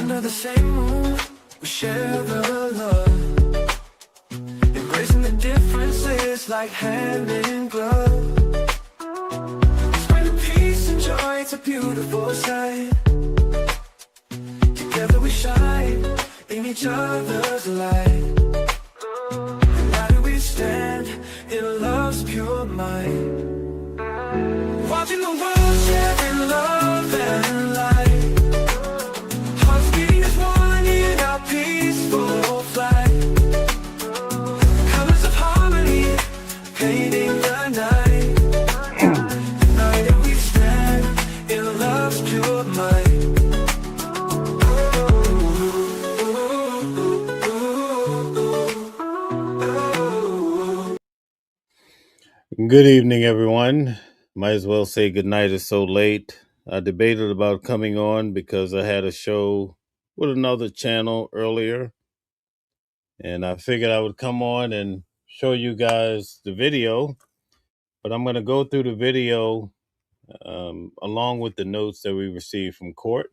Under the same moon, we share the love, embracing the differences like hand in glove. Spreading peace and joy, it's a beautiful sight. Together we shine in each other's light. United we stand in love's pure might. Watching the world share in love and light. Hearts beating as one in our peaceful flight. Colors of harmony painting the night. United we stand in love's pure might. Good evening, everyone. Might as well say goodnight. It's so late. I debated about coming on because I had a show with another channel earlier, and I figured I would come on and show you guys the video. But I'm going to go through the video along with the notes that we received from court,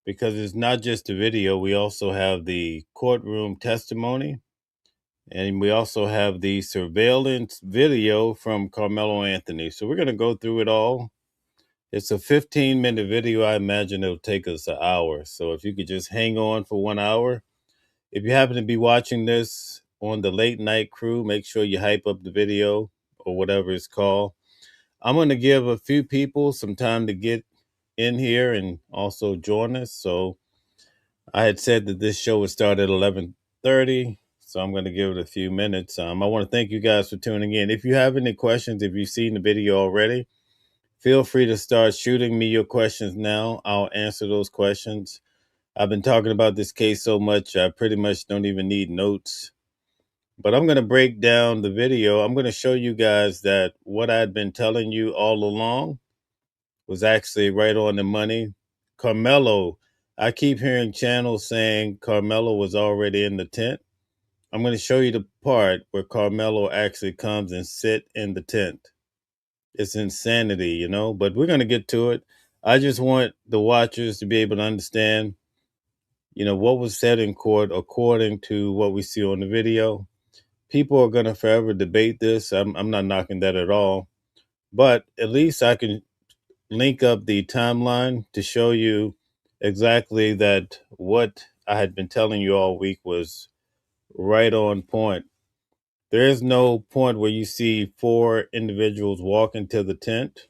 because it's not just the video. We also have the courtroom testimony. And we also have the surveillance video from Karmelo Anthony. So we're going to go through it all. It's a 15-minute video. I imagine it'll take us an hour. So if you could just hang on for 1 hour. If you happen to be watching this on the late night crew, make sure you hype up the video or whatever it's called. I'm going to give a few people some time to get in here and also join us. So I had said that this show would start at 11:30. So I'm going to give it a few minutes. I want to thank you guys for tuning in. If you have any questions, if you've seen the video already, feel free to start shooting me your questions now. I'll answer those questions. I've been talking about this case so much, I pretty much don't even need notes. But I'm going to break down the video. I'm going to show you guys that what I'd been telling you all along was actually right on the money. Karmelo, I keep hearing channels saying Karmelo was already in the tent. I'm going to show you the part where Karmelo actually comes and sit in the tent. It's insanity, you know, but we're going to get to it. I just want the watchers to be able to understand, you know, what was said in court according to what we see on the video. People are going to forever debate this. I'm not knocking that at all. But at least I can link up the timeline to show you exactly that what I had been telling you all week was right on point. There is no point where you see 4 individuals walk into the tent,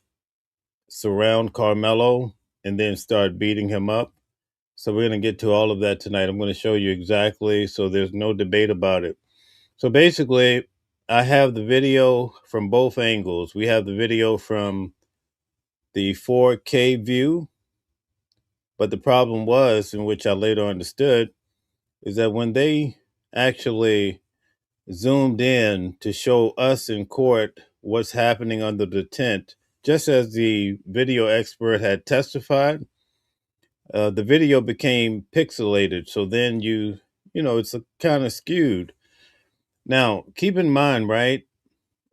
surround Karmelo, and then start beating him up. So we're going to get to all of that tonight. I'm going to show you exactly, so there's no debate about it. So basically, I have the video from both angles. We have the video from the 4K view, but the problem was, in which I later understood, is that when they actually zoomed in to show us in court what's happening under the tent, just as the video expert had testified, the video became pixelated. So then you know, it's kind of skewed. Now, keep in mind, right,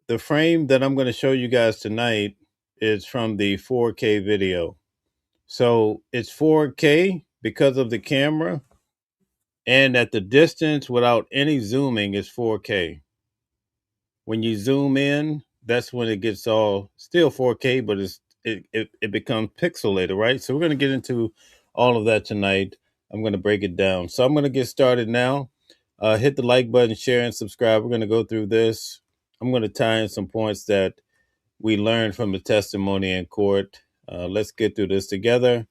the frame that I'm going to show you guys tonight is from the 4K video. So it's 4K because of the camera, and at the distance without any zooming is 4K. When you zoom in, that's when it gets all still 4K, but it becomes pixelated, right? So we're going to get into all of that tonight. I'm going to break it down. So I'm going to get started now. Hit the like button, share, and subscribe. We're going to go through this. I'm going to tie in some points that we learned from the testimony in court. Let's get through this together.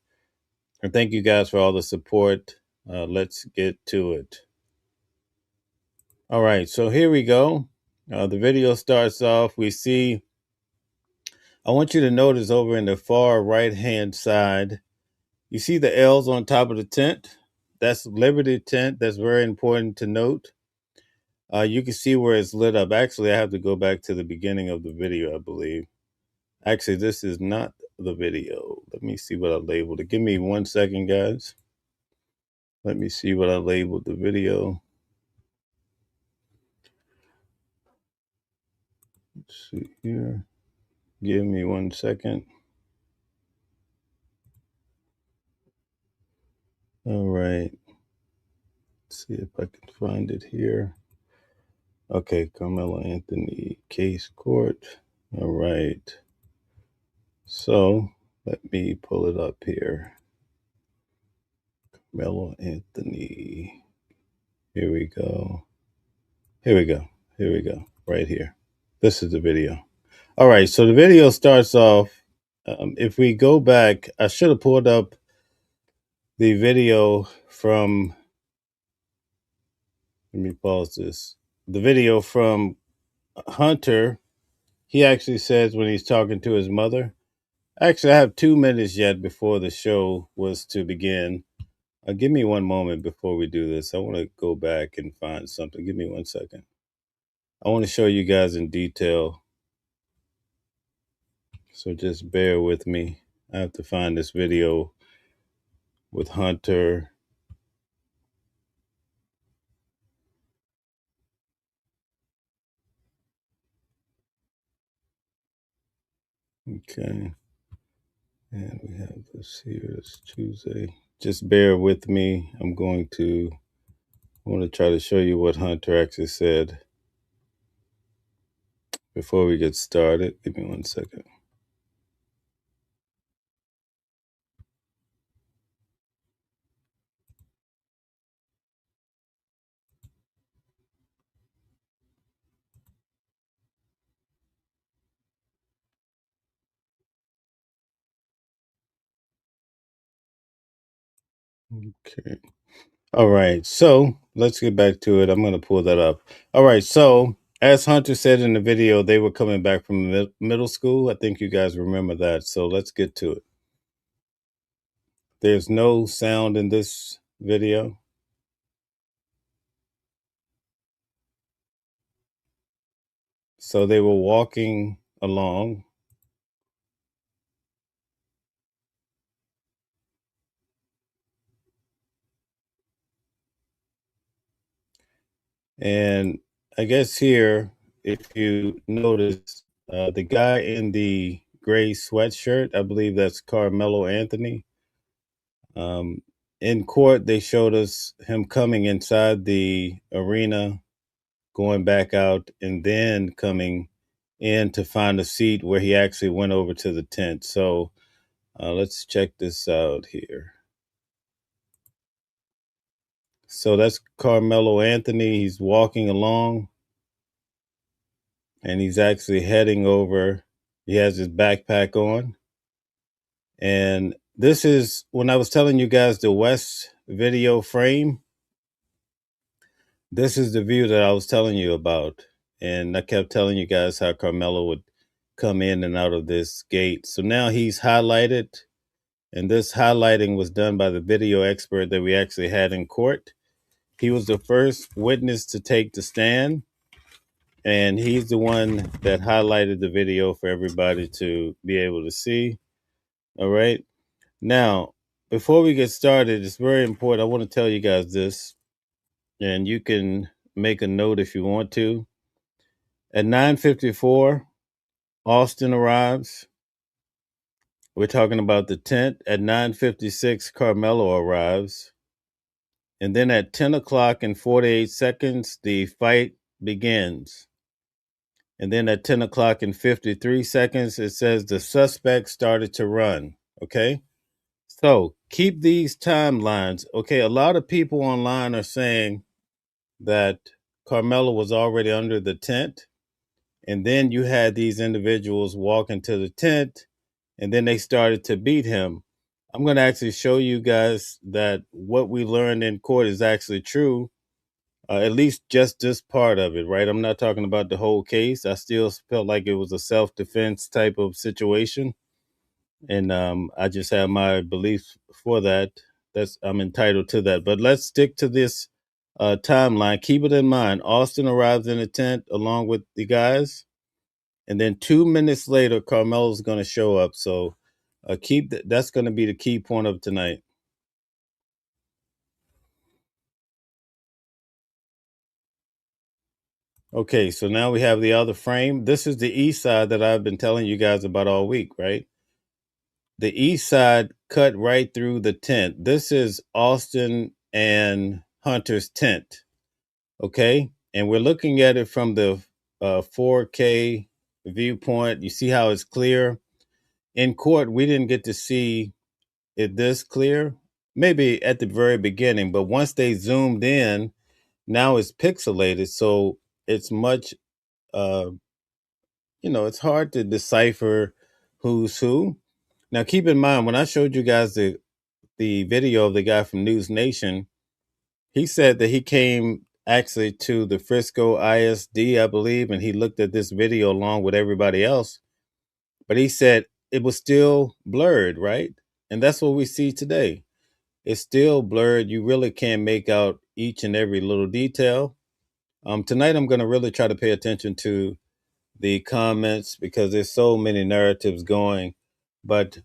And thank you guys for all the support. Let's get to it. All right, so here we go. The video starts off. We see, I want you to notice over in the far right-hand side, you see the L's on top of the tent. That's Liberty Tent. That's very important to note. You can see where it's lit up. Actually, I have to go back to the beginning of the video, I believe. Actually, this is not the video. Let me see what I labeled it. Give me 1 second, guys. Let me see what I labeled the video. Let's see here. Give me 1 second. All right. Let's see if I can find it here. Okay, Karmelo Anthony case court. All right. So let me pull it up here. Karmelo Anthony. Here we go. Here we go. Here we go. Right here. This is the video. All right. So the video starts off. If we go back, I should have pulled up the video from. Let me pause this. The video from Hunter. He actually says when he's talking to his mother. Actually, I have 2 minutes yet before the show was to begin. Give me one moment before we do this. I want to go back and find something. Give me 1 second. I want to show you guys in detail. So just bear with me. I have to find this video with Hunter. Okay. And we have this here. It's Tuesday. Just bear with me. I want to try to show you what Hunter actually said before we get started. Give me 1 second. Okay. All right. So let's get back to it. I'm going to pull that up. All right. So as Hunter said in the video, they were coming back from middle school. I think you guys remember that. So let's get to it. There's no sound in this video. So they were walking along. And I guess here, if you notice, the guy in the gray sweatshirt, I believe that's Karmelo Anthony. In court, they showed us him coming inside the arena, going back out, and then coming in to find a seat where he actually went over to the tent. So let's check this out here. So that's Karmelo Anthony. He's walking along and he's actually heading over. He has his backpack on. And this is when I was telling you guys the West video frame. This is the view that I was telling you about. And I kept telling you guys how Karmelo would come in and out of this gate. So now he's highlighted. And this highlighting was done by the video expert that we actually had in court. He was the first witness to take the stand. And he's the one that highlighted the video for everybody to be able to see. All right. Now, before we get started, it's very important. I want to tell you guys this, and you can make a note if you want to. At 9:54, Austin arrives. We're talking about the tent. At 9:56, Karmelo arrives. And then at 10 o'clock and 48 seconds, the fight begins. And then at 10 o'clock and 53 seconds, it says the suspect started to run. Okay. So keep these timelines. Okay. A lot of people online are saying that Karmelo was already under the tent. And then you had these individuals walk into the tent and then they started to beat him. I'm going to actually show you guys that what we learned in court is actually true. At least just this part of it, right? I'm not talking about the whole case. I still felt like it was a self-defense type of situation. And I just have my beliefs for that. I'm entitled to that. But let's stick to this timeline. Keep it in mind. Austin arrives in the tent along with the guys. And then 2 minutes later, Carmelo's going to show up. So that's going to be the key point of tonight. Okay, so now we have the other frame. This is the east side that I've been telling you guys about all week, right? the east side cut right through the tent. This is Austin and Hunter's tent. Okay. And we're looking at it from the 4K viewpoint. You see how it's clear. In court, we didn't get to see it this clear, maybe at the very beginning, but once they zoomed in, now it's pixelated. So it's much, uh, it's hard to decipher who's who. Now, keep in mind, when I showed you guys the video of the guy from News Nation, he said that he came actually to the Frisco ISD, I believe, and he looked at this video along with everybody else. But he said it was still blurred, right? And that's what we see today. It's still blurred. You really can't make out each and every little detail. Tonight, I'm going to really try to pay attention to the comments because there's so many narratives going. But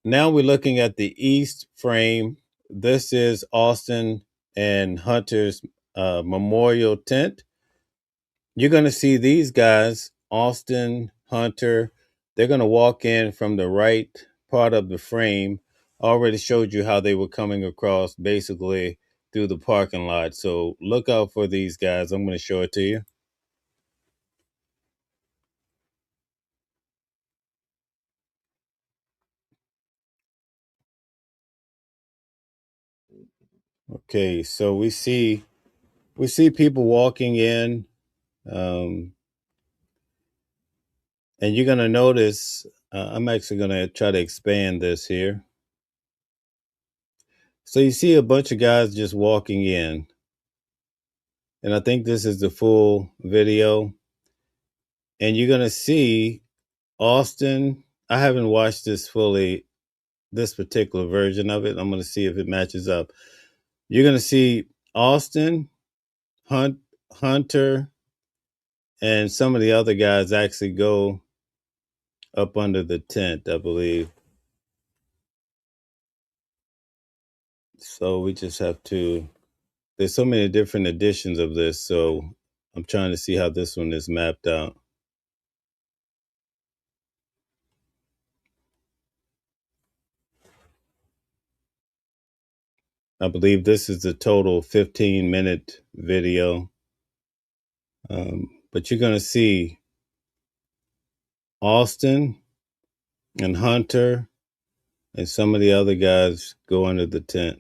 now we're looking at the east frame. This is Austin and Hunter's memorial tent. You're going to see these guys, Austin, Hunter, they're going to walk in from the right part of the frame. I already showed you how they were coming across basically through the parking lot. So look out for these guys. I'm going to show it to you. Okay, so we see people walking in, and you're going to notice, I'm actually going to try to expand this here. So you see a bunch of guys just walking in, and I think this is the full video, and you're going to see Austin. I haven't watched this fully, this particular version of it. I'm going to see if it matches up. You're going to see Austin, Hunter, and some of the other guys actually go up under the tent, I believe. So we just have to, there's so many different editions of this. So I'm trying to see how this one is mapped out. I believe this is the total 15-minute video. But you're going to see Austin and Hunter and some of the other guys go under the tent.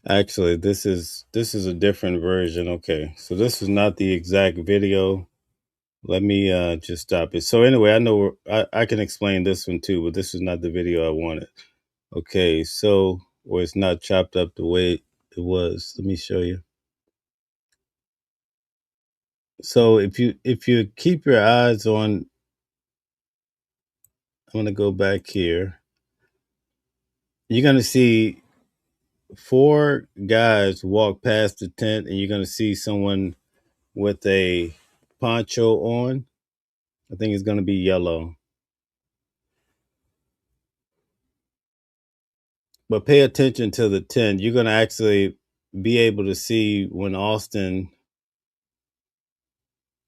Actually, this is a different version. Okay, so this is not the exact video. Let me just stop it. So anyway, I know I can explain this one too, but this is not the video I wanted. Okay, so or it's not chopped up the way it was. Let me show you. So if you keep your eyes on, I'm gonna go back here. You're gonna see 4 guys walk past the tent, and you're gonna see someone with a poncho on. I think it's gonna be yellow. But pay attention to the tent. You're gonna actually be able to see when Austin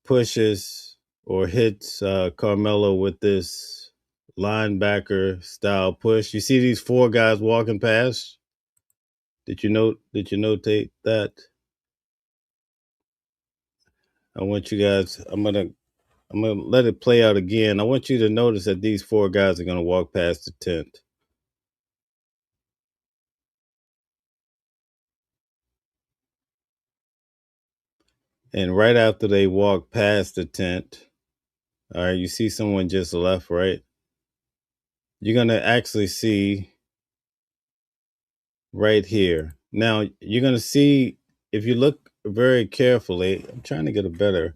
pushes or hits Carmelo with this linebacker style push. You see these 4 guys walking past? Did you notate that? I want you guys, I'm gonna let it play out again. I want you to notice that these 4 guys are gonna walk past the tent. And right after they walk past the tent, all right, you see someone just left, right? You're gonna actually see right here. Now you're gonna see, if you look very carefully, I'm trying to get a better,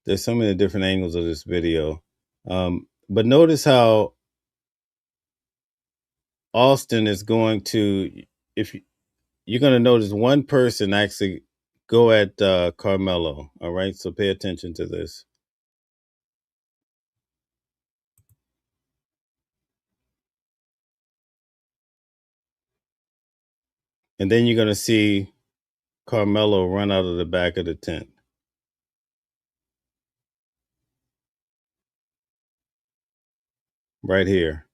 there's so many different angles of this video. But notice how Austin is going to, if you're going to notice one person actually go at Carmelo. All right. So pay attention to this. And then you're going to see Karmelo run out of the back of the tent. Right here.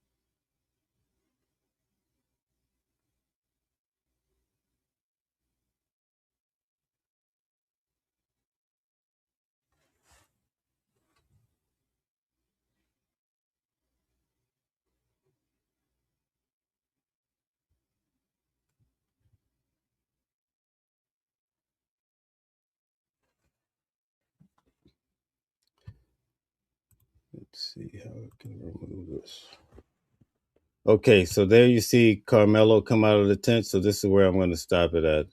Let's see how I can remove this. Okay, so there you see Karmelo come out of the tent. So this is where I'm going to stop it at.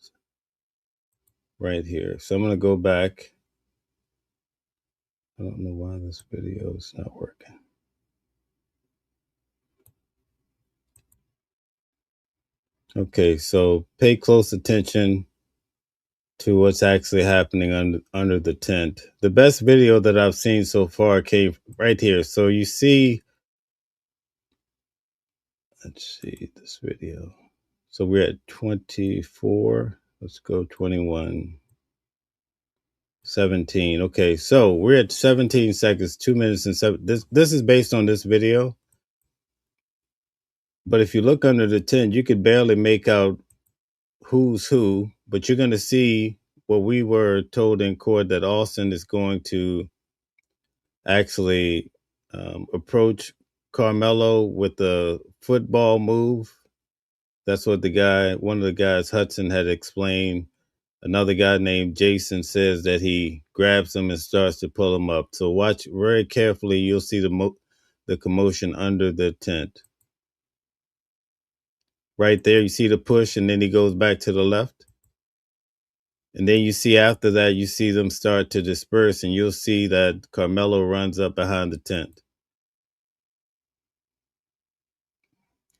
Right here. So I'm going to go back. I don't know why this video is not working. Okay, so pay close attention to what's actually happening under the tent. The best video that I've seen so far came right here. So you see, let's see this video. So we're at 24. Let's go 21. 17. Okay, so we're at 17 seconds, 2 minutes and 7. This is based on this video. But if you look under the tent, you could barely make out who's who, but you're going to see what we were told in court, that Austin is going to actually approach Karmelo with a football move. That's what one of the guys, Hudson, had explained. Another guy named Jason says that he grabs him and starts to pull him up. So watch very carefully. You'll see the commotion under the tent. Right there, you see the push, and then he goes back to the left. And then you see after that, you see them start to disperse, and you'll see that Karmelo runs up behind the tent.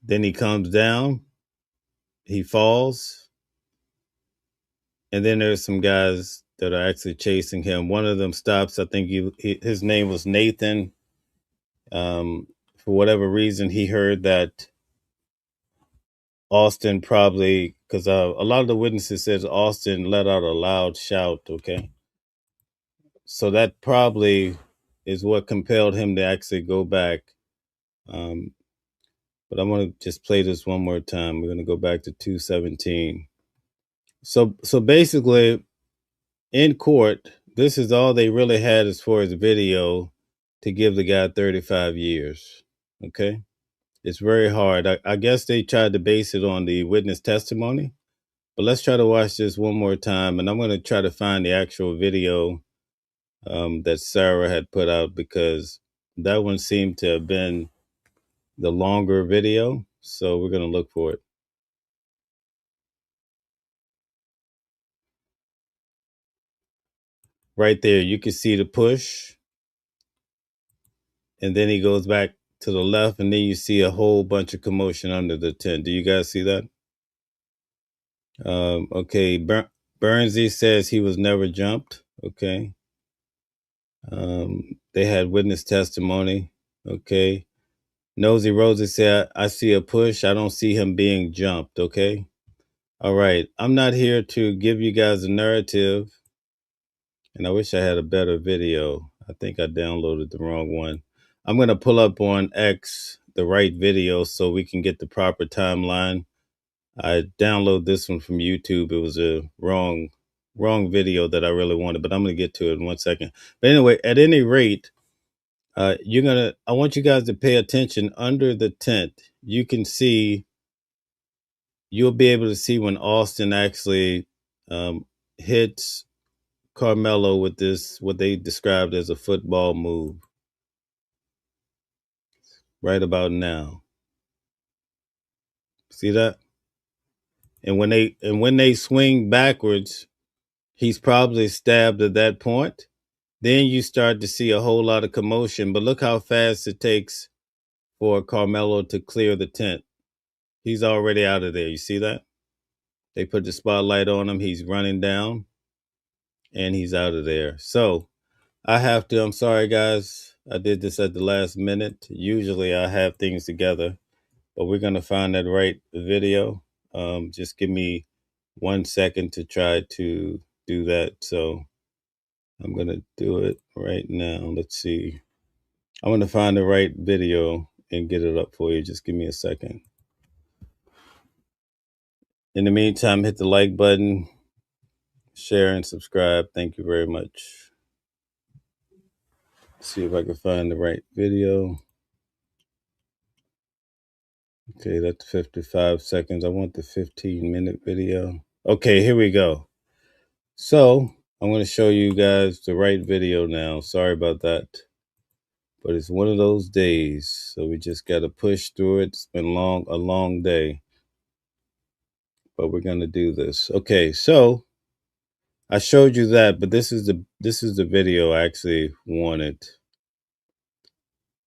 Then he comes down, he falls, and then there's some guys that are actually chasing him. One of them stops. I think his name was Nathan. For whatever reason, he heard that Austin probably, because a lot of the witnesses says Austin let out a loud shout. Okay, so that probably is what compelled him to actually go back. But I'm going to just play this one more time. We're going to go back to 217. So basically, in court, this is all they really had as far as video to give the guy 35 years. Okay, it's very hard. I guess they tried to base it on the witness testimony, but let's try to watch this one more time, and I'm going to try to find the actual video that Sarah had put out, because that one seemed to have been the longer video. So we're going to look for it. Right there, you can see the push, and then he goes back to the left, and then you see a whole bunch of commotion under the tent. Do you guys see that? Okay, Bernsey says he was never jumped. Okay. They had witness testimony. Okay. Nosy Rosie said, I see a push. I don't see him being jumped. Okay. All right. I'm not here to give you guys a narrative. And I wish I had a better video. I think I downloaded the wrong one. I'm going to pull up on X the right video so we can get the proper timeline. I downloaded this one from YouTube. It was a wrong video that I really wanted, but I'm going to get to it in 1 second. But anyway, at any rate, I want you guys to pay attention under the tent. You'll be able to see when Austin actually hits Karmelo with this, what they described as a football move. Right about now. See that? And when they swing backwards, he's probably stabbed at that point. Then you start to see a whole lot of commotion. But look how fast it takes for Karmelo to clear the tent. He's already out of there. You see that? They put the spotlight on him. He's running down, and he's out of there. So I'm sorry, guys. I did this at the last minute. Usually I have things together, but we're going to find that right video. Just give me 1 second to try to do that. So I'm going to do it right now. Let's see. I'm going to find the right video and get it up for you. Just give me a second. In the meantime, hit the like button, share, and subscribe. Thank you very much. See if I can find the right video. Okay, that's 55 seconds. I want the 15-minute video. Okay, here we go. So I'm going to show you guys the right video now. Sorry about that. But it's one of those days. So we just got to push through it. It's been a long day. But we're going to do this. Okay, so I showed you that, but this is the video I actually wanted.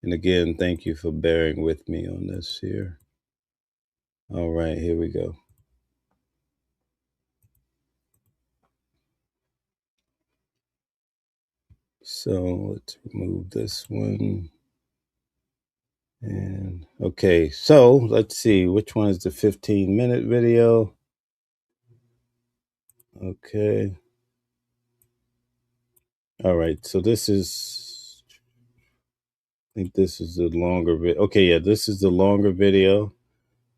And again, thank you for bearing with me on this here. All right, here we go. So let's remove this one. And okay, so let's see which one is the 15-minute video. Okay. All right, so this is, I think this is the longer video. Okay, yeah, this is the longer video.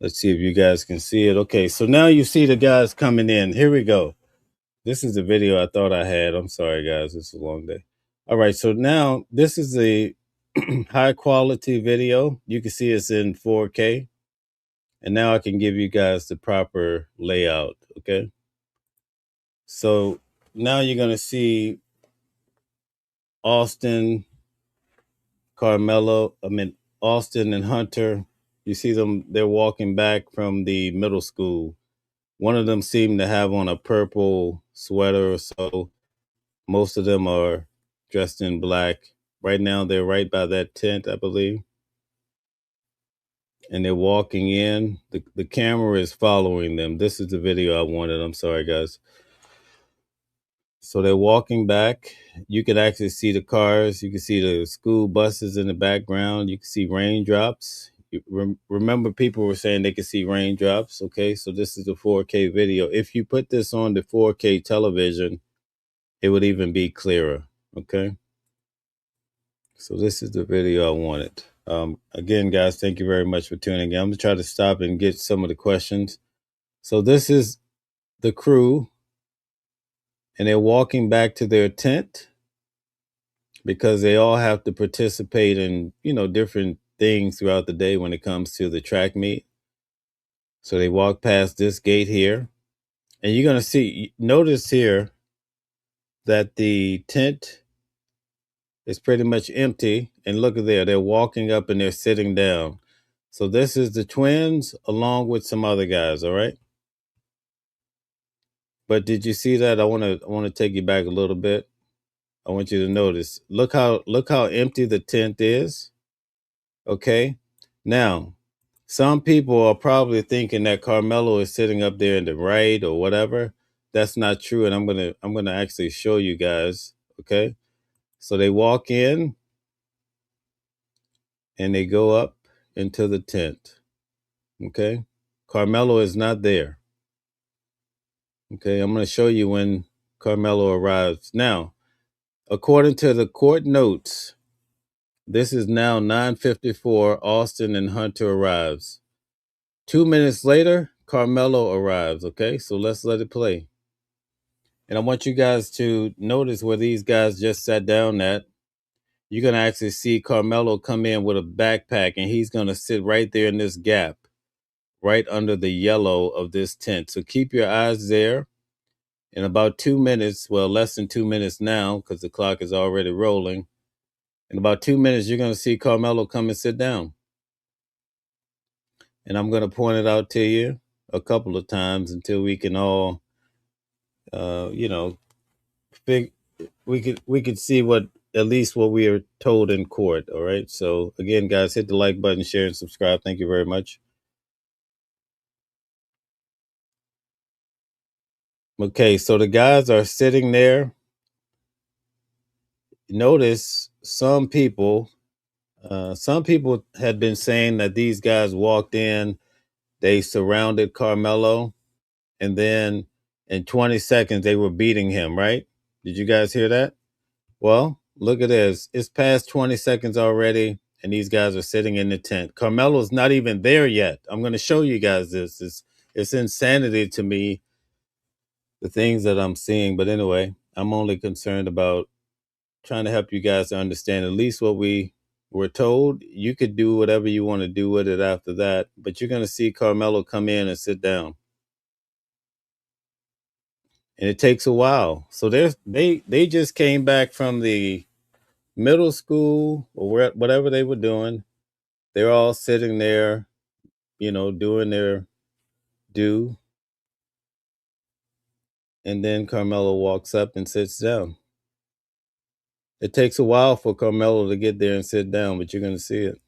Let's see if you guys can see it. Okay, so now you see the guys coming in. Here we go. This is the video I thought I had. I'm sorry, guys. This is a long day. All right, so now this is a high quality video. You can see it's in 4K. And now I can give you guys the proper layout, okay? So now you're going to see Austin, Austin and Hunter. You see them, they're walking back from the middle school. One of them seemed to have on a purple sweater or so. Most of them are dressed in black. Right now, they're right by that tent, I believe. And they're walking in. The camera is following them. This is the video I wanted. I'm sorry, guys. So they're walking back. You can actually see the cars. You can see the school buses in the background. You can see raindrops. Remember, people were saying they could see raindrops. Okay, so this is a 4K video. If you put this on the 4K television, it would even be clearer. Okay. So this is the video I wanted. Again, guys, thank you very much for tuning in. I'm going to try to stop and get some of the questions. So this is the crew, and they're walking back to their tent because they all have to participate in, different things throughout the day when it comes to the track meet. So they walk past this gate here, and you're going to notice here that the tent is pretty much empty. And look at there, they're walking up and they're sitting down. So this is the twins along with some other guys, all right? But did you see that? I want to take you back a little bit. I want you to notice. Look how empty the tent is. Okay? Now, some people are probably thinking that Karmelo is sitting up there in the right or whatever. That's not true, and I'm going to actually show you guys, okay? So they walk in and they go up into the tent. Okay? Karmelo is not there. Okay, I'm going to show you when Karmelo arrives. Now, according to the court notes, this is now 9:54. Austin and Hunter arrives. 2 minutes later, Karmelo arrives. Okay, so let's let it play. And I want you guys to notice where these guys just sat down at. You're going to actually see Karmelo come in with a backpack, and he's going to sit right there in this gap, right under the yellow of this tent. So keep your eyes there. In about 2 minutes, well, less than 2 minutes now, because the clock is already rolling. In about 2 minutes, you're going to see Karmelo come and sit down. And I'm going to point it out to you a couple of times until we can all, we could see at least what we are told in court. All right. So again, guys, hit the like button, share, and subscribe. Thank you very much. Okay, so the guys are sitting there. Notice some people had been saying that these guys walked in, they surrounded Karmelo, and then In 20 seconds, they were beating him, right? Did you guys hear that? Well, look at this. It's past 20 seconds already, and these guys are sitting in the tent. Carmelo's not even there yet. I'm going to show you guys this. It's insanity to me, the things that I'm seeing. But anyway, I'm only concerned about trying to help you guys to understand at least what we were told. You could do whatever you want to do with it after that, but you're going to see Carmelo come in and sit down. And it takes a while. So they just came back from the middle school or whatever they were doing. They're all sitting there, doing their due. And then Carmelo walks up and sits down. It takes a while for Carmelo to get there and sit down, but you're going to see it.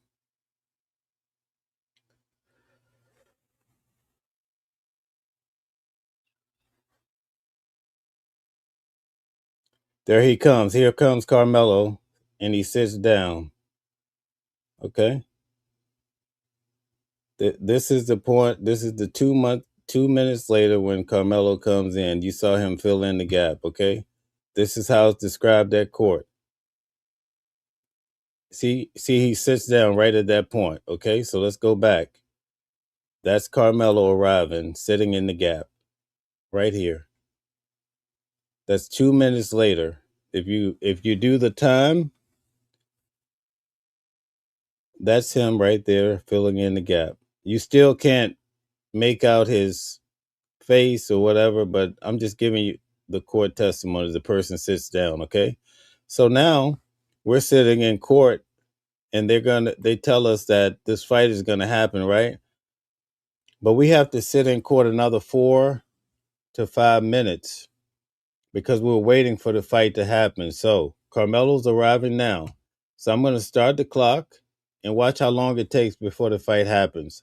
There he comes. Here comes Carmelo, and he sits down. Okay. This is the point. This is the 2 minutes later when Carmelo comes in. You saw him fill in the gap. Okay. This is how it's described at court. See, he sits down right at that point. Okay. So let's go back. That's Carmelo arriving, sitting in the gap right here. That's 2 minutes later. If you do the time, that's him right there filling in the gap. You still can't make out his face or whatever, but I'm just giving you the court testimony. The person sits down, okay? So now we're sitting in court and they tell us that this fight is gonna happen, right? But we have to sit in court another 4 to 5 minutes because we're waiting for the fight to happen. So Carmelo's arriving now. So I'm gonna start the clock and watch how long it takes before the fight happens.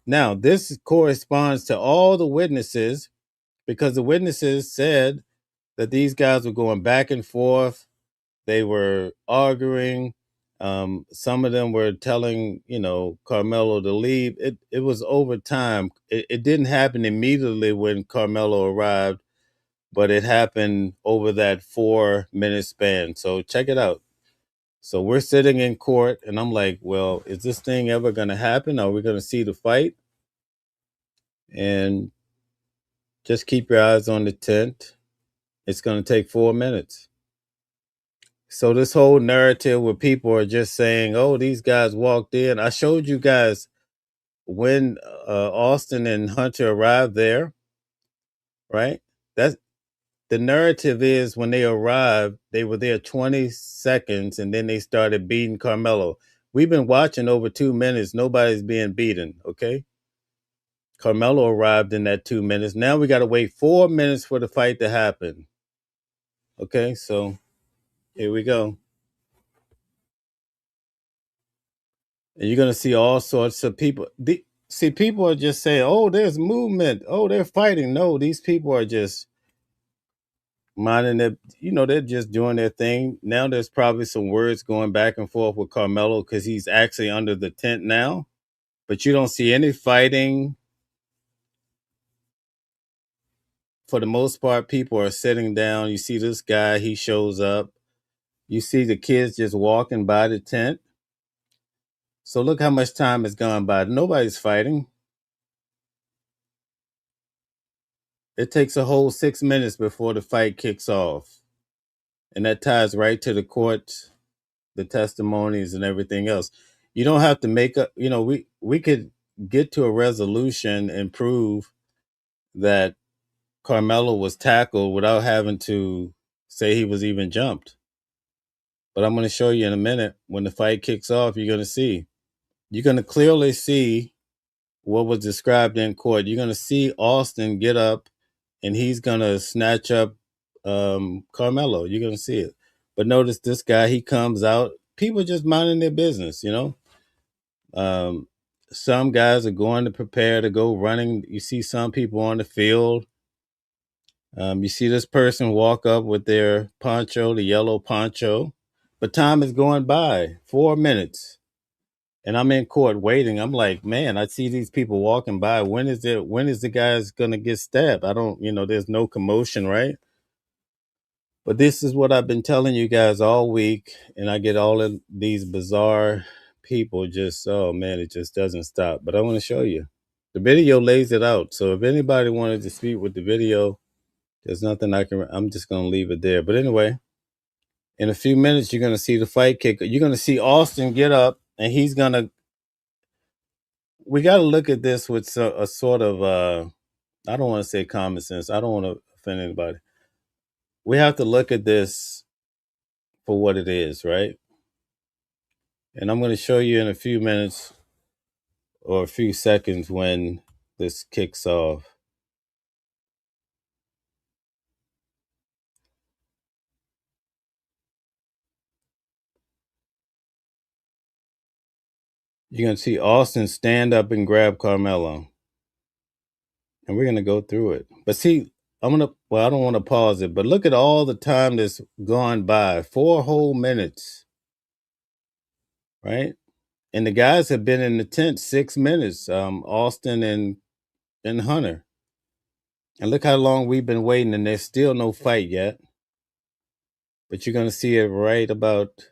Now, this corresponds to all the witnesses because the witnesses said that these guys were going back and forth. They were arguing. Some of them were telling, Carmelo to leave. It was over time. It didn't happen immediately when Carmelo arrived, but it happened over that 4 minute span. So check it out. So we're sitting in court, and I'm like, well, is this thing ever going to happen? Are we going to see the fight? And just keep your eyes on the tent. It's going to take 4 minutes. So this whole narrative where people are just saying, "Oh, these guys walked in." I showed you guys when Austin and Hunter arrived there, right? That's the narrative is when they arrived, they were there 20 seconds and then they started beating Carmelo. We've been watching over 2 minutes. Nobody's being beaten, okay? Carmelo arrived in that 2 minutes. Now we got to wait 4 minutes for the fight to happen. Okay, so here we go. And you're gonna see all sorts of people. People are just saying, "Oh, there's movement. Oh, they're fighting." No, these people are just minding their. They're just doing their thing. Now there's probably some words going back and forth with Carmelo because he's actually under the tent now. But you don't see any fighting. For the most part, people are sitting down. You see this guy, he shows up. You see the kids just walking by the tent. So look how much time has gone by. Nobody's fighting. It takes a whole 6 minutes before the fight kicks off. And that ties right to the court, the testimonies and everything else. You don't have to make up, we could get to a resolution and prove that Carmelo was tackled without having to say he was even jumped. But I'm going to show you in a minute when the fight kicks off, you're going to see. You're going to clearly see what was described in court. You're going to see Austin get up and he's going to snatch up Carmelo. You're going to see it. But notice this guy, he comes out. People just minding their business, Some guys are going to prepare to go running. You see some people on the field. You see this person walk up with their poncho, the yellow poncho. But time is going by. 4 minutes. And I'm in court waiting. I'm like, man, I see these people walking by. When is the guy's gonna get stabbed? I don't, there's no commotion, right? But this is what I've been telling you guys all week, and I get all of these bizarre people just, oh man, it just doesn't stop. But I want to show you. The video lays it out. So if anybody wanted to speak with the video, there's nothing I'm just gonna leave it there. But anyway, in a few minutes, you're gonna see the fight kick. You're gonna see Austin get up, and we got to look at this with a sort of I don't want to say common sense. I don't want to offend anybody. We have to look at this for what it is, right? And I'm going to show you in a few minutes or a few seconds when this kicks off. You're going to see Austin stand up and grab Karmelo. And we're going to go through it. But see, I don't want to pause it, but look at all the time that's gone by. 4 whole minutes, right? And the guys have been in the tent 6 minutes, Austin and Hunter. And look how long we've been waiting, and there's still no fight yet. But you're going to see it right about,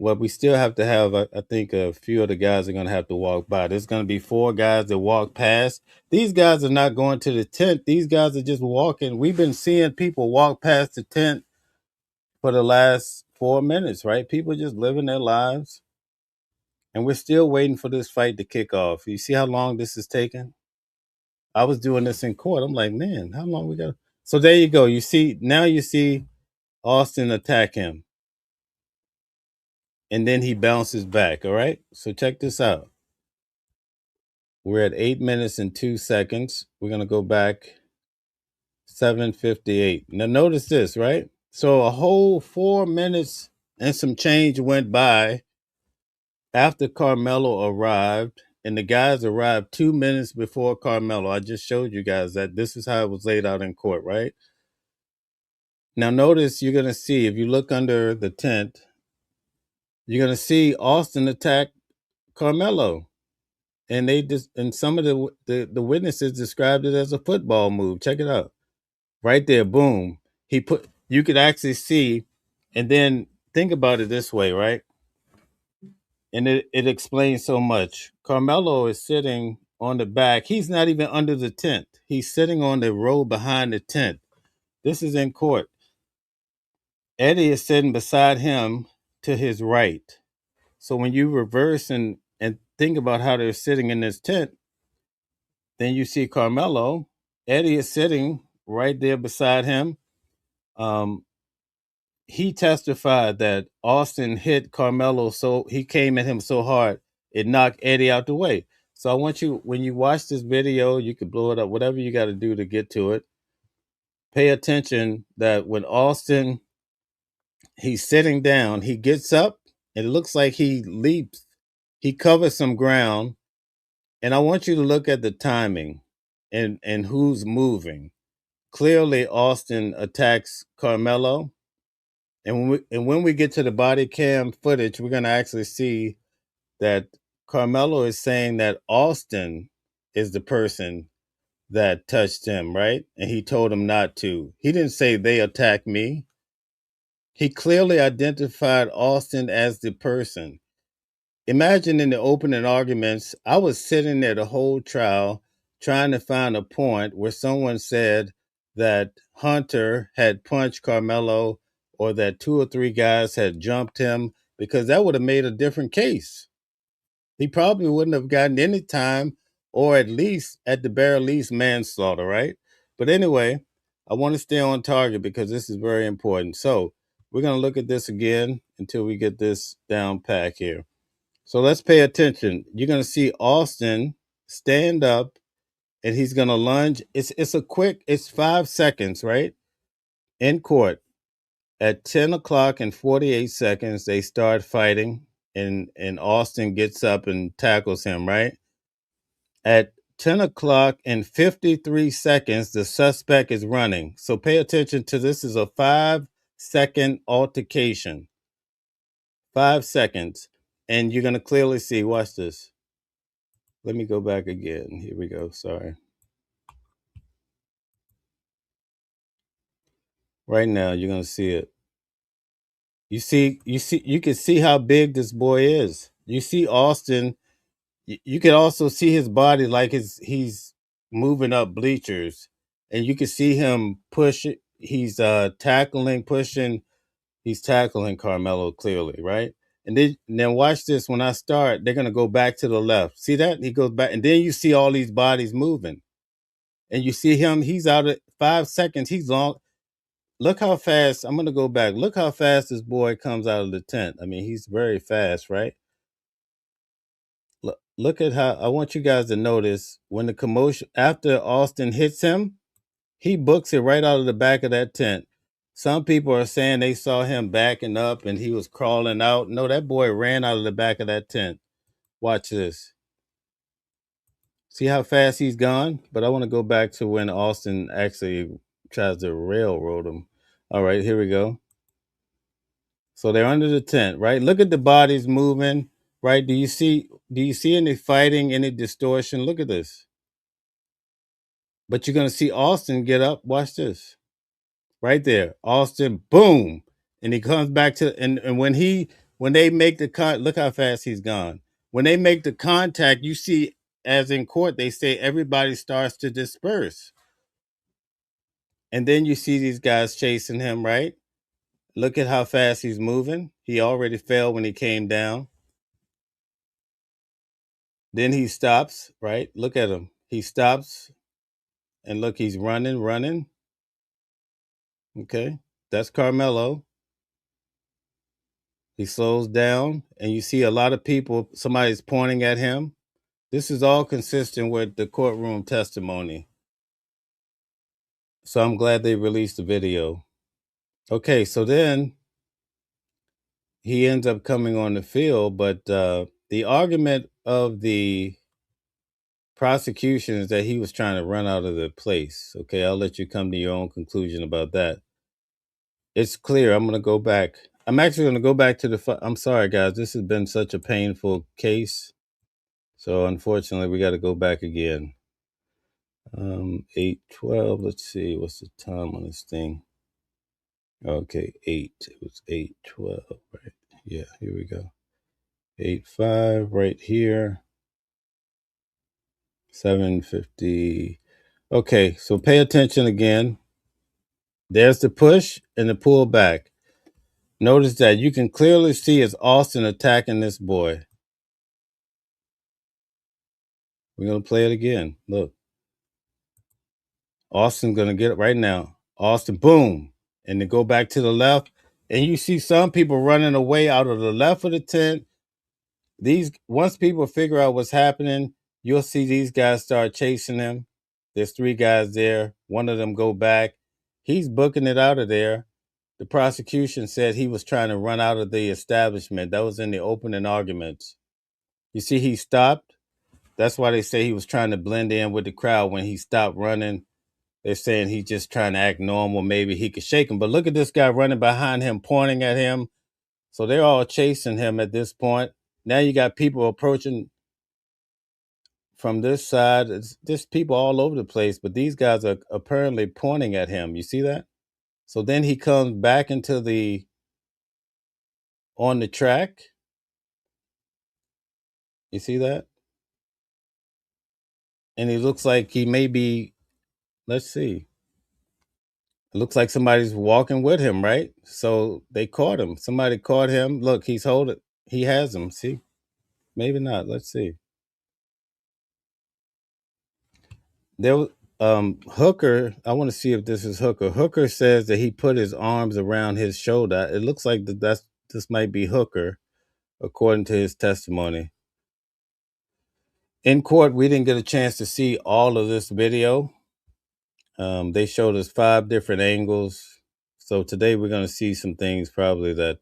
well, we still have to have, I think a few of the guys are going to have to walk by. There's going to be 4 guys that walk past. These guys are not going to the tent. These guys are just walking. We've been seeing people walk past the tent for the last 4 minutes, right? People just living their lives. And we're still waiting for this fight to kick off. You see how long this is taking? I was doing this in court. I'm like, man, how long we got? So there you go. You see Austin attack him. And then he bounces back. All right. So check this out. We're at 8 minutes and 2 seconds. We're going to go back 7:58. Now notice this, right? So a whole 4 minutes and some change went by after Karmelo arrived. And the guys arrived 2 minutes before Karmelo. I just showed you guys that this is how it was laid out in court, right? Now notice you're going to see, if you look under the tent, you're going to see Austin attack Karmelo. And and some of the witnesses described it as a football move. Check it out. Right there, boom. You could actually see, and then think about it this way, right? And it explains so much. Karmelo is sitting on the back. He's not even under the tent. He's sitting on the row behind the tent. This is in court. Eddie is sitting beside him to his right. So when you reverse and think about how they're sitting in this tent, then you see Karmelo. Eddie is sitting right there beside him. He testified that Austin hit Karmelo, so he came at him so hard it knocked Eddie out the way. So I want you, when you watch this video, you can blow it up, whatever you got to do to get to it. Pay attention that when Austin, he's sitting down, he gets up, and it looks like he leaps. He covers some ground, and I want you to look at the timing and who's moving. Clearly, Austin attacks Karmelo. And when we get to the body cam footage, we're going to actually see that Karmelo is saying that Austin is the person that touched him, right? And he told him not to. He didn't say they attacked me. He clearly identified Austin as the person. Imagine in the opening arguments, I was sitting there the whole trial trying to find a point where someone said that Hunter had punched Karmelo or that 2 or 3 guys had jumped him, because that would have made a different case. He probably wouldn't have gotten any time, or at the very least, manslaughter, right? But anyway, I want to stay on target because this is very important. So we're going to look at this again until we get this down pack here. So let's pay attention. You're going to see Austin stand up and he's going to lunge. It's 5 seconds, right? In court. At 10 o'clock and 48 seconds, they start fighting and Austin gets up and tackles him, right? At 10 o'clock and 53 seconds, the suspect is running. So pay attention to this. Is a 5-second altercation. 5 seconds. and you're going to clearly see, watch this. Let me go back again. Here we go. Sorry. Right now, you're going to see it. You can see how big this boy is. You see Austin. You can also see his body like he's moving up bleachers, and you can see him push it. He's tackling, pushing. He's tackling Karmelo clearly, right? And then watch this. When I start, they're gonna go back to the left. See that? He goes back, and then you see all these bodies moving, and you see him. He's out at 5 seconds. He's long. Look how fast. I'm gonna go back. Look how fast this boy comes out of the tent. I mean, he's very fast, right? Look at how. I want you guys to notice when the commotion after Austin hits him, he books it right out of the back of that tent. Some people are saying they saw him backing up and he was crawling out. No, that boy ran out of the back of that tent. Watch this. See how fast he's gone? But I want to go back to when Austin actually tries to railroad him. All right, here we go. So they're under the tent, right? Look at the bodies moving, right? Do you see any fighting, any distortion? Look at this. But you're gonna see Austin get up. Watch this. Right there. Austin, boom. And he comes back to and when they make the look how fast he's gone. When they make the contact, you see, as in court, they say everybody starts to disperse. And then you see these guys chasing him, right? Look at how fast he's moving. He already fell when he came down. Then he stops, right? Look at him. He stops and look, he's running. Okay. That's Karmelo. He slows down and you see a lot of people, somebody's pointing at him. This is all consistent with the courtroom testimony. So I'm glad they released the video. Okay, so then he ends up coming on the field, but the argument of the prosecution is that he was trying to run out of the place. Okay, I'll let you come to your own conclusion about that. It's clear. I'm going to go back. I'm actually going to go back to I'm sorry, guys. This has been such a painful case. So unfortunately, we got to go back again. 8:12. Let's see. What's the time on this thing? Okay, 8. It was 8:12, right? Yeah, here we go. 8:05 right here. 7:50. Okay, so pay attention again. There's the push and the pull back. Notice that you can clearly see it's Austin attacking this boy. We're going to play it again. Look. Austin's going to get it right now. Austin, boom. And then go back to the left. And you see some people running away out of the left of the tent. Once people figure out what's happening, you'll see these guys start chasing them. There's 3 guys there. One of them go back. He's booking it out of there. The prosecution said he was trying to run out of the establishment. That was in the opening arguments. You see, he stopped. That's why they say he was trying to blend in with the crowd. When he stopped running, they're saying he's just trying to act normal. Maybe he could shake him. But look at this guy running behind him, pointing at him. So they're all chasing him at this point. Now you got people approaching from this side. There's people all over the place, but these guys are apparently pointing at him. You see that? So then he comes back on the track. You see that? And he looks like he may be, let's see. It looks like somebody's walking with him, right? So they caught him. Somebody caught him. Look, he's holding. He has him. See? Maybe not. Let's see. There was Hooker. I want to see if this is Hooker. Hooker says that he put his arms around his shoulder. It looks like this might be Hooker, according to his testimony. In court, we didn't get a chance to see all of this video. They showed us 5 different angles. So today we're going to see some things probably that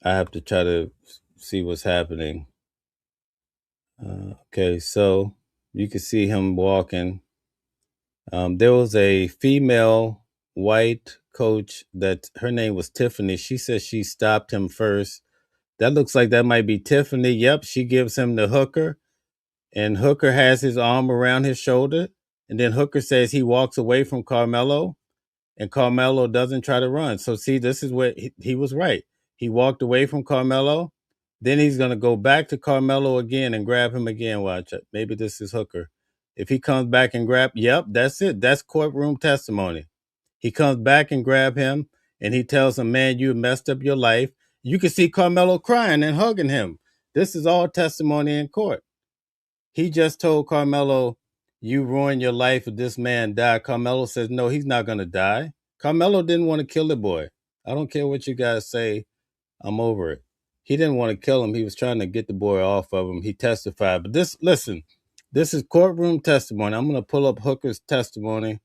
I have to try to see what's happening. Okay, so you can see him walking. There was a female white coach that her name was Tiffany. She says she stopped him first. That looks like that might be Tiffany. Yep, she gives him the hooker, and Hooker has his arm around his shoulder. And then Hooker says he walks away from Karmelo, and Karmelo doesn't try to run. So see, this is where he was right. He walked away from Karmelo. Then he's going to go back to Karmelo again and grab him again. Watch it. Maybe this is Hooker. If he comes back and yep, that's it. That's courtroom testimony. He comes back and grab him, and he tells him, man, you messed up your life. You can see Karmelo crying and hugging him. This is all testimony in court. He just told Karmelo, you ruined your life if this man died. Karmelo says, no, he's not going to die. Karmelo didn't want to kill the boy. I don't care what you guys say. I'm over it. He didn't want to kill him. He was trying to get the boy off of him. He testified. But listen, this is courtroom testimony. I'm going to pull up Hooker's testimony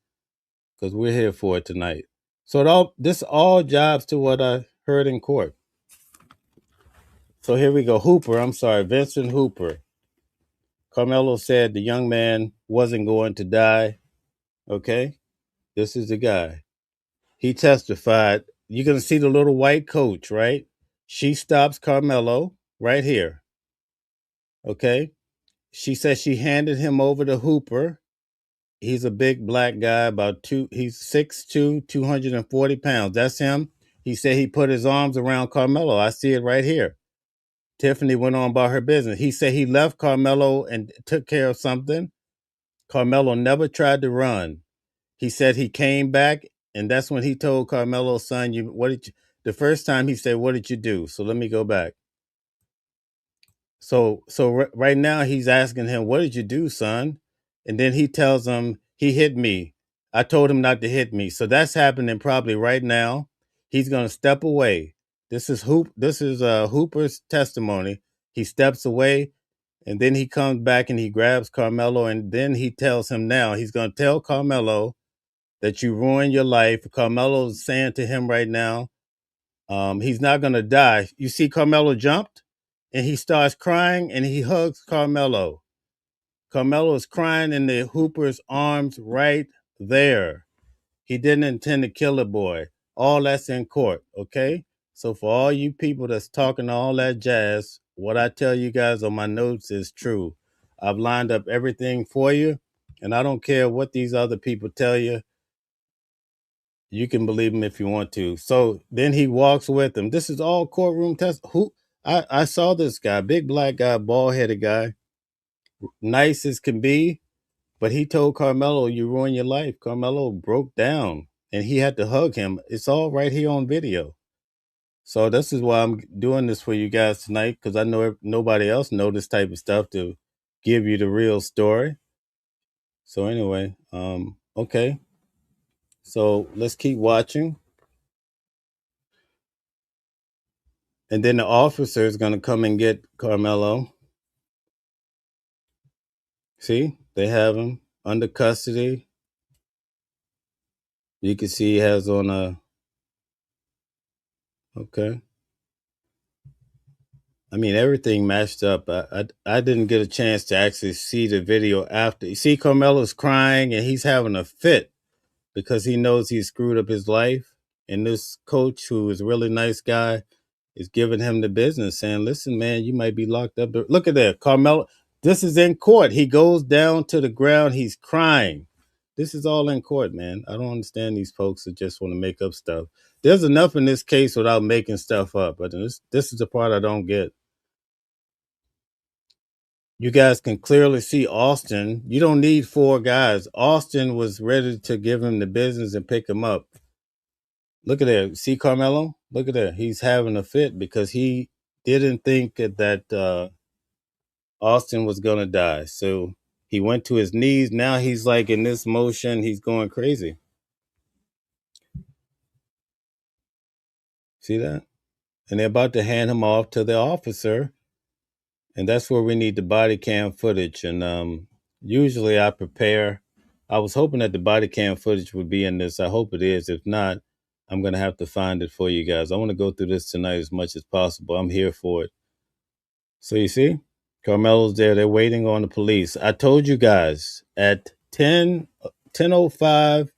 because we're here for it tonight. So this all jobs to what I heard in court. So here we go. Vincent Hooper. Karmelo said the young man wasn't going to die. Okay? This is the guy. He testified. You're going to see the little white coach, right? She stops Karmelo right here. Okay? She says she handed him over to Hooper. He's a big black guy, he's 6'2", 240 pounds. That's him. He said he put his arms around Karmelo. I see it right here. Tiffany went on about her business. He said he left Karmelo and took care of something. Karmelo never tried to run. He said he came back, and that's when he told Karmelo's son, the first time he said, what did you do? So let me go back. So right now he's asking him, what did you do, son? And then he tells him, he hit me. I told him not to hit me. So that's happening probably right now. He's going to step away. This is Hooper's testimony. He steps away, and then he comes back and he grabs Karmelo, and then he tells him now, he's going to tell Karmelo that you ruined your life. Carmelo's saying to him right now, he's not going to die. You see Karmelo jumped, and he starts crying, and he hugs Karmelo. Karmelo is crying in the Hooper's arms right there. He didn't intend to kill the boy. All that's in court, okay? So for all you people that's talking all that jazz, what I tell you guys on my notes is true. I've lined up everything for you, and I don't care what these other people tell you. You can believe him if you want to. So then he walks with him. This is all courtroom test. I saw this guy, big black guy, bald-headed guy, nice as can be, but he told Karmelo, you ruined your life. Karmelo broke down, and he had to hug him. It's all right here on video. So this is why I'm doing this for you guys tonight, because I know nobody else know this type of stuff to give you the real story. So anyway, okay. So let's keep watching. And then the officer is going to come and get Karmelo. See, they have him under custody. You can see he has on okay. I mean, everything matched up. I didn't get a chance to actually see the video after. You see Carmelo's crying and he's having a fit because he knows he screwed up his life. And this coach, who is a really nice guy, is giving him the business, saying, listen, man, you might be locked up. Look at that. Karmelo, this is in court. He goes down to the ground. He's crying. This is all in court, man. I don't understand these folks that just want to make up stuff. There's enough in this case without making stuff up. But this is the part I don't get. You guys can clearly see Austin. You don't need four guys. Austin was ready to give him the business and pick him up. Look at that. See Karmelo? Look at that. He's having a fit because he didn't think that Austin was going to die. So he went to his knees. Now he's like in this motion. He's going crazy. See that? And they're about to hand him off to the officer. And that's where we need the body cam footage. And usually I prepare. I was hoping that the body cam footage would be in this. I hope it is. If not, I'm going to have to find it for you guys. I want to go through this tonight as much as possible. I'm here for it. So you see, Carmelo's there. They're waiting on the police. I told you guys at 10:05,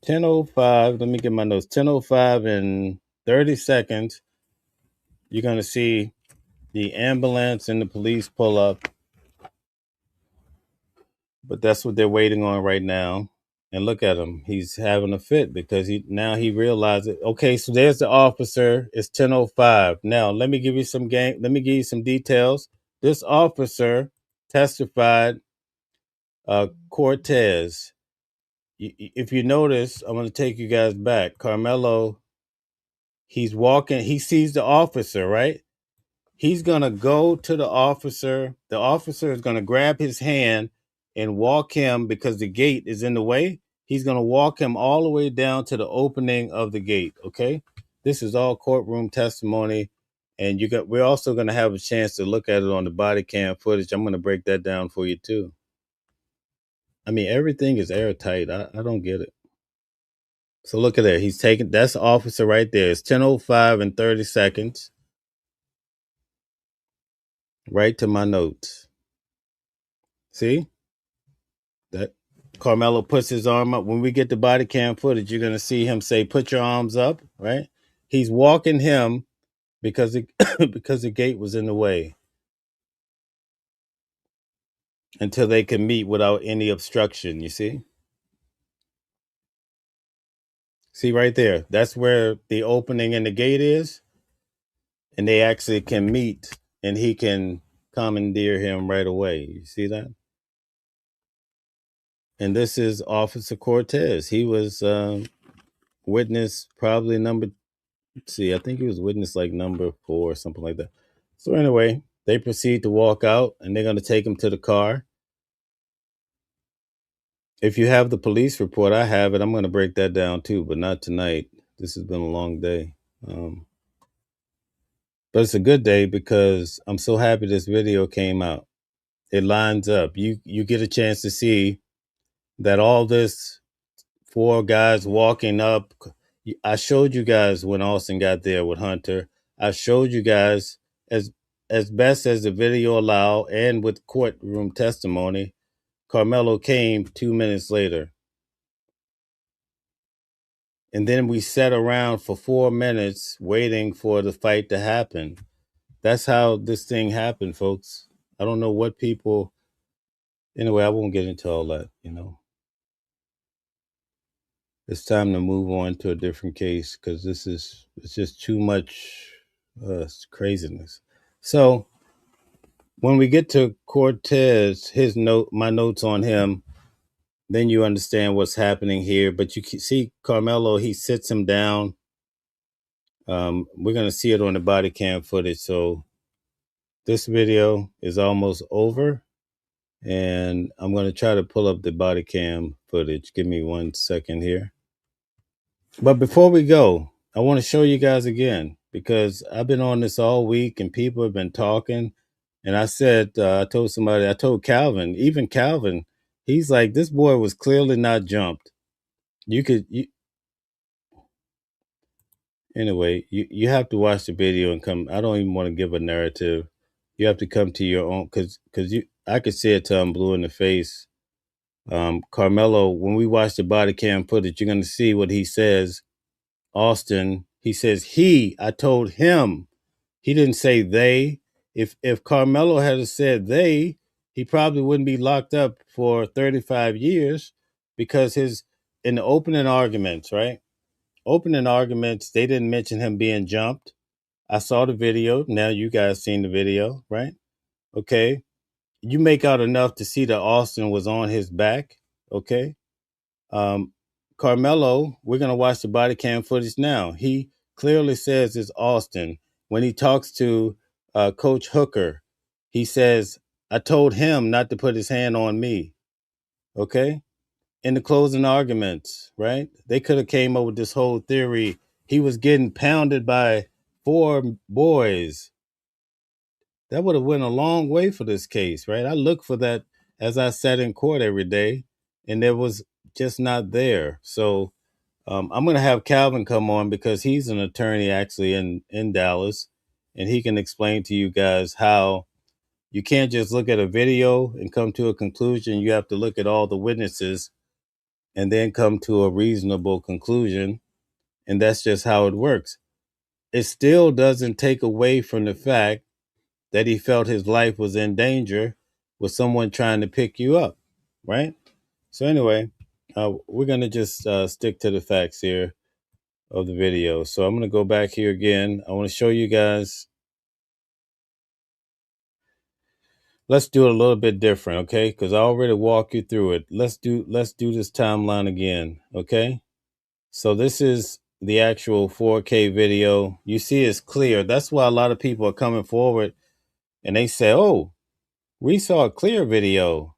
10:05. Let me get my notes. 10:05 and 30 seconds. You're gonna see the ambulance and the police pull up, but that's what they're waiting on right now. And look at him; he's having a fit because he realizes, okay, so there's the officer. It's 10:05. Now let me give you some Let me give you some details. This officer testified. Cortez. If you notice, I'm going to take you guys back. Karmelo, he's walking. He sees the officer, right? He's going to go to the officer. The officer is going to grab his hand and walk him because the gate is in the way. He's going to walk him all the way down to the opening of the gate. Okay. This is all courtroom testimony. And we're also going to have a chance to look at it on the body cam footage. I'm going to break that down for you too. I mean, everything is airtight. I don't get it. So look at that. He's taking, that's the officer right there. It's 10:05 and 30 seconds. Right to my notes. See? That Carmelo puts his arm up. When we get the body cam footage, you're gonna see him say, "Put your arms up," right? He's walking him because because the gate was in the way until they can meet without any obstruction. You see? See right there. That's where the opening in the gate is, and they actually can meet, and he can commandeer him right away. You see that? And this is Officer Cortez. He was witness probably number. Let's see, I think he was witness like number 4 or something like that. So anyway, they proceed to walk out, and they're going to take him to the car. If you have the police report, I have it. I'm going to break that down too, but not tonight. This has been a long day. But it's a good day because I'm so happy this video came out. It lines up. You get a chance to see that all this 4 guys walking up. I showed you guys when Austin got there with Hunter. I showed you guys as best as the video allowed and with courtroom testimony. Carmelo came 2 minutes later. And then we sat around for 4 minutes waiting for the fight to happen. That's how this thing happened, folks. I don't know what people. Anyway, I won't get into all that, It's time to move on to a different case because it's just too much craziness. So when we get to Cortez, my notes on him, then you understand what's happening here. But you can see Carmelo, he sits him down. We're gonna see it on the body cam footage. So this video is almost over, and I'm gonna try to pull up the body cam footage. Give me 1 second here. But before we go, I want to show you guys again because I've been on this all week and people have been talking. And I said, I told Calvin, even Calvin, he's like, this boy was clearly not jumped. Anyway, you have to watch the video and come. I don't even want to give a narrative. You have to come to your own because I could see it till I'm blue in the face. Carmelo, when we watch the body cam footage, you're going to see what he says. Austin, he says I told him. He didn't say they. If Carmelo had said they, he probably wouldn't be locked up for 35 years because in the opening arguments, right? Opening arguments, they didn't mention him being jumped. I saw the video. Now you guys seen the video, right? Okay. You make out enough to see that Austin was on his back. Okay. Carmelo, we're going to watch the body cam footage now. He clearly says it's Austin. When he talks to Coach Hooker, he says, I told him not to put his hand on me. Okay? In the closing arguments, right? They could have came up with this whole theory. He was getting pounded by 4 boys. That would have went a long way for this case, right? I look for that as I sat in court every day, and it was just not there. So I'm going to have Calvin come on because he's an attorney actually in Dallas, and he can explain to you guys how you can't just look at a video and come to a conclusion. You have to look at all the witnesses and then come to a reasonable conclusion. And that's just how it works. It still doesn't take away from the fact that he felt his life was in danger with someone trying to pick you up, right? So anyway, we're gonna just stick to the facts here of the video. So I'm gonna go back here again. I want to show you guys. Let's do it a little bit different, okay? Because I already walked you through it. Let's do this timeline again, okay? So this is the actual 4K video. You see it's clear. That's why a lot of people are coming forward and they say, "Oh, we saw a clear video."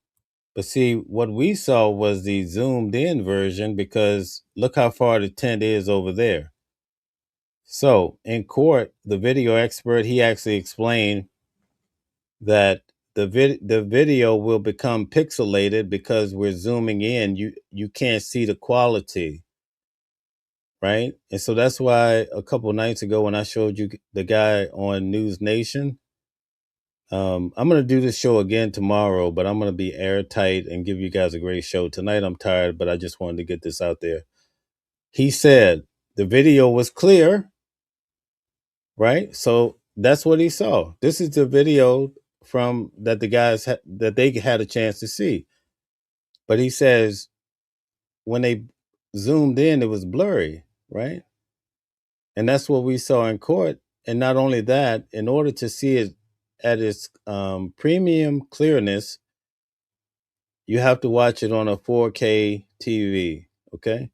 But see, what we saw was the zoomed in version because look how far the tent is over there. So in court, the video expert, he actually explained that the video will become pixelated because we're zooming in. You can't see the quality, right? And so that's why a couple nights ago when I showed you the guy on News Nation, I'm gonna do this show again tomorrow, but I'm gonna be airtight and give you guys a great show tonight. I'm tired, but I just wanted to get this out there. He said the video was clear, right? So that's what he saw. This is the video from that the guys that they had a chance to see. But he says when they zoomed in, it was blurry, right? And that's what we saw in court. And not only that, in order to see it at its premium clearness, you have to watch it on a 4K TV. Okay.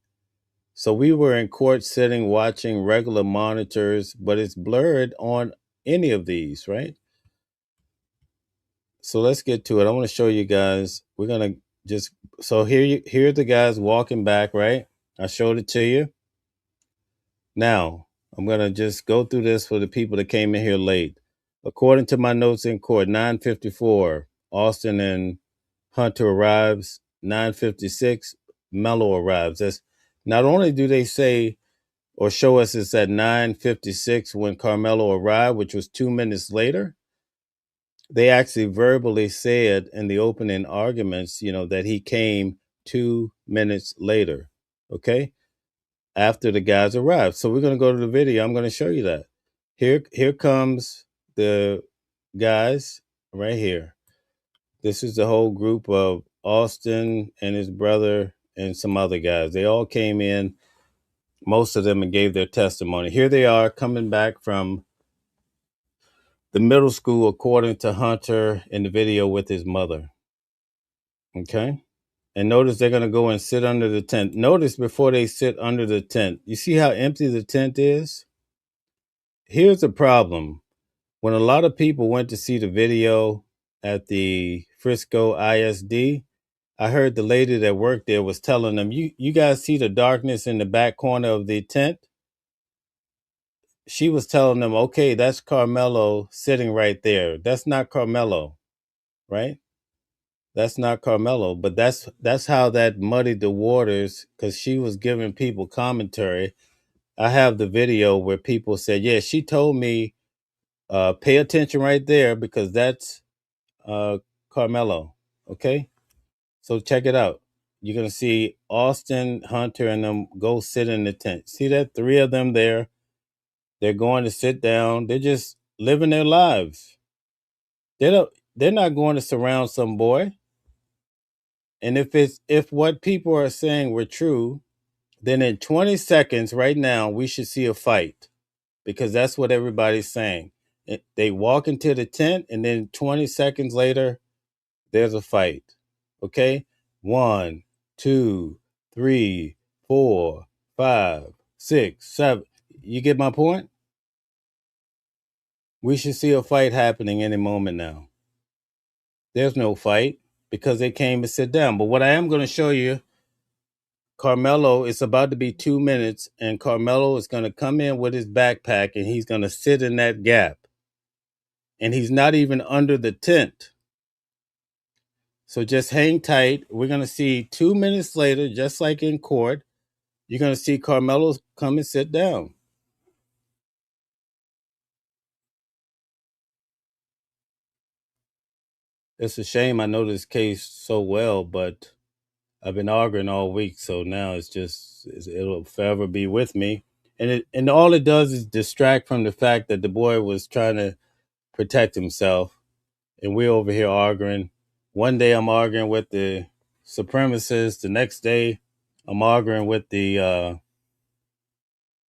So we were in court sitting watching regular monitors, but it's blurred on any of these, right? So let's get to it. I want to show you guys. We're gonna just so here are the guys walking back, right? I showed it to you. Now I'm gonna just go through this for the people that came in here late. According to my notes in court, 9:54, Austin and Hunter arrives. 9:56, Mello arrives. That's not only do they say or show us it's at 9:56 when Karmelo arrived, which was 2 minutes later. They actually verbally said in the opening arguments, that he came 2 minutes later. Okay. After the guys arrived. So we're going to go to the video. I'm going to show you that. Here comes the guys right here. This is the whole group of Austin and his brother and some other guys. They all came in, most of them, and gave their testimony. Here they are coming back from the middle school, according to Hunter in the video with his mother. Okay. And notice they're going to go and sit under the tent. Notice before they sit under the tent, you see how empty the tent is? Here's the problem. When a lot of people went to see the video at the Frisco ISD, I heard the lady that worked there was telling them, you guys see the darkness in the back corner of the tent? She was telling them, okay, that's Karmelo sitting right there. That's not Karmelo, right? That's not Karmelo, but that's how that muddied the waters because she was giving people commentary. I have the video where people said, yeah, she told me, pay attention right there because that's Karmelo. Okay. So check it out. You're going to see Austin, Hunter, and them go sit in the tent. See that? Three of them there. They're going to sit down. They're just living their lives. They're not going to surround some boy. And if what people are saying were true, then in 20 seconds right now, we should see a fight because that's what everybody's saying. They walk into the tent and then 20 seconds later, there's a fight. Okay. 1, 2, 3, 4, 5, 6, 7. You get my point? We should see a fight happening any moment now. There's no fight because they came to sit down. But what I am going to show you, Karmelo, it's about to be 2 minutes, and Karmelo is going to come in with his backpack and he's going to sit in that gap. And he's not even under the tent. So just hang tight. We're going to see 2 minutes later, just like in court, you're going to see Karmelo come and sit down. It's a shame I know this case so well, but I've been arguing all week, so now it'll forever be with me. And all it does is distract from the fact that the boy was trying to protect himself, and we're over here arguing. One day I'm arguing with the supremacists. The next day I'm arguing with the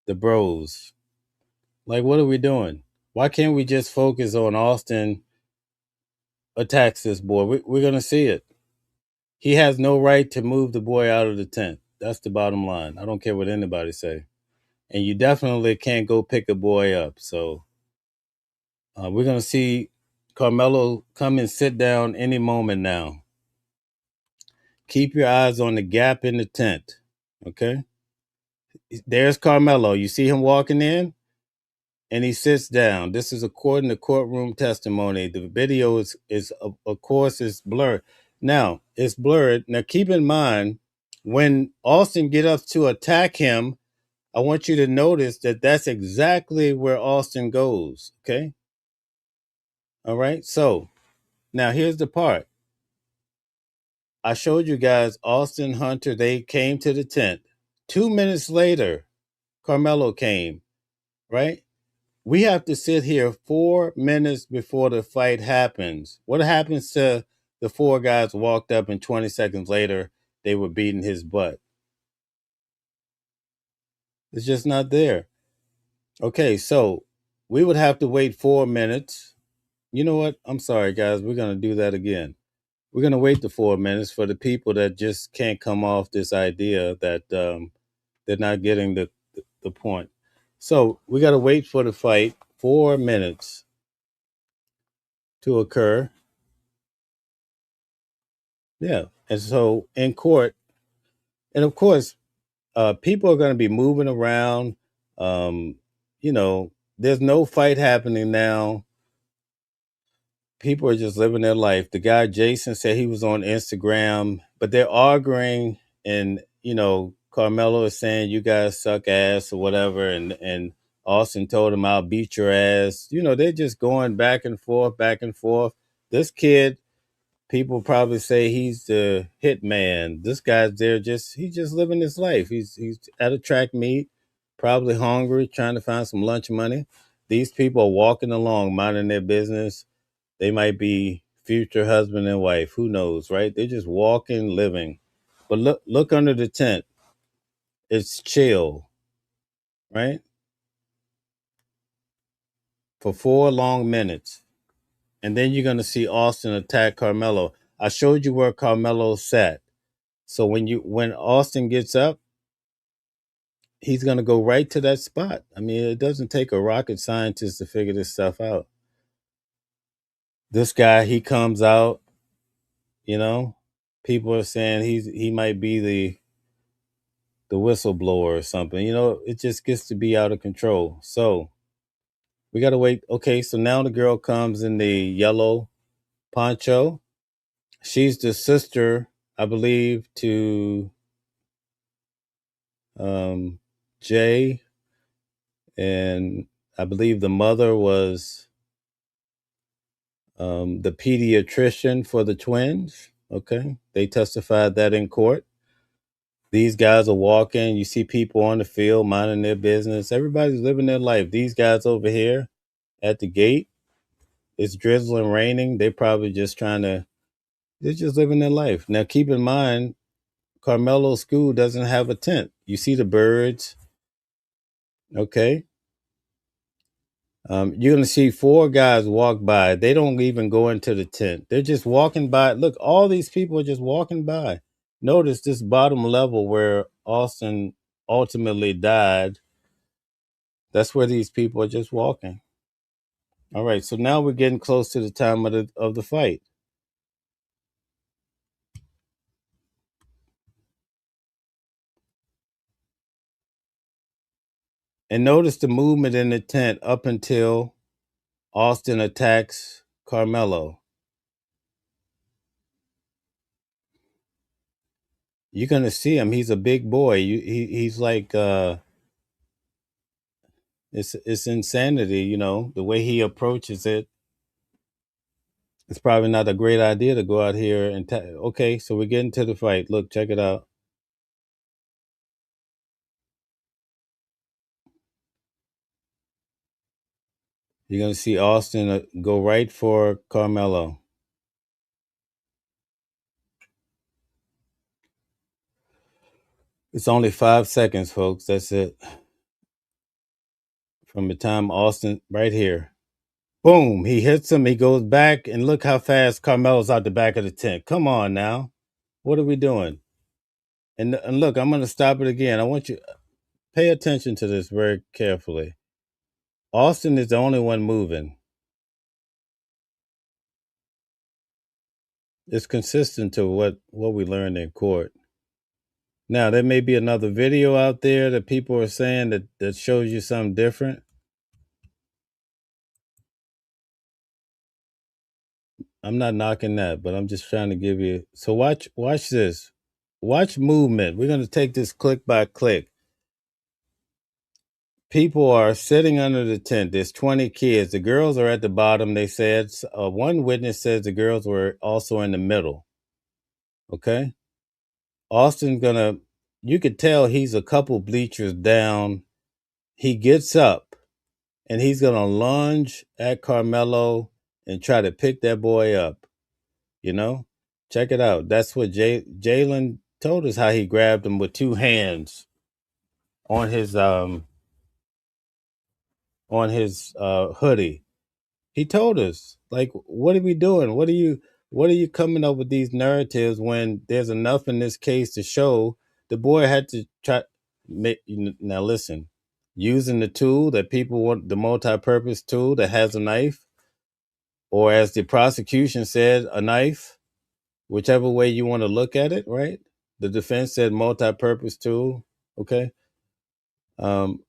bros. Like, what are we doing? Why can't we just focus on Austin attacks this boy? We're gonna see it. He has no right to move the boy out of the tent. That's the bottom line. I don't care what anybody say. And you definitely can't go pick a boy up. So we're gonna see Carmelo come and sit down any moment now. Keep your eyes on the gap in the tent. Okay. There's Carmelo. You see him walking in and he sits down. This is according to courtroom testimony. The video is of course, is blurred. Now, it's blurred. Now, keep in mind, when Austin get up to attack him, I want you to notice that that's exactly where Austin goes. Okay. All right. So now here's the part. I showed you guys Austin Hunter. They came to the tent. 2 minutes later, Carmelo came, right? We have to sit here 4 minutes before the fight happens. What happens to the four guys who walked up and 20 seconds later, they were beating his butt? It's just not there. Okay, so we would have to wait 4 minutes. You know what? I'm sorry, guys. We're going to do that again. We're going to wait the 4 minutes for the people that just can't come off this idea that they're not getting the point. So we got to wait for the fight 4 minutes to occur. Yeah. And so in court, and of course, people are going to be moving around. Um, there's no fight happening now. People are just living their life. The guy Jason said he was on Instagram, but they're arguing, and Carmelo is saying you guys suck ass or whatever, and Austin told him I'll beat your ass. They're just going back and forth, back and forth. This kid, people probably say he's the hit man. This guy's there he's just living his life. He's at a track meet, probably hungry, trying to find some lunch money. These people are walking along, minding their business. They might be future husband and wife. Who knows, right? They're just walking, living. But look under the tent. It's chill, right? For 4 long minutes. And then you're going to see Austin attack Carmelo. I showed you where Carmelo sat. So when Austin gets up, he's going to go right to that spot. I mean, it doesn't take a rocket scientist to figure this stuff out. This guy, he comes out, people are saying he might be the whistleblower or something. It just gets to be out of control. So we got to wait. Okay, so now the girl comes in the yellow poncho. She's the sister, I believe, to Jay, and I believe the mother was the pediatrician for the twins. Okay, they testified that in court. These guys are walking. You see people on the field minding their business. Everybody's living their life. These guys over here at the gate, it's drizzling, raining. They're probably they're just living their life. Now, keep in mind, Carmelo's school doesn't have a tent. You see the birds. Okay. You're going to see four guys walk by. They don't even go into the tent. They're just walking by. Look, all these people are just walking by. Notice this bottom level where Austin ultimately died. That's where these people are just walking. All right, so now we're getting close to the time of the fight. And notice the movement in the tent up until Austin attacks Carmelo. You're gonna see him. He's a big boy. He's like it's insanity, the way he approaches it. It's probably not a great idea to go out here and okay, so we're getting to the fight. Look, check it out. You're gonna see Austin go right for Carmelo. It's only 5 seconds, folks. That's it. From the time Austin, right here. Boom, he hits him. He goes back, and look how fast Carmelo's out the back of the tent. Come on now. What are we doing? And look, I'm going to stop it again. I want you pay attention to this very carefully. Austin is the only one moving. It's consistent to what we learned in court. Now, there may be another video out there that people are saying that shows you something different. I'm not knocking that, but I'm just trying to give you. So watch this. Watch movement. We're going to take this click by click. People are sitting under the tent. There's 20 kids. The girls are at the bottom. They said one witness says the girls were also in the middle. Okay. Austin's you could tell he's a couple bleachers down. He gets up and he's going to lunge at Carmelo and try to pick that boy up. You know, check it out. That's what Jalen told us, how he grabbed him with two hands on his hoodie. He told us, like, what are we doing? What are you coming up with these narratives when there's enough in this case to show the boy had to try make. Now listen, using the tool that people want, the multi-purpose tool that has a knife, or as the prosecution said, a knife, whichever way you want to look at it, right? The defense said multi-purpose tool. Okay. Um,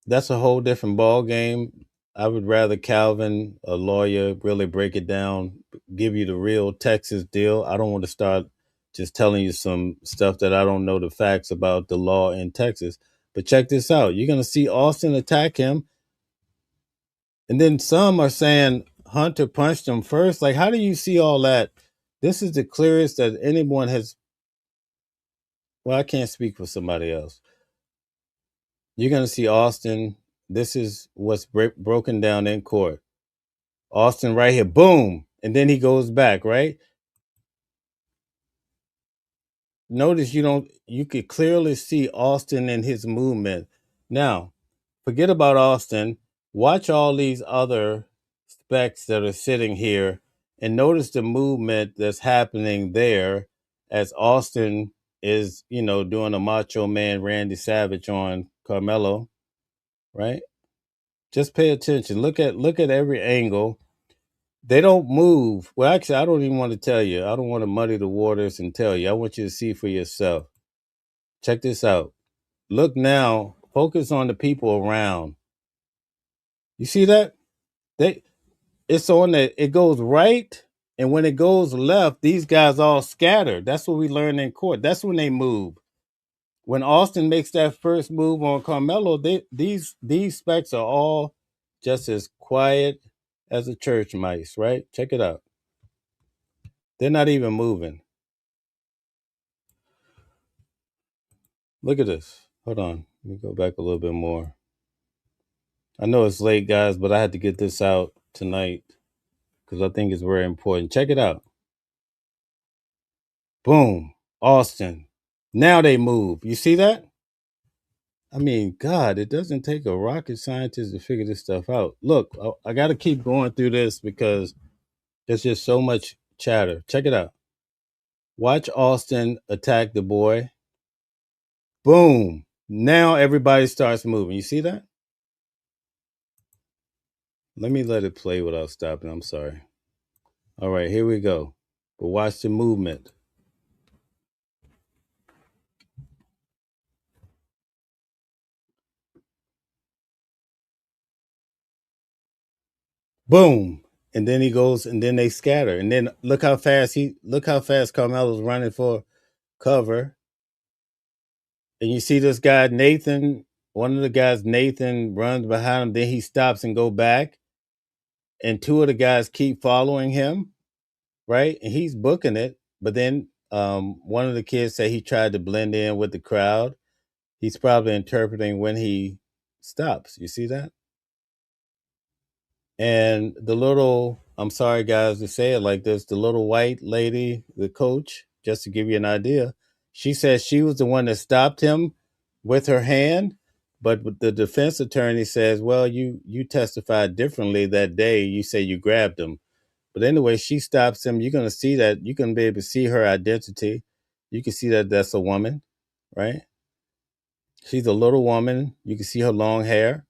that's a whole different ball game. I would rather Calvin, a lawyer, really break it down, give you the real Texas deal. I don't want to start just telling you some stuff that I don't know the facts about the law in Texas. But check this out. You're going to see Austin attack him. And then some are saying Hunter punched him first. Like, how do you see all that? This is the clearest that anyone has. Well, I can't speak for somebody else. You're going to see Austin. This is what's broken down in court. Austin right here, boom. And then he goes back, right? Notice you could clearly see Austin in his movement. Now, forget about Austin. Watch all these other specs that are sitting here and notice the movement that's happening there as Austin is, doing a Macho Man Randy Savage on Carmelo, right? Just pay attention. Look at every angle. They don't move. Well, actually, I don't even want to tell you. I don't want to muddy the waters and tell you. I want you to see for yourself. Check this out. Look now. Focus on the people around. You see that? It's on that. It goes right, and when it goes left, these guys all scatter. That's what we learned in court. That's when they move. When Austin makes that first move on Carmelo, these specs are all just as quiet as a church mice, right? Check it out. They're not even moving. Look at this. Hold on. Let me go back a little bit more. I know it's late, guys, but I had to get this out tonight because I think it's very important. Check it out. Boom. Austin. Now they move. You see that? I mean, God, it doesn't take a rocket scientist to figure this stuff out. Look, I got to keep going through this because there's just so much chatter. Check it out. Watch Austin attack the boy. Boom. Now everybody starts moving. You see that? Let me let it play without stopping. I'm sorry. All right, here we go. But watch the movement. Boom. And then he goes and then they scatter. And then look how fast Carmelo's running for cover. And you see this guy, Nathan, one of the guys, Nathan, runs behind him. Then he stops and go back. and two of the guys keep following him, right? And he's booking it. But then one of the kids said he tried to blend in with the crowd. He's probably interpreting when he stops. You see that? And the little, I'm sorry, guys, to say it like this, the little white lady, the coach, just to give you an idea, she says she was the one that stopped him with her hand. But the defense attorney says, well, you testified differently that day. You say you grabbed him. But anyway, she stops him. You're going to see that. You're going to be able to see her identity. You can see that that's a woman, right? She's a little woman. You can see her long hair.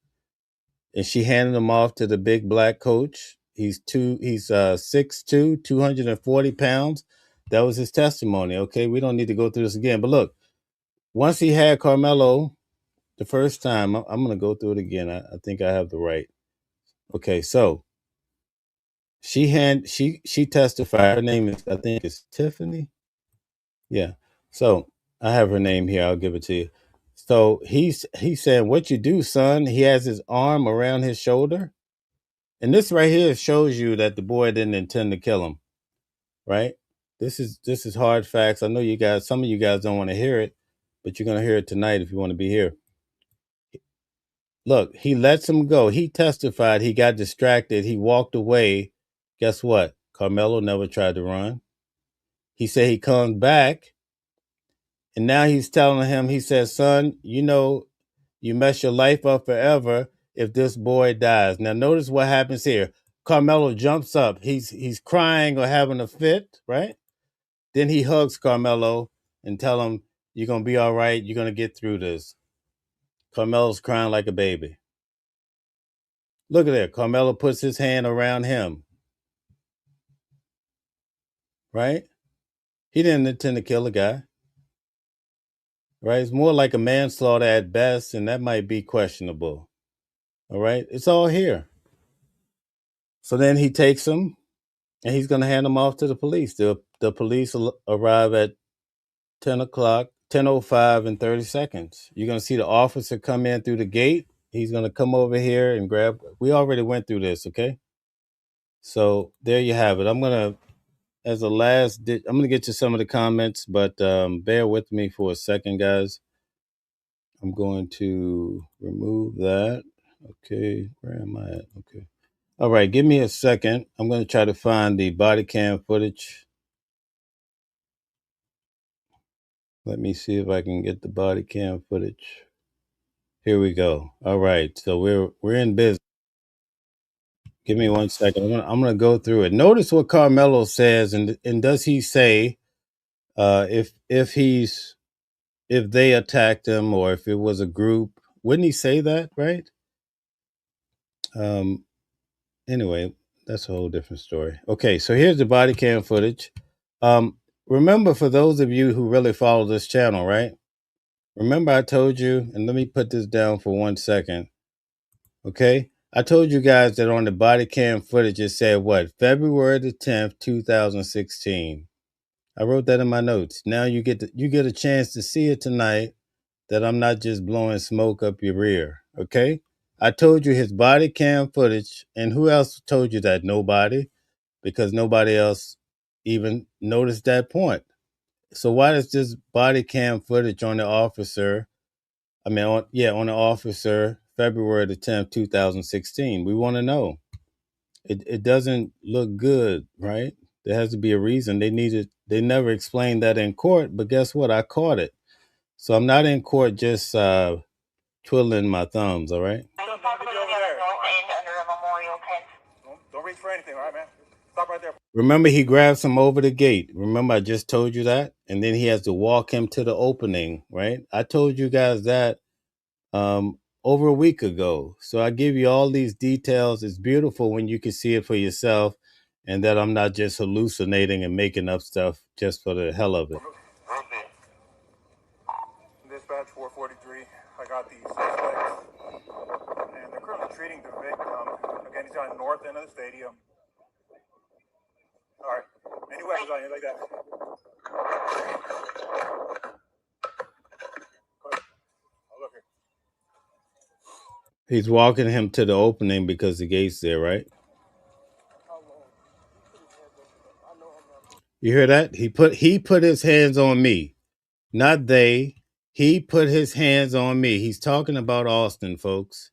And she handed him off to the big black coach. He's 6'2", 240 pounds. That was his testimony. Okay, we don't need to go through this again. But look, once he had Karmelo the first time, I'm going to go through it again. I think I have the right. Okay, so she testified. Her name is, I think it's Tiffany. Yeah. So I have her name here. I'll give it to you. So he's saying, "What you do, son?" He has his arm around his shoulder. And this right here shows you that the boy didn't intend to kill him, right? This is hard facts. I know you guys, some of you guys don't want to hear it, but you're going to hear it tonight if you want to be here. Look, he lets him go. He testified. He got distracted. He walked away. Guess what? Karmelo never tried to run. He said he comes back, and now he's telling him, he says, "Son, you know, you mess your life up forever if this boy dies." Now notice what happens here. Karmelo jumps up. He's crying or having a fit, right? Then he hugs Karmelo and tell him, "You're gonna be all right. You're gonna get through this." Carmelo's crying like a baby. Look at that. Karmelo puts his hand around him, right? He didn't intend to kill the guy, right? It's more like a manslaughter at best, and that might be questionable. All right, it's all here. So then he takes him, and he's going to hand him off to the police. The police arrive at 10 o'clock, 10:05 and 30 seconds. You're going to see the officer come in through the gate. He's going to come over here and grab. We already went through this, okay? So there you have it. I'm going to, as a last ditch, I'm going to get to some of the comments, but bear with me for a second, guys. I'm going to remove that. Okay, where am I at? Okay. All right, give me a second. I'm going to try to find the body cam footage. Let me see if I can get the body cam footage. Here we go. All right, so we're in business. Give me 1 second. I'm gonna go through it. Notice what Karmelo says, and does he say if they attacked him or if it was a group? Wouldn't he say that, right? Um. Anyway, that's a whole different story. Okay, so here's the body cam footage. Remember, for those of you who really follow this channel, right? Remember I told you, and let me put this down for 1 second. Okay. I told you guys that on the body cam footage, it said what? February the 10th, 2016. I wrote that in my notes. Now you get a chance to see it tonight, that I'm not just blowing smoke up your rear. Okay. I told you his body cam footage, and who else told you that? Nobody, because nobody else even noticed that point. So why does this body cam footage on the officer? On the officer, February the 10th, 2016. We want to know. It doesn't look good, right? There has to be a reason. They never explained that in court, but guess what? I caught it. So I'm not in court just twiddling my thumbs, all right? Don't reach for anything, all right, man? Stop right there. Remember, he grabs him over the gate. Remember, I just told you that? And then he has to walk him to the opening, right? I told you guys that over a week ago. So I give you all these details. It's beautiful when you can see it for yourself, and that I'm not just hallucinating and making up stuff just for the hell of it. Dispatch 443. I got these suspects, and they're currently treating the victim. Again, he's on the north end of the stadium. All right. Any weapons on you like that? Look here. He's walking him to the opening because the gate's there, right? You hear that? He put his hands on me, not they. He put his hands on me. He's talking about Austin, folks.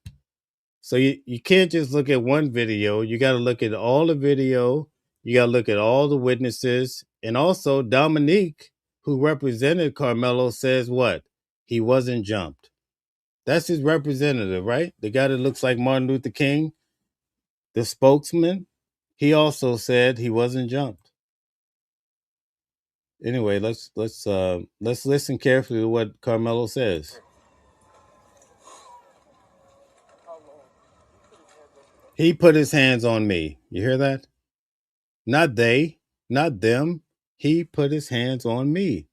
So you can't just look at one video. You got to look at all the video. You got to look at all the witnesses. And also Dominique, who represented Karmelo, says what? He wasn't jumped. That's his representative, right? The guy that looks like Martin Luther King, the spokesman. He also said he wasn't jumped. Anyway, let's listen carefully to what Karmelo says. He put his hands on me. You hear that? Not they, not them. He put his hands on me.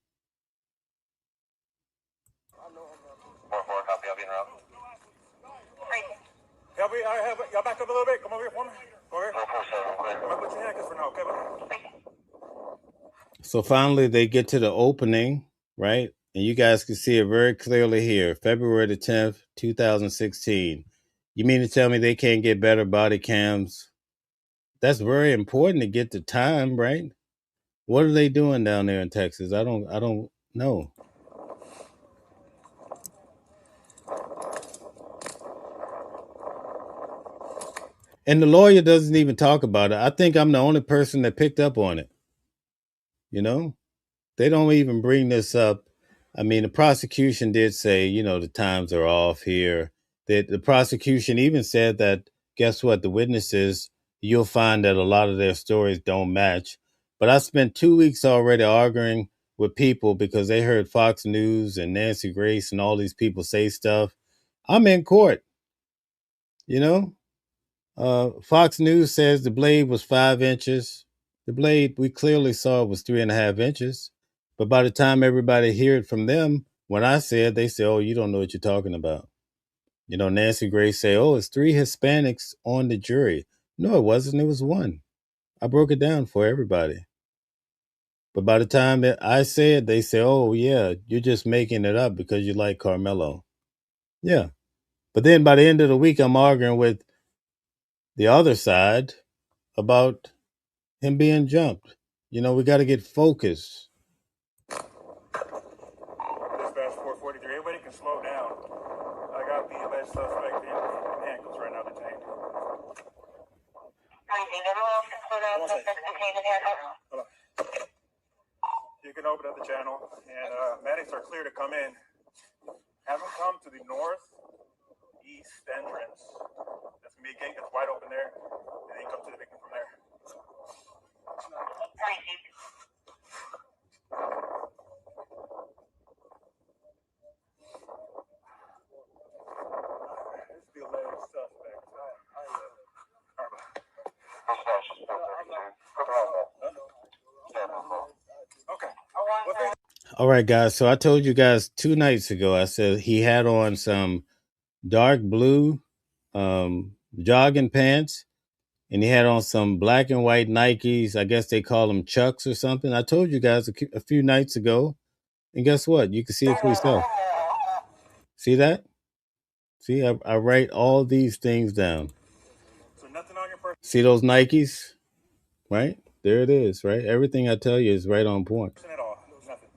Y'all back up a little bit. Come over here for me. Over here. I'm gonna put your handcuffs for now, okay? So finally, they get to the opening, right? And you guys can see it very clearly here, February the 10th, 2016. You mean to tell me they can't get better body cams? That's very important to get the time, right? What are they doing down there in Texas? I don't know. And the lawyer doesn't even talk about it. I think I'm the only person that picked up on it. You know, they don't even bring this up. I mean, the prosecution did say, the times are off here. That the prosecution even said that, guess what? The witnesses, you'll find that a lot of their stories don't match. But I spent 2 weeks already arguing with people because they heard Fox News and Nancy Grace and all these people say stuff. I'm in court, you know? Fox News says the blade was 5 inches. The blade, we clearly saw it was 3.5 inches. But by the time everybody heard from them, when I said, they say, oh, you don't know what you're talking about. Nancy Grace say, oh, it's 3 Hispanics on the jury. No, it wasn't. It was 1. I broke it down for everybody. But by the time that I said, they say, oh, yeah, you're just making it up because you like Karmelo. Yeah. But then by the end of the week, I'm arguing with the other side about him being jumped. We got to get focused. Dispatch 443. Everybody can slow down. I got the alleged suspect in handcuffs right now detained. Everyone can slow down. Suspect detained in handcuffs. Hold on. You can open up the channel, and medics are clear to come in. Have them come to the northeast entrance. That's gonna be a gate that's wide open there, and then come to the victim from there. This is the alleged suspect. Okay. All right, guys. So I told you guys 2 nights ago, I said he had on some dark blue jogging pants, and he had on some black and white Nikes. I guess they call them Chucks or something. I told you guys a few nights ago, and guess what? You can see it for yourself. See that? See, I write all these things down. So nothing on your person. See those Nikes? Right? There it is, right? Everything I tell you is right on point. At all. Nothing.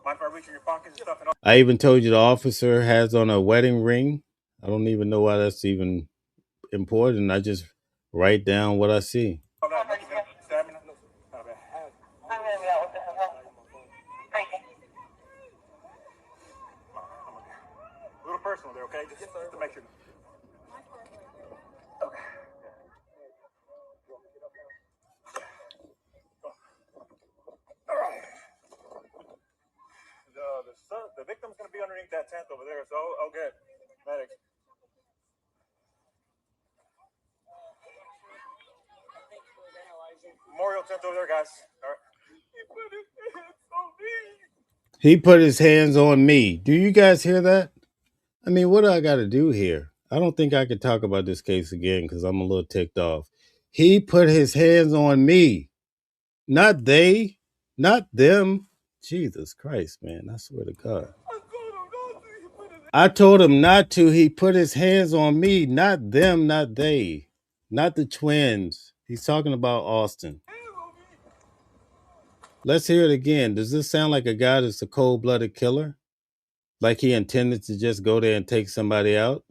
Mind if I reach in your pockets and stuff and all? I even told you the officer has on a wedding ring. I don't even know why that's even important. I just write down what I see. All that. Stamina. A little personal there, okay? Just to make sure. Okay. All right. The victim's going to be underneath that tent over there, so I'll get medics. Memorial tent over there, guys. All right. He put his hands on me. Do you guys hear that? I mean, what do I got to do here? I don't think I could talk about this case again because I'm a little ticked off. He put his hands on me. Not they, not them. Jesus Christ, man. I swear to God. I told him not to. He put his hands on me, not them, not they, not the twins. He's talking about Austin. Let's hear it again. Does this sound like a guy that's a cold-blooded killer? Like he intended to just go there and take somebody out?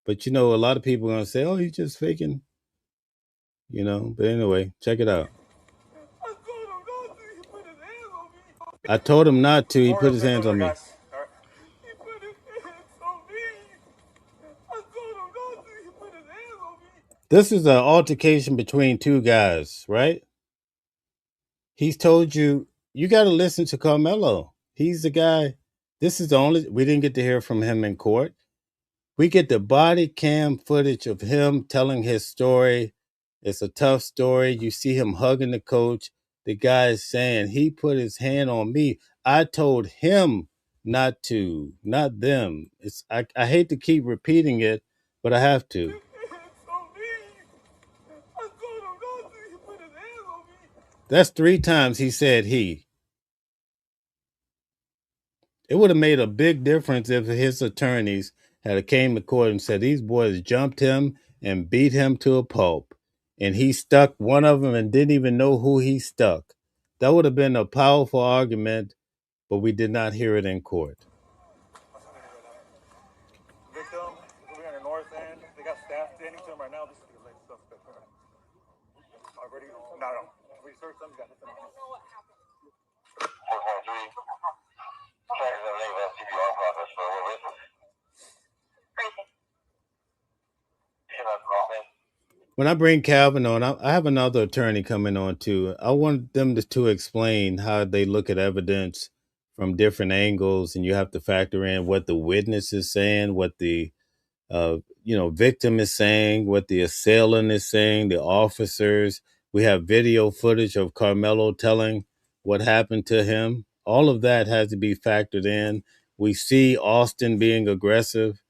But a lot of people are going to say, oh, he's just faking, But anyway, check it out. I told him not to. He put his hands on me. Guys. All right. He put his hands on me. I told him not to. He put his hands on me. This is an altercation between two guys, right? He's told you got to listen to Karmelo. He's the guy. This is the only, we didn't get to hear from him in court. We get the body cam footage of him telling his story. It's a tough story. You see him hugging the coach. The guy is saying he put his hand on me. I told him not to, not them. I hate to keep repeating it, but I have to. That's 3 times he said he. It would have made a big difference if his attorneys had came to court and said these boys jumped him and beat him to a pulp, and he stuck one of them and didn't even know who he stuck. That would have been a powerful argument, but we did not hear it in court. Victim, we're on the north end. They got staff standing to him right now. This is the latest suspect. Already? No. Research them. Got nothing. I don't know what happened. 4.3. Tracking the name of CPR process for a witness. When I bring Calvin on, I have another attorney coming on too. I want them to explain how they look at evidence from different angles, and you have to factor in what the witness is saying, what the victim is saying, what the assailant is saying, the officers. We have video footage of Karmelo telling what happened to him. All of that has to be factored in. We see Austin being aggressive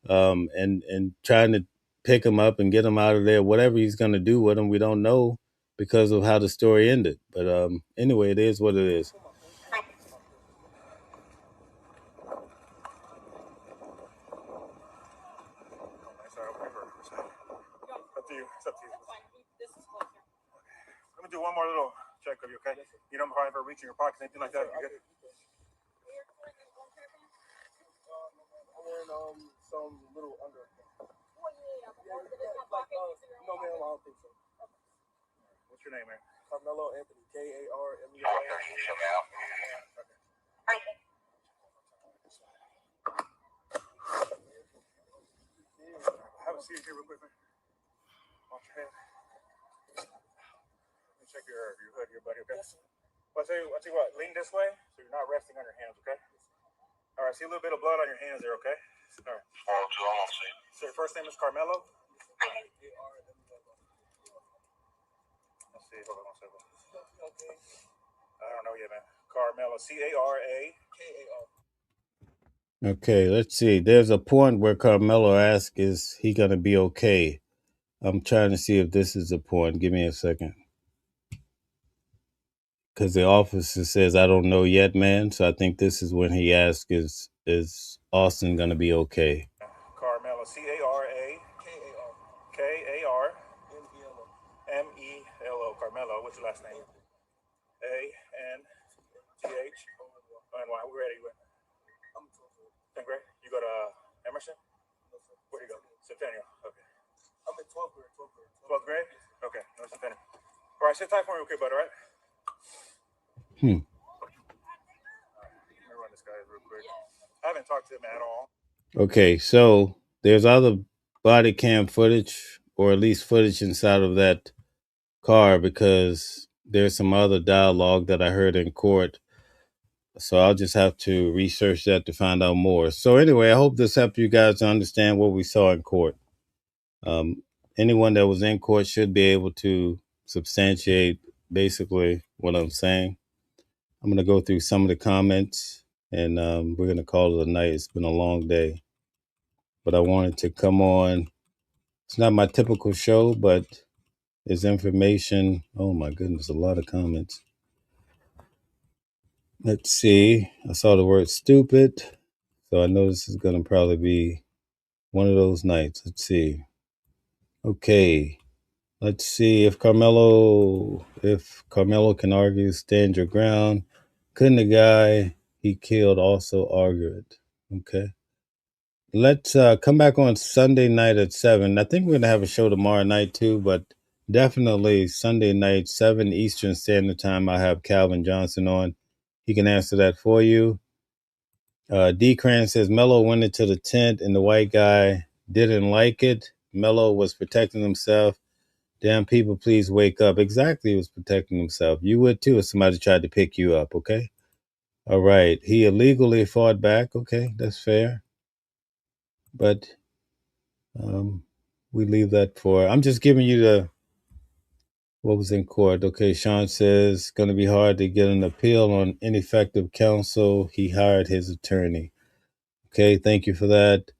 and trying to pick him up and get him out of there. Whatever he's going to do with him, we don't know because of how the story ended. But anyway, it is what it is. It's up to you. Let me do one more little check of you, okay? You don't mind ever reaching your pockets, anything like that? You good? I'm wearing some little under. No, ma'am, I don't think so. What's your name, man? Karmelo Anthony. Karmelo. Okay. Have a seat here real quick, man. Wash your hands. Let me check your hood here, buddy, okay? I'll tell you what, lean this way so you're not resting on your hands, okay? All right, see a little bit of blood on your hands there, okay? All right. So your first name is Karmelo? Let's see, hold on one second. I don't know yet, man. Karmelo, Caraka. Okay, let's see. There's a point where Karmelo asks, is he going to be okay? I'm trying to see if this is the point. Give me a second. Because the officer says, I don't know yet, man. So I think this is when he asks, is Austin going to be okay? Karmelo, Karmelo. Karmelo, what's your last name? A-N-T-H-O-N-Y. Where are you at? I'm 10th grade. You go to Emerson? Where do you go? Centennial. Okay. I'm in 12th grade. 12th grade? Okay. No, Centennial. All right, sit tight for me real quick, bud, all right? Let me run this guy real quick. I haven't talked to him at all. Okay, so there's other body cam footage, or at least footage inside of that car, because there's some other dialogue that I heard in court. So I'll just have to research that to find out more. So anyway, I hope this helped you guys to understand what we saw in court. Anyone that was in court should be able to substantiate basically what I'm saying. I'm going to go through some of the comments, and we're going to call it a night. It's been a long day, but I wanted to come on. It's not my typical show, but there's information. Oh my goodness, a lot of comments. Let's see. I saw the word stupid, so I know this is going to probably be one of those nights. Let's see. Okay. Let's see if Carmelo can argue, stand your ground. Couldn't the guy he killed also argue it? Okay. Let's come back on Sunday night at 7. I think we're going to have a show tomorrow night too, but definitely Sunday night, 7 Eastern Standard Time. I have Calvin Johnson on. He can answer that for you. D. Cran says Mello went into the tent and the white guy didn't like it. Mello was protecting himself. Damn people, please wake up. Exactly, he was protecting himself. You would too if somebody tried to pick you up, okay? All right. He illegally fought back. Okay, that's fair. But we leave that for. I'm just giving you the what was in court. Okay, Sean says it's going to be hard to get an appeal on ineffective counsel. He hired his attorney. Okay, thank you for that.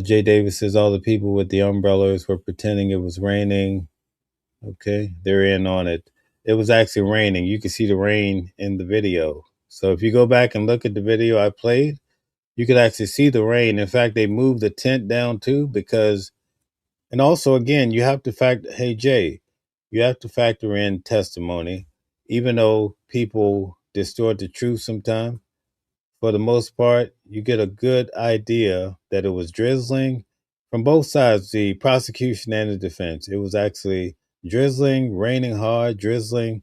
Jay Davis says all the people with the umbrellas were pretending it was raining. Okay, they're in on it. It was actually raining. You can see the rain in the video. So if you go back and look at the video I played, you could actually see the rain. In fact, they moved the tent down too because, and also again, you have to factor, hey Jay, you have to factor in testimony, even though people distort the truth sometimes. For the most part, you get a good idea that it was drizzling from both sides, the prosecution and the defense. It was actually drizzling, raining hard, drizzling.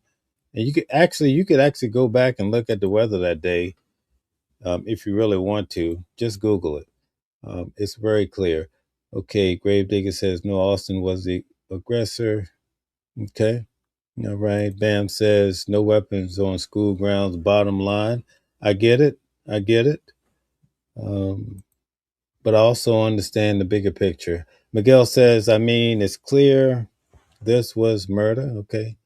And you could actually go back and look at the weather that day if you really want to. Just Google it. It's very clear. Okay, Gravedigger says no, Austin was the aggressor. Okay. All right. Bam says no weapons on school grounds. Bottom line. I get it. I get it. But I also understand the bigger picture. Miguel says, I mean, it's clear this was murder. Okay.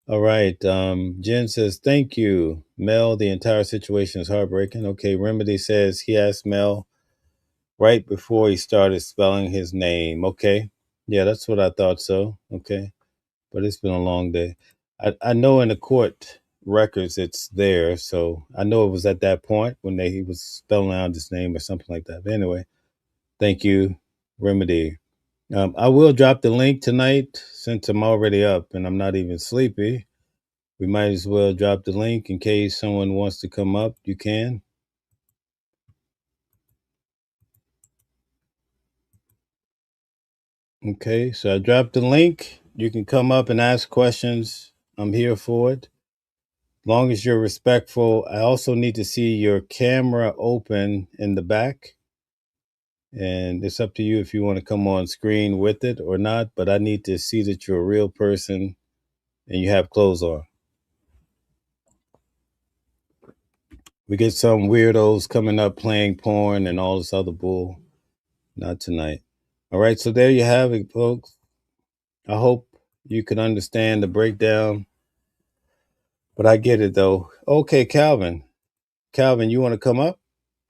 All right. Jen says, thank you. Mel, the entire situation is heartbreaking. Okay. Remedy says he asked Mel right before he started spelling his name. Okay. Yeah, that's what I thought so. Okay. But it's been a long day. I know in the court records it's there. So I know it was at that point when he was spelling out his name or something like that. But anyway, thank you, Remedy. I will drop the link tonight since I'm already up and I'm not even sleepy. We might as well drop the link in case someone wants to come up. You can. Okay, so I dropped the link. You can come up and ask questions. I'm here for it. As long as you're respectful. I also need to see your camera open in the back. And it's up to you if you want to come on screen with it or not. But I need to see that you're a real person and you have clothes on. We get some weirdos coming up playing porn and all this other bull. Not tonight. All right, so there you have it, folks. I hope you can understand the breakdown. But I get it, though. Okay, Calvin. Calvin, you want to come up?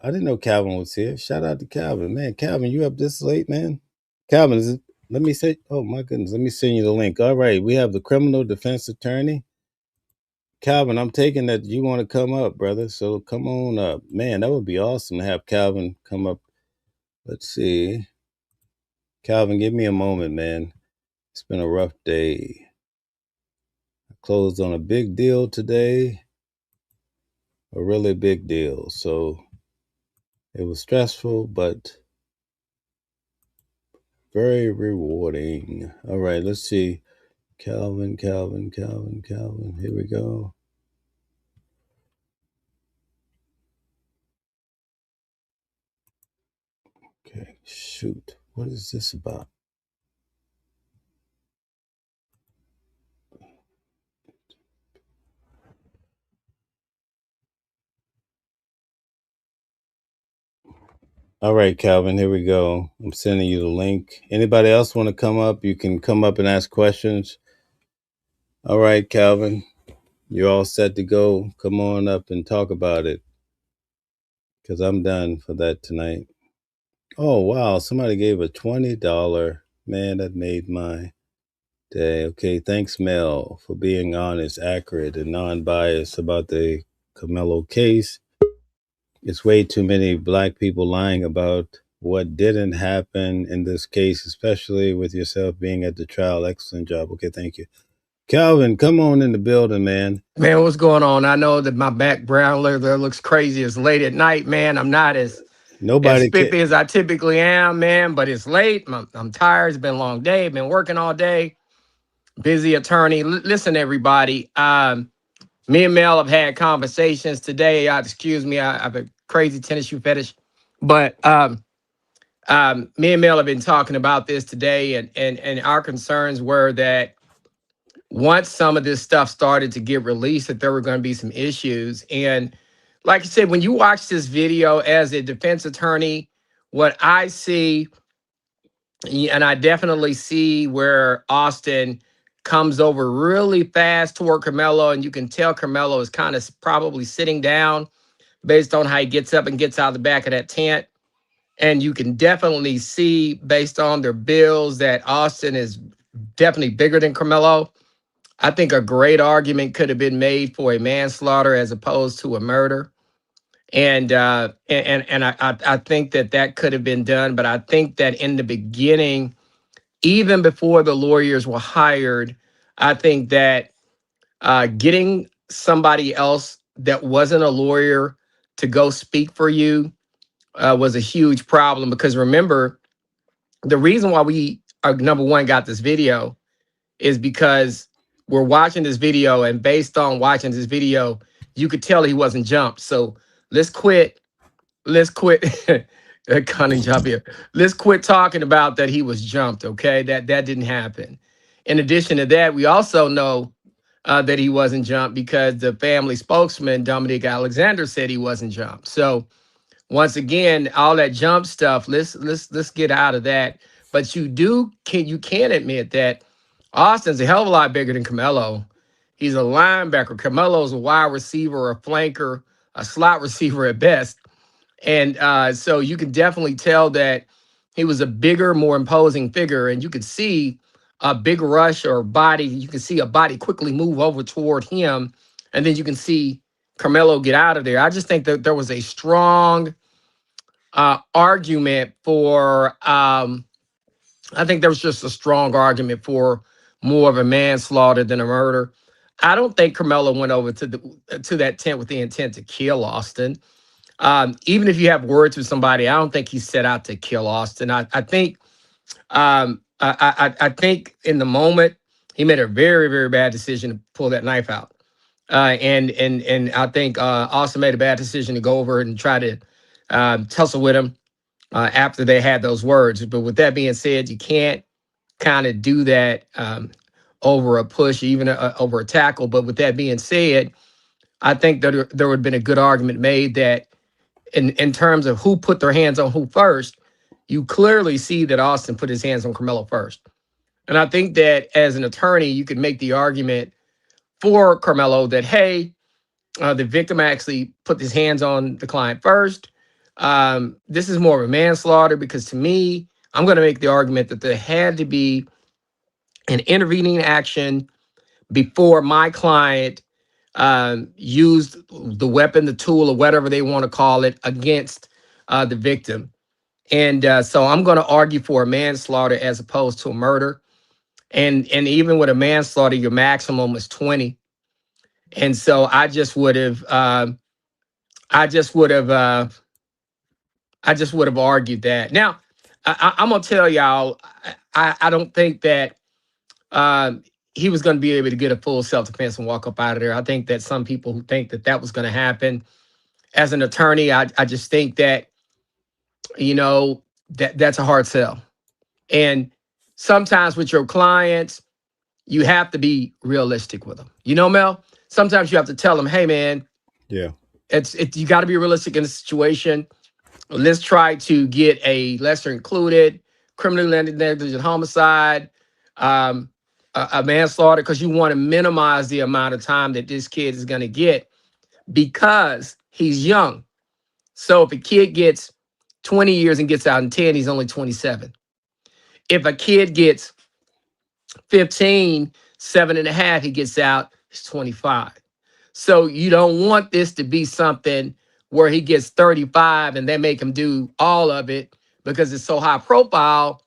I didn't know Calvin was here. Shout out to Calvin. Man, Calvin, you up this late, man? Calvin, let me say, oh, my goodness. Let me send you the link. All right, we have the criminal defense attorney. Calvin, I'm taking that you want to come up, brother. So come on up. Man, that would be awesome to have Calvin come up. Let's see. Calvin, give me a moment, man. It's been a rough day. I closed on a big deal today. A really big deal. So it was stressful, but very rewarding. All right, let's see. Calvin. Here we go. Okay, shoot. What is this about? All right, Calvin, here we go. I'm sending you the link. Anybody else want to come up? You can come up and ask questions. All right, Calvin, you're all set to go. Come on up and talk about it because I'm done for that tonight. Oh, wow. Somebody gave a $20. Man, that made my day. Okay, thanks, Mel, for being honest, accurate, and non-biased about the Karmelo case. It's way too many black people lying about what didn't happen in this case, especially with yourself being at the trial. Excellent job. Okay, thank you. Calvin, come on in the building, man. Man, what's going on? I know that my background there looks crazy. It's late at night, man. I'm not as Nobody can. spiffy as I typically am, man, but it's late. I'm tired. It's been a long day. Been working all day. Busy attorney. Listen, everybody. Me and Mel have had conversations today. Excuse me. I have a crazy tennis shoe fetish, but me and Mel have been talking about this today, and our concerns were that once some of this stuff started to get released, that there were going to be some issues. And like I said, when you watch this video as a defense attorney, what I see, and I definitely see where Austin comes over really fast toward Karmelo, and you can tell Karmelo is kind of probably sitting down based on how he gets up and gets out the back of that tent. And you can definitely see based on their bills that Austin is definitely bigger than Karmelo. I think a great argument could have been made for a manslaughter as opposed to a murder. And I think that could have been done. But I think that in the beginning, even before the lawyers were hired, I think that getting somebody else that wasn't a lawyer to go speak for you was a huge problem. Because remember, the reason why we, number one, got this video is because we're watching this video, and based on watching this video, you could tell he wasn't jumped. So let's quit. Let's quit. Cunning job here. Let's quit talking about that he was jumped. Okay, that didn't happen. In addition to that, we also know that he wasn't jumped because the family spokesman Dominic Alexander said he wasn't jumped. So once again, all that jump stuff, let's get out of that. But you can admit that Austin's a hell of a lot bigger than Karmelo. He's a linebacker. Carmelo's a wide receiver, a flanker, a slot receiver at best. And so you can definitely tell that he was a bigger, more imposing figure. And you could see a big rush or body. You can see a body quickly move over toward him. And then you can see Karmelo get out of there. I just think that there was a strong argument for, I think there was just a strong argument for more of a manslaughter than a murder. I don't think Karmelo went over to that tent with the intent to kill Austin. Even if you have words with somebody, I don't think he set out to kill Austin. I think I think in the moment he made a very, very bad decision to pull that knife out. And I think Austin made a bad decision to go over and try to tussle with him after they had those words. But with that being said, you can't kind of do that over a push, even over a tackle. But with that being said, I think that there would have been a good argument made that in terms of who put their hands on who first, you clearly see that Austin put his hands on Karmelo first. And I think that as an attorney, you could make the argument for Karmelo that, hey, the victim actually put his hands on the client first. This is more of a manslaughter because to me, I'm going to make the argument that there had to be an intervening action before my client used the weapon, the tool, or whatever they want to call it against the victim. And so I'm going to argue for a manslaughter as opposed to a murder. And even with a manslaughter, your maximum is 20. And so I just would have argued that. Now, I'm gonna tell y'all, I don't think that he was going to be able to get a full self-defense and walk up out of there. I think that some people who think that was going to happen, as an attorney, I just think that, you know, that's a hard sell. And sometimes with your clients, you have to be realistic with them. You know, Mel, sometimes you have to tell them, hey, man, Yeah. You got to be realistic in the situation. Let's try to get a lesser included, criminal negligent homicide, a manslaughter, because you want to minimize the amount of time that this kid is going to get because he's young. So if a kid gets 20 years and gets out in 10, he's only 27. If a kid gets 15, 7.5, he gets out, he's 25. So you don't want this to be something where he gets 35 and they make him do all of it because it's so high profile.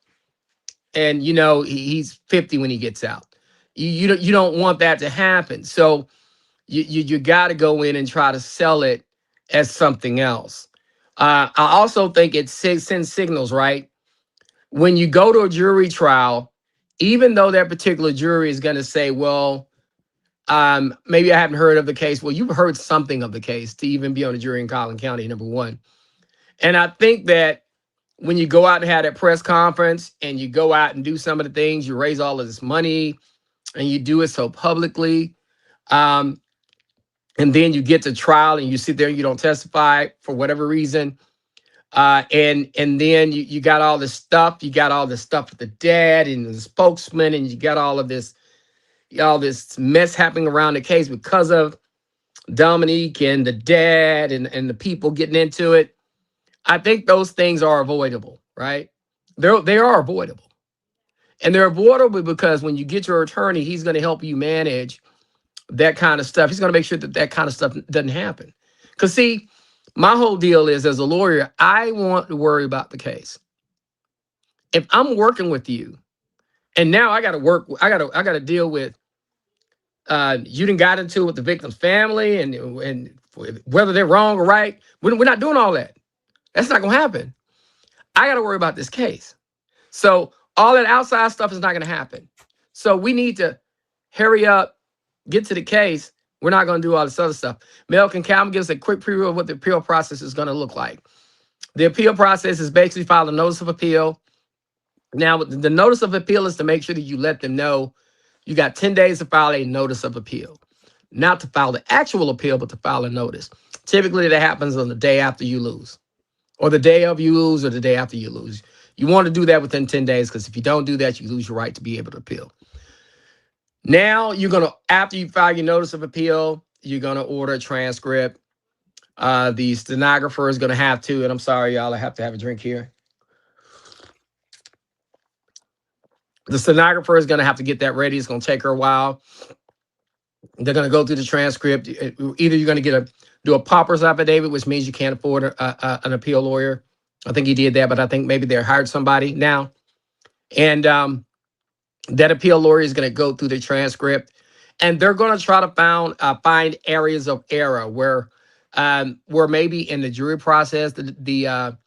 And you know he's 50 when he gets out. You don't want that to happen. So you got to go in and try to sell it as something else. I also think it sends signals, right? When you go to a jury trial, even though that particular jury is going to say, well, maybe I haven't heard of the case. Well, you've heard something of the case to even be on a jury in Collin County, number one. And I think that when you go out and have that press conference and you go out and do some of the things, you raise all of this money and you do it so publicly, and then you get to trial and you sit there and you don't testify for whatever reason, and then you got all this stuff. You got all this stuff with the dad and the spokesman, and you got all this mess happening around the case because of Dominique and the dad and the people getting into it. I think those things are avoidable, right? They are avoidable. And they're avoidable because when you get your attorney, he's going to help you manage that kind of stuff. He's going to make sure that that kind of stuff doesn't happen. Because see, my whole deal is, as a lawyer, I want to worry about the case. If I'm working with you, and now I got to deal with you done got into it with the victim's family and whether they're wrong or right. We're not doing all that. That's not going to happen. I got to worry about this case. So all that outside stuff is not going to happen. So we need to hurry up, get to the case. We're not going to do all this other stuff. Mel, can Calvin give us a quick preview of what the appeal process is going to look like? The appeal process is basically file a notice of appeal. Now, the notice of appeal is to make sure that you let them know you got 10 days to file a notice of appeal. Not to file the actual appeal, but to file a notice. Typically, that happens on the day after you lose, or the day of you lose, or the day after you lose. You want to do that within 10 days, because if you don't do that, you lose your right to be able to appeal. Now, you're going to, after you file your notice of appeal, you're going to order a transcript. The stenographer is going to have to, and I'm sorry, y'all, I have to have a drink here. The stenographer is going to have to get that ready. It's going to take her a while. They're going to go through the transcript. Either you're going to do a pauper's affidavit, which means you can't afford an appeal lawyer. I think he did that, but I think maybe they hired somebody now. And that appeal lawyer is going to go through the transcript, and they're going to try to find areas of error where maybe in the jury process the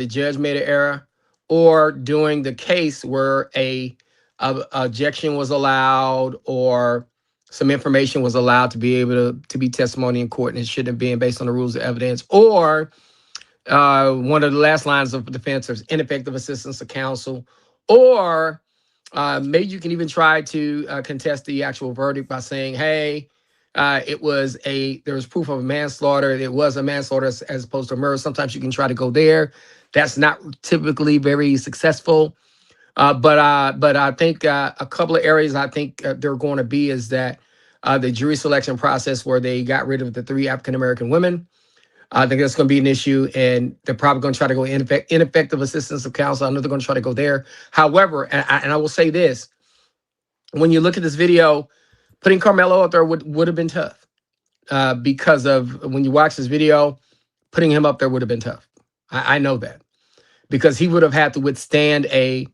judge made an error, or during the case where a objection was allowed, or some information was allowed to be able to be testimony in court and it shouldn't have been based on the rules of evidence, or one of the last lines of defense is ineffective assistance of counsel, or maybe you can even try to contest the actual verdict by saying, hey, there was proof of a manslaughter. It was a manslaughter as opposed to murder. Sometimes you can try to go there. That's not typically very successful. But I think a couple of areas I think they're going to be is that the jury selection process, where they got rid of the 3 African-American women. I think that's going to be an issue, and they're probably going to try to go ineffective assistance of counsel. I know they're going to try to go there. However, and I will say this, when you look at this video, putting Karmelo up there would have been tough, because of when you watch this video, putting him up there would have been tough. I know that, because he would have had to withstand a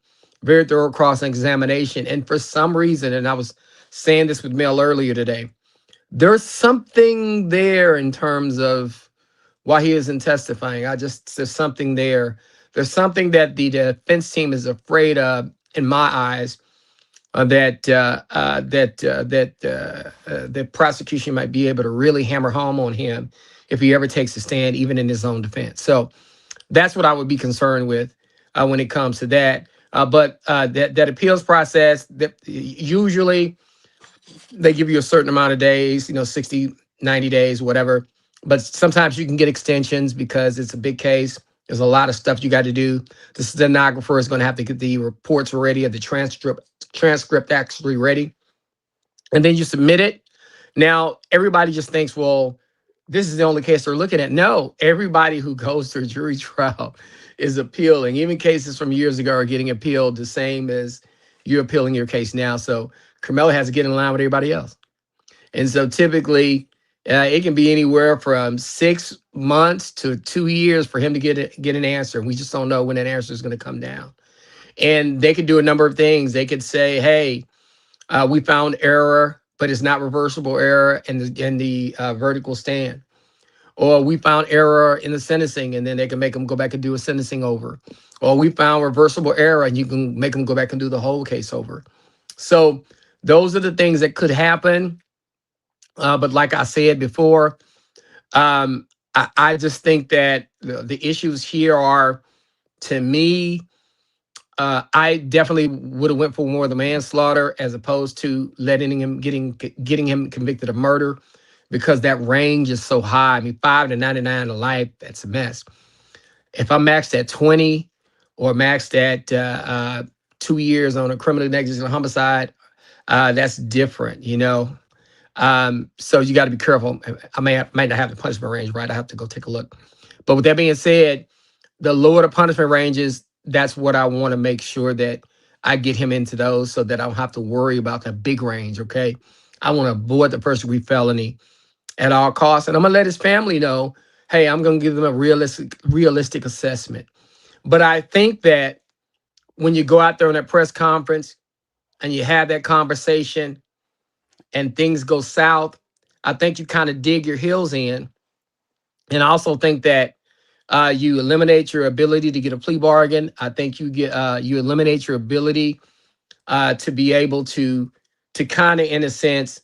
very thorough cross-examination. And for some reason, and I was saying this with Mel earlier today, there's something there in terms of why he isn't testifying. There's something there. There's something that the defense team is afraid of, in my eyes, that prosecution might be able to really hammer home on him if he ever takes a stand, even in his own defense. So that's what I would be concerned with when it comes to that. But that appeals process, that usually they give you a certain amount of days, 60, 90 days, whatever. But sometimes you can get extensions because it's a big case. There's a lot of stuff you got to do. The stenographer is going to have to get the reports ready, or the transcript actually ready. And then you submit it. Now, everybody just thinks, well, this is the only case they're looking at. No, everybody who goes to a jury trial is appealing. Even cases from years ago are getting appealed the same as you're appealing your case now. So Karmelo has to get in line with everybody else. And so typically, It can be anywhere from 6 months to 2 years for him to get an answer. We just don't know when that answer is going to come down. And they could do a number of things. They could say, "Hey, we found error, but it's not reversible error, and the verdict will stand." Or we found error in the sentencing, and then they can make them go back and do a sentencing over. Or we found reversible error, and you can make them go back and do the whole case over. So those are the things that could happen. But like I said before, I just think that the issues here are, to me, I definitely would have went for more of the manslaughter as opposed to letting him getting him convicted of murder, because that range is so high. I mean, 5 to 99 to life, that's a mess. If I'm maxed at 20 or maxed at 2 years on a criminal negligent homicide, that's different, you know. So you got to be careful. I might not have the punishment range right. I have to go take a look. But with that being said, the lower the punishment ranges, that's what I want to make sure that I get him into those, so that I don't have to worry about the big range. Okay, I want to avoid the first degree felony at all costs, and I'm gonna let his family know, hey, I'm gonna give them a realistic assessment. But I think that when you go out there on that press conference and you have that conversation and things go south, I think you kind of dig your heels in. And I also think that you eliminate your ability to get a plea bargain. I think you eliminate your ability to be able to kind of, in a sense,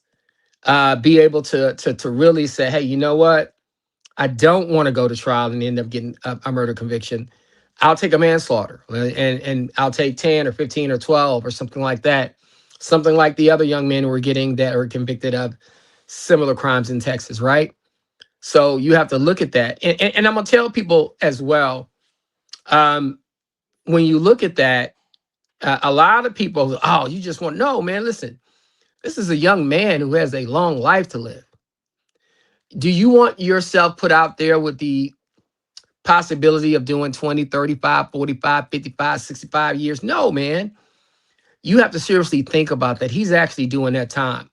be able to really say, hey, you know what? I don't want to go to trial and end up getting a murder conviction. I'll take a manslaughter, and I'll take 10 or 15 or 12 or something like that. Something like the other young men who were getting that were convicted of similar crimes in Texas, right? So you have to look at that. And I'm going to tell people as well, when you look at that, a lot of people, oh, you just want, no, man, listen, this is a young man who has a long life to live. Do you want yourself put out there with the possibility of doing 20, 35, 45, 55, 65 years? No, man. You have to seriously think about that. He's actually doing that time.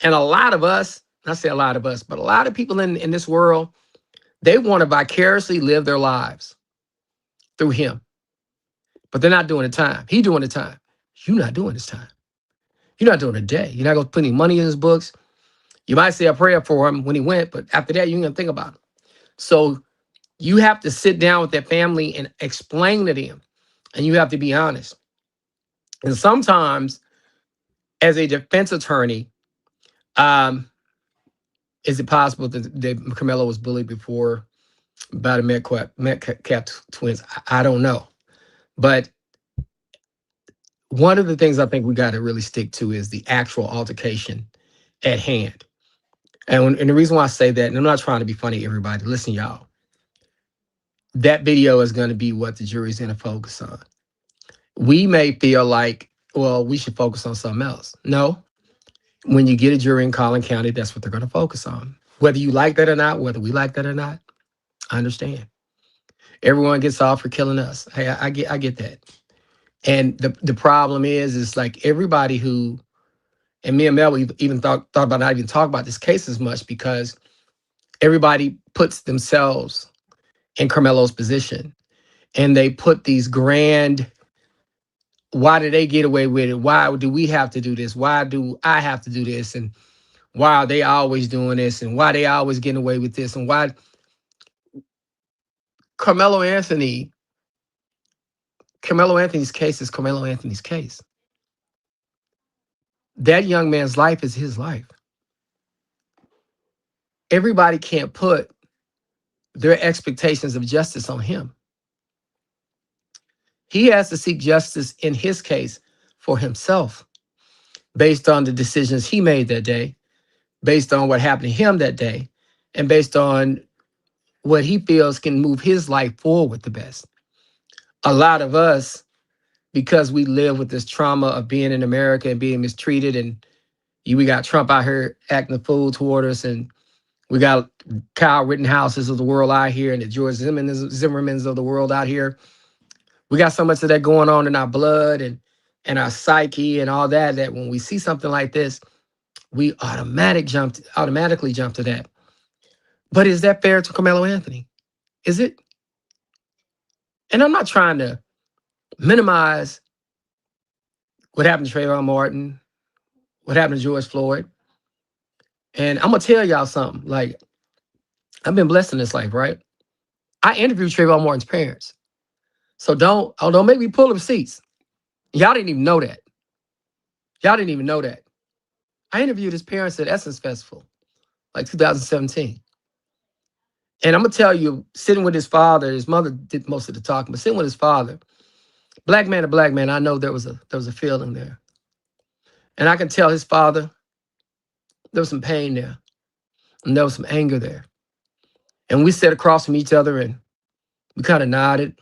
And a lot of us, I say a lot of us, but a lot of people in this world, they want to vicariously live their lives through him. But they're not doing the time. He doing the time. You're not doing this time. You're not doing a day. You're not going to put any money in his books. You might say a prayer for him when he went, but after that, you ain't going to think about it. So you have to sit down with that family and explain to them. And you have to be honest. And sometimes, as a defense attorney, is it possible that Karmelo was bullied before by the Metcalf twins? I don't know. But one of the things I think we got to really stick to is the actual altercation at hand. And the reason why I say that, and I'm not trying to be funny, everybody, listen, y'all, that video is going to be what the jury's going to focus on. We may feel like, well, we should focus on something else. No. When you get a jury in Collin County, that's what they're going to focus on. Whether you like that or not, whether we like that or not, I understand. Everyone gets off for killing us. Hey, I get that. And the problem is like everybody who, and me and Mel even thought about not even talking about this case as much, because everybody puts themselves in Karmelo's position, and they put these grand, why did they get away with it? Why do we have to do this? Why do I have to do this? And why are they always doing this? And why they always getting away with this? And why Karmelo Anthony's case is Karmelo Anthony's case. That young man's life is his life. Everybody can't put their expectations of justice on him. He has to seek justice in his case for himself, based on the decisions he made that day, based on what happened to him that day, and based on what he feels can move his life forward the best. A lot of us, because we live with this trauma of being in America and being mistreated, and we got Trump out here acting a fool toward us, and we got Kyle Rittenhouses of the world out here, and the George Zimmermans of the world out here. We got so much of that going on in our blood and our psyche and all that, that when we see something like this, we automatically jump to that. But is that fair to Karmelo Anthony? Is it? And I'm not trying to minimize what happened to Trayvon Martin, what happened to George Floyd. And I'm going to tell y'all something. Like, I've been blessed in this life, right? I interviewed Trayvon Martin's parents. So don't make me pull the receipts. Y'all didn't even know that. Y'all didn't even know that. I interviewed his parents at Essence Festival, like 2017. And I'm going to tell you, sitting with his father, his mother did most of the talking, but sitting with his father, black man to black man, I know there was a feeling there. And I can tell his father, there was some pain there. And there was some anger there. And we sat across from each other and we kind of nodded.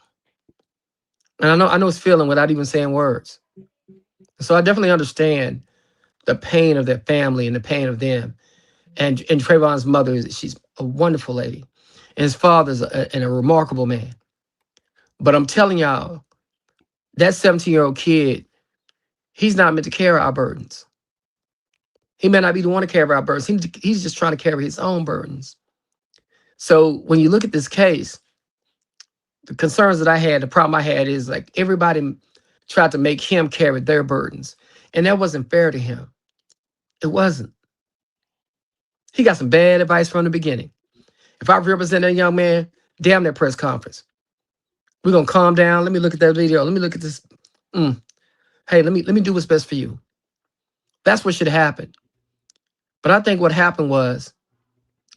And I know his feeling without even saying words. So I definitely understand the pain of their family and the pain of them. And Trayvon's mother, she's a wonderful lady. And his father's a remarkable man. But I'm telling y'all, that 17-year-old kid, he's not meant to carry our burdens. He may not be the one to carry our burdens. He's just trying to carry his own burdens. So when you look at this case, the concerns that I had, the problem I had is like everybody tried to make him carry their burdens. And that wasn't fair to him. It wasn't. He got some bad advice from the beginning. If I represent a young man, damn that press conference. We're going to calm down. Let me look at that video. Let me look at this. Hey, let me do what's best for you. That's what should have happened. But I think what happened was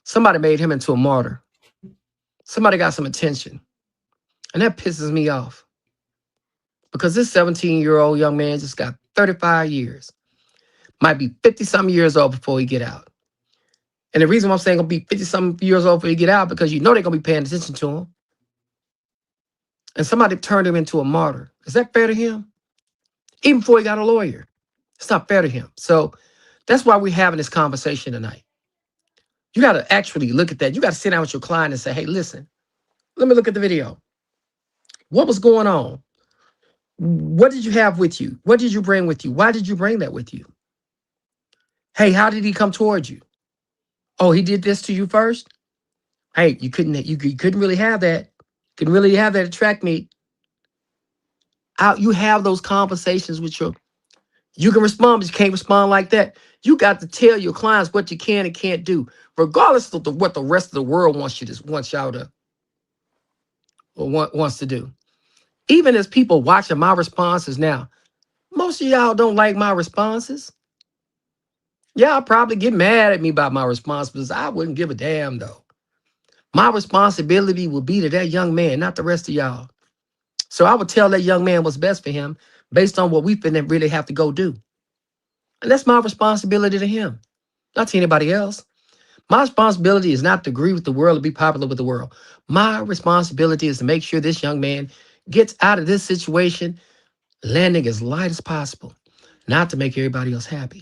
somebody made him into a martyr. Somebody got some attention. And that pisses me off. Because this 17-year-old young man just got 35 years. Might be 50-something years old before he get out. And the reason why I'm saying gonna be 50-something years old before he get out, because you know they're gonna be paying attention to him. And somebody turned him into a martyr. Is that fair to him? Even before he got a lawyer. It's not fair to him. So that's why we're having this conversation tonight. You got to actually look at that. You got to sit down with your client and say, hey, listen, let me look at the video. What was going on? What did you have with you? What did you bring with you? Why did you bring that with you? Hey, how did he come towards you? Oh, he did this to you first? Hey, you couldn't really have that. Couldn't really have that attract me. You have those conversations with you can respond, but you can't respond like that. You got to tell your clients what you can and can't do, regardless of what the rest of the world wants y'all to or wants to do. Even as people watching my responses now, most of y'all don't like my responses. Y'all probably get mad at me about my responses. I wouldn't give a damn though. My responsibility would be to that young man, not the rest of y'all. So I would tell that young man what's best for him based on what we finna really have to go do. And that's my responsibility to him, not to anybody else. My responsibility is not to agree with the world or be popular with the world. My responsibility is to make sure this young man gets out of this situation landing as light as possible, not to make everybody else happy.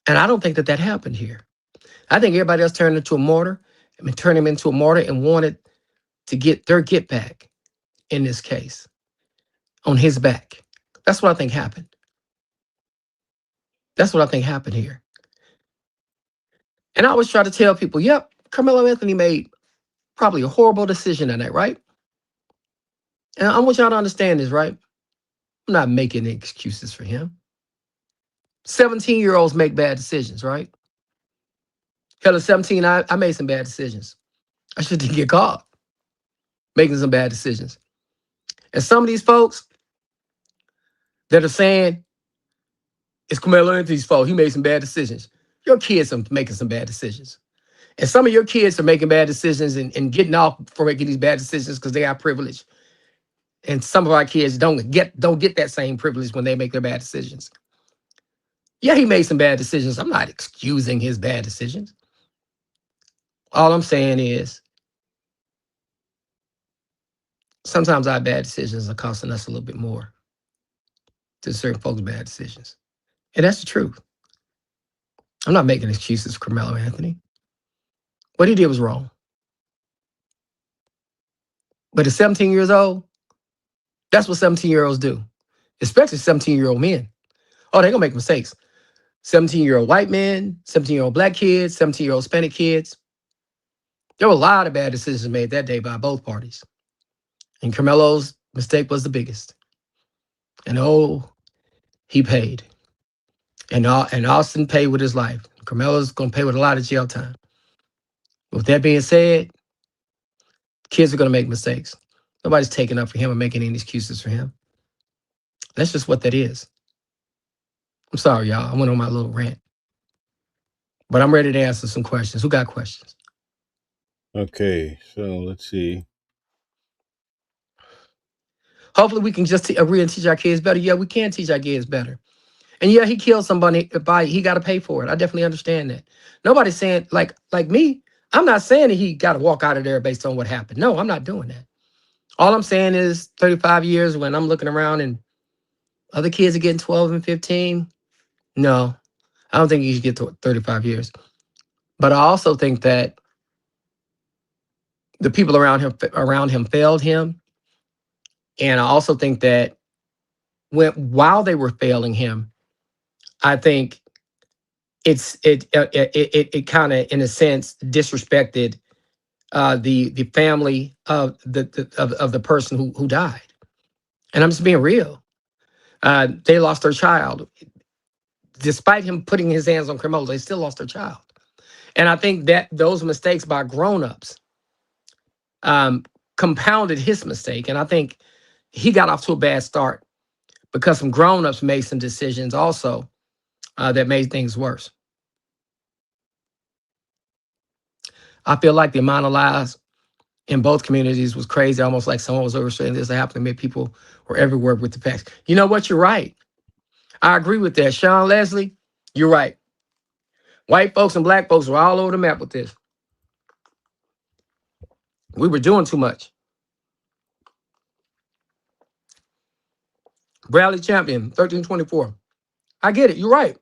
And I don't think that happened here. I think everybody else turned into a martyr. Turned him into a martyr and wanted to get their get back in this case on his back. That's what I think happened. That's what I think happened here. And I always try to tell people, yep, Karmelo Anthony made probably a horrible decision that night, right? And I want y'all to understand this, right? I'm not making any excuses for him. 17-year-olds make bad decisions, right? Hell, at 17, I made some bad decisions. I should didn't get caught making some bad decisions. And some of these folks that are saying it's Karmelo Anthony's fault, he made some bad decisions. Your kids are making some bad decisions. And some of your kids are making bad decisions and getting off for making these bad decisions because they got privilege. And some of our kids don't get that same privilege when they make their bad decisions. Yeah, he made some bad decisions. I'm not excusing his bad decisions. All I'm saying is sometimes our bad decisions are costing us a little bit more than certain folks' bad decisions. And that's the truth. I'm not making excuses for Karmelo Anthony. What he did was wrong. But at 17 years old, that's what 17-year-olds do, especially 17-year-old men. Oh, they're going to make mistakes. 17-year-old white men, 17-year-old black kids, 17-year-old Hispanic kids. There were a lot of bad decisions made that day by both parties. And Carmelo's mistake was the biggest. And oh, he paid. And Austin paid with his life. Carmelo's going to pay with a lot of jail time. With that being said, kids are going to make mistakes. Nobody's taking up for him or making any excuses for him. That's just what that is. I'm sorry, y'all. I went on my little rant. But I'm ready to answer some questions. Who got questions? Okay, so let's see. Hopefully we can just agree and teach our kids better. Yeah, we can teach our kids better. And yeah, he killed somebody, he got to pay for it. I definitely understand that. Nobody's saying, like me, I'm not saying that he got to walk out of there based on what happened. No, I'm not doing that. All I'm saying is 35 years when I'm looking around and other kids are getting 12 and 15. No, I don't think you should get to 35 years. But I also think that the people around him failed him. And I also think that while they were failing him, I think it kind of, in a sense, disrespected the family of the person who died. And I'm just being real. They lost their child. Despite him putting his hands on Carmelo, they still lost their child. And I think that those mistakes by grown-ups compounded his mistake. And I think he got off to a bad start because some grown-ups made some decisions also that made things worse. I feel like the amount of lies in both communities was crazy, almost like someone was overstating this happened. Maybe people were everywhere with the facts. You know what? You're right. I agree with that. Sean Leslie, you're right. White folks and black folks were all over the map with this. We were doing too much. Bradley Champion, 1324. I get it. You're right.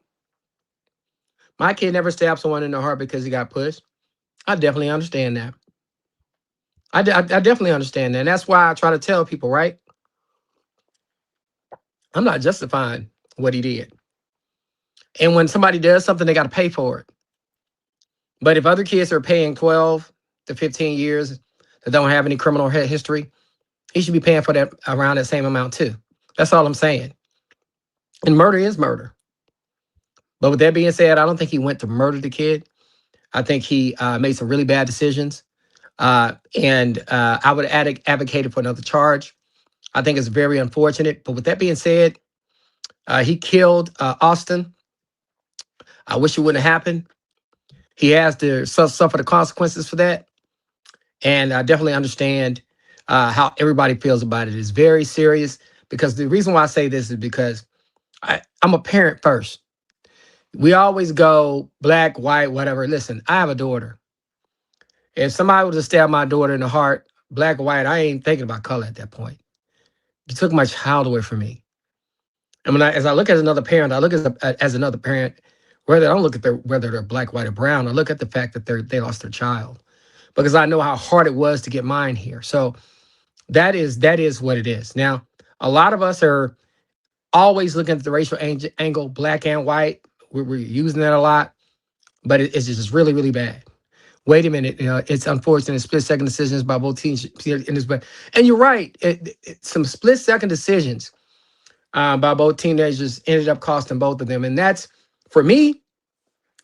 My kid never stabbed someone in the heart because he got pushed. I definitely understand that. I definitely understand that. And that's why I try to tell people, right? I'm not justifying what he did. And when somebody does something, they got to pay for it. But if other kids are paying 12 to 15 years that don't have any criminal history, he should be paying for that around that same amount too. That's all I'm saying. And murder is murder. But with that being said, I don't think he went to murder the kid. I think he made some really bad decisions. And I would advocate for another charge. I think it's very unfortunate. But with that being said, he killed Austin. I wish it wouldn't have happened. He has to suffer the consequences for that. And I definitely understand how everybody feels about it. It's very serious because the reason why I say this is because I'm a parent first. We always go black, white, whatever. Listen, I have a daughter. If somebody would have stabbed my daughter in the heart, black or white, I ain't thinking about color at that point. You took my child away from me. And as I look as another parent, I look as another parent, I don't look at whether they're black, white, or brown. I look at the fact that they lost their child because I know how hard it was to get mine here. So that is what it is. Now, a lot of us are always looking at the racial angle, black and white. We're using that a lot, but it's just really, really bad. Wait a minute, it's unfortunate. Split-second decisions by both teams in this, and you're right. Some split-second decisions by both teenagers ended up costing both of them, and that's, for me,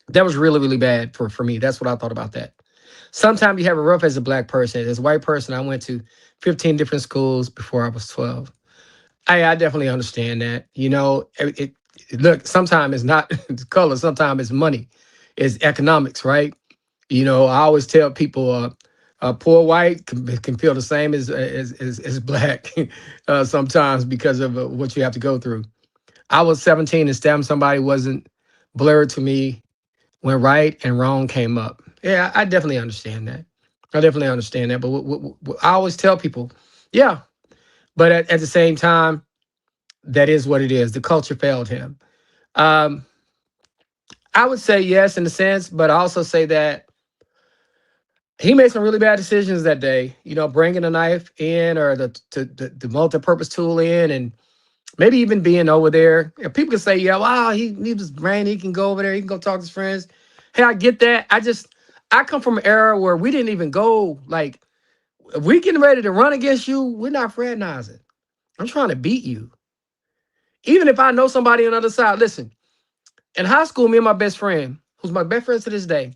that was really, really bad for me. That's what I thought about that. Sometimes you have it rough as a black person. As a white person, I went to 15 different schools before I was 12. I definitely understand that. Look, sometimes it's not color. Sometimes it's money. It's economics, right? I always tell people, poor white can feel the same as black sometimes because of what you have to go through. I was 17 and stabbing somebody wasn't blurred to me when right and wrong came up. Yeah, I definitely understand that. But I always tell people, yeah, but at the same time, that is what it is. The culture failed him. I would say yes in a sense, but I also say that he made some really bad decisions that day. Bringing a knife in or the multi-purpose tool in, and maybe even being over there. People can say, yeah, wow, he was brainy. He can go over there. He can go talk to his friends. Hey, I get that. I come from an era where we didn't even go, like, if we getting ready to run against you, we're not fraternizing. I'm trying to beat you. Even if I know somebody on the other side, listen, in high school, me and my best friend, who's my best friend to this day,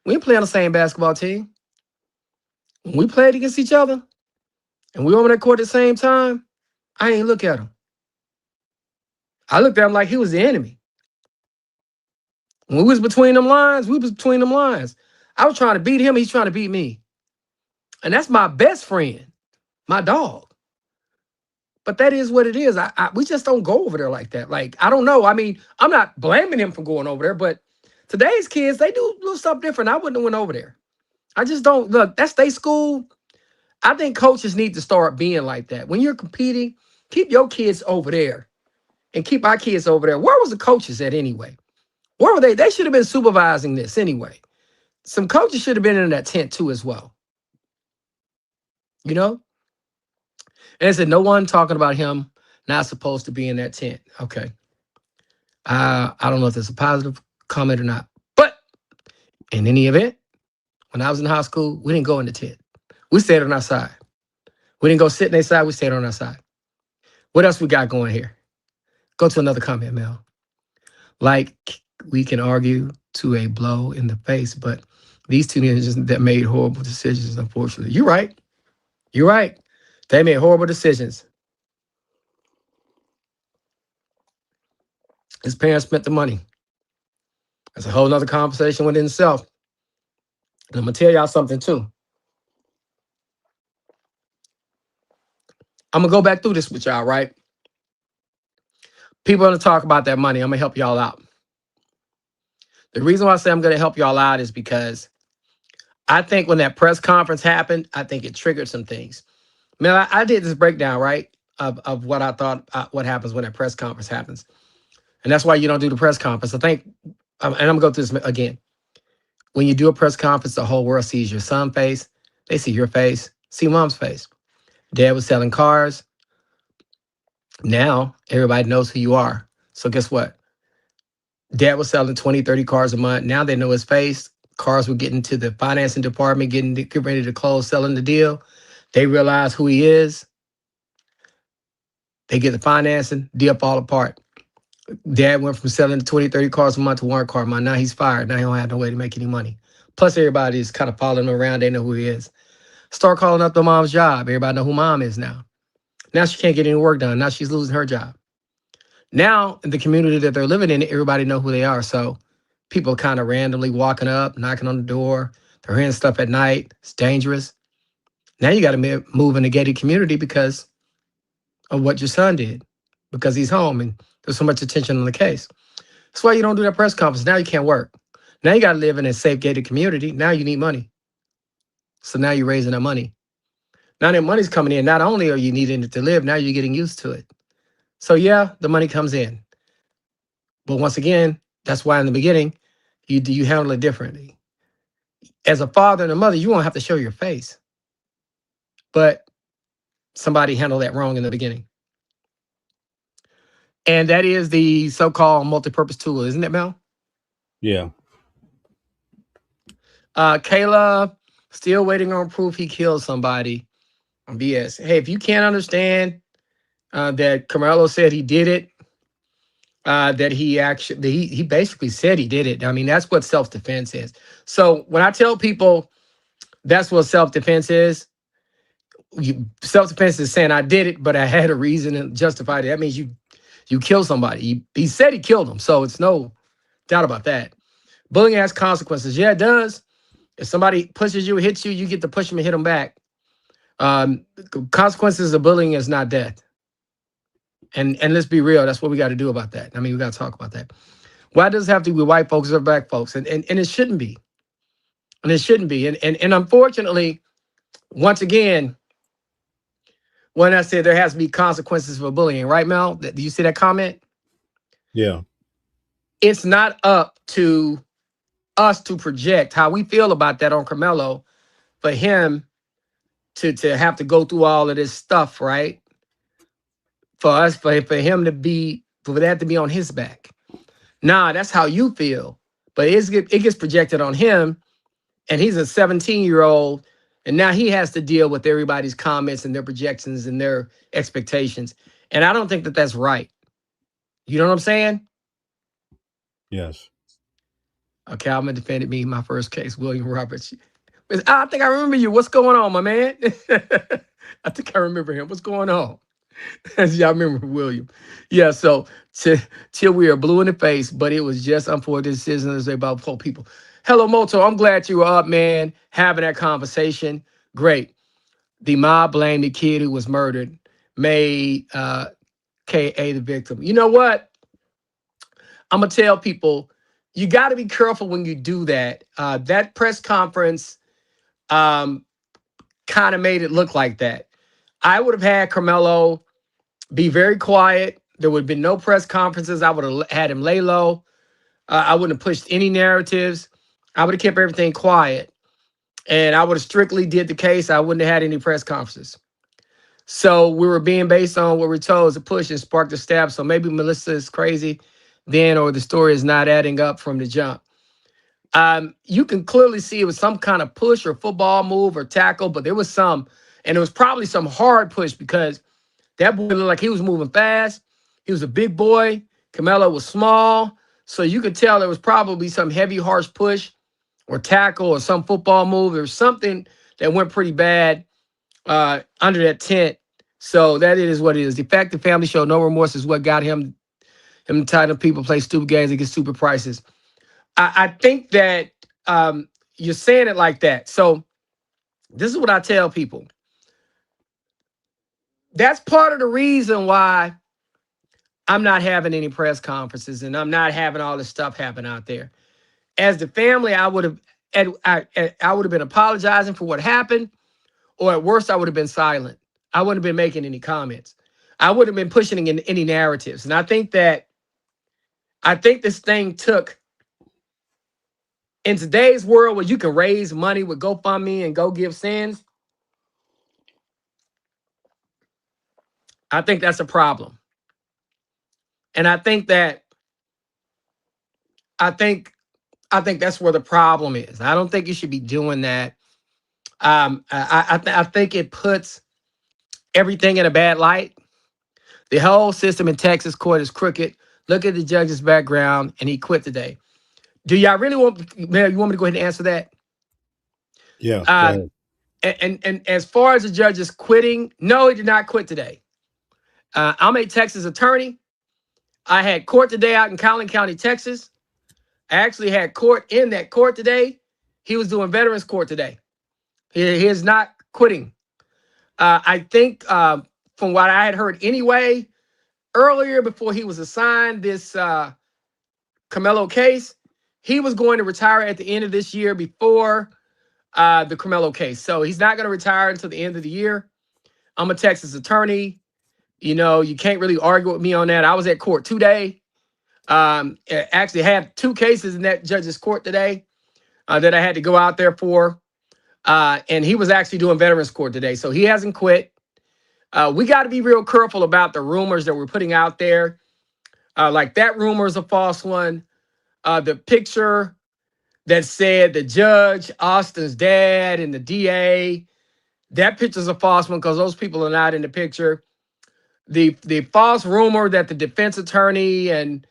we didn't play on the same basketball team. When we played against each other and we were on that court at the same time, I ain't look at him. I looked at him like he was the enemy. When we was between them lines, we was between them lines. I was trying to beat him, he's trying to beat me. And that's my best friend, my dog. But that is what it is. We just don't go over there like that. Like, I don't know. I mean, I'm not blaming him for going over there, but today's kids, they do a little stuff different. I wouldn't have went over there. I just don't. Look, that's their school. I think coaches need to start being like that. When you're competing, keep your kids over there and keep our kids over there. Where was the coaches at anyway? Where were they? They should have been supervising this anyway. Some coaches should have been in that tent too as well. You know? And I said, no one talking about him not supposed to be in that tent. Okay. I don't know if that's a positive comment or not. But in any event, when I was in high school, we didn't go in the tent. We stayed on our side. We didn't go sit in their side. We stayed on our side. What else we got going here? Go to another comment, Mel. Like, we can argue to a blow in the face, but these teenagers that made horrible decisions, unfortunately. You're right. You're right. They made horrible decisions. His parents spent the money. That's a whole nother conversation within itself. And I'm going to tell y'all something too. I'm going to go back through this with y'all, right? People are going to talk about that money. I'm going to help y'all out. The reason why I say I'm going to help y'all out is because I think when that press conference happened, I think it triggered some things. Man, I did this breakdown, right, of what I thought, what happens when that press conference happens. And that's why you don't do the press conference. I think, and I'm going to go through this again. When you do a press conference, the whole world sees your son's face. They see your face, see mom's face. Dad was selling cars. Now everybody knows who you are. So guess what? Dad was selling 20, 30 cars a month. Now they know his face. Cars were getting to the financing department, getting ready to close, selling the deal. They realize who he is. They get the financing, deal fall apart. Dad went from selling 20, 30 cars a month to one car a month. Now he's fired. Now he don't have no way to make any money. Plus, everybody is kind of following him around. They know who he is. Start calling up the mom's job. Everybody know who mom is now. Now she can't get any work done. Now she's losing her job. Now, in the community that they're living in, everybody know who they are. So people kind of randomly walking up, knocking on the door. They're hearing stuff at night. It's dangerous. Now you got to move in a gated community because of what your son did, because he's home and there's so much attention on the case. That's why you don't do that press conference. Now you can't work. Now you got to live in a safe gated community. Now you need money. So now you're raising that money. Now that money's coming in, not only are you needing it to live, now you're getting used to it. So yeah, the money comes in. But once again, that's why in the beginning, you handle it differently. As a father and a mother, you won't have to show your face. But somebody handled that wrong in the beginning. And that is the so-called multi-purpose tool, isn't it, Mel? Yeah. Kayla, still waiting on proof he killed somebody. BS. Hey, if you can't understand that Karmelo said he did it, that he basically said he did it. I mean, that's what self-defense is. So when I tell people that's what self-defense is, self-defense is saying I did it, but I had a reason to justify it. That means you kill somebody. He said he killed him, so it's no doubt about that. Bullying has consequences. Yeah, it does. If somebody pushes you, hits you, you get to push them and hit them back. Consequences of bullying is not death. And let's be real, that's what we got to do about that. I mean, we got to talk about that. Why does it have to be white folks or black folks? And it shouldn't be. And it shouldn't be. And unfortunately, once again, when I said there has to be consequences for bullying, right, Mel? Do you see that comment? Yeah. It's not up to us to project how we feel about that on Karmelo for him to have to go through all of this stuff, right? For us, for him to be, for that to be on his back. Nah, that's how you feel. But it gets projected on him and he's a 17-year-old, and now he has to deal with everybody's comments and their projections and their expectations. And I don't think that that's right. You know what I'm saying? Yes. Calvin defended me in my first case, William Roberts. I think I remember you. What's going on, my man? I think I remember him. What's going on? Y'all remember William? Yeah, so till we are blue in the face, but it was just unfortunate decisions about poor people. Hello, Moto. I'm glad you were up, man, having that conversation. Great. The mob blamed the kid who was murdered, made K.A. the victim. You know what? I'm going to tell people, you got to be careful when you do that. That press conference kind of made it look like that. I would have had Carmelo be very quiet. There would have been no press conferences. I would have had him lay low. I wouldn't have pushed any narratives. I would have kept everything quiet. And I would have strictly did the case. I wouldn't have had any press conferences. So we were being based on what we're told to push and spark the stab. So maybe Melissa is crazy then, or the story is not adding up from the jump. You can clearly see it was some kind of push or football move or tackle, but there was some, and it was probably some hard push because that boy looked like he was moving fast. He was a big boy. Carmelo was small. So you could tell there was probably some heavy, harsh push or tackle or some football move. There was something that went pretty bad under that tent. So that is what it is. The fact the family showed no remorse is what got him entitled people play stupid games and get stupid prices. I think that you're saying it like that. So this is what I tell people. That's part of the reason why I'm not having any press conferences and I'm not having all this stuff happen out there. As the family, I would have been apologizing for what happened, or at worst, I would have been silent. I wouldn't have been making any comments. I wouldn't have been pushing in any narratives. And I think this thing took, in today's world where you can raise money with GoFundMe and Go Give Sins, I think that's a problem. And I think that's where the problem is. I don't think you should be doing that. I think it puts everything in a bad light. The whole system in Texas court is crooked. Look at the judge's background, and he quit today. Do y'all really want, Mayor, you want me to go ahead and answer that? Yeah. And as far as the judges quitting, no, he did not quit today. I'm a Texas attorney. I had court today out in Collin County, Texas. I actually had court in that court today. He was doing Veterans Court today. He is not quitting. I think from what I had heard anyway, earlier before he was assigned this Carmelo case, he was going to retire at the end of this year before the Carmelo case. So he's not going to retire until the end of the year. I'm a Texas attorney. You know, you can't really argue with me on that. I was at court today. Actually had 2 cases in that judge's court today that I had to go out there for. And he was actually doing Veterans Court today. So he hasn't quit. We got to be real careful about the rumors that we're putting out there. Like that rumor is a false one. The picture that said the judge, Austin's dad, and the DA, that picture's a false one because those people are not in the picture. The false rumor that the defense attorney and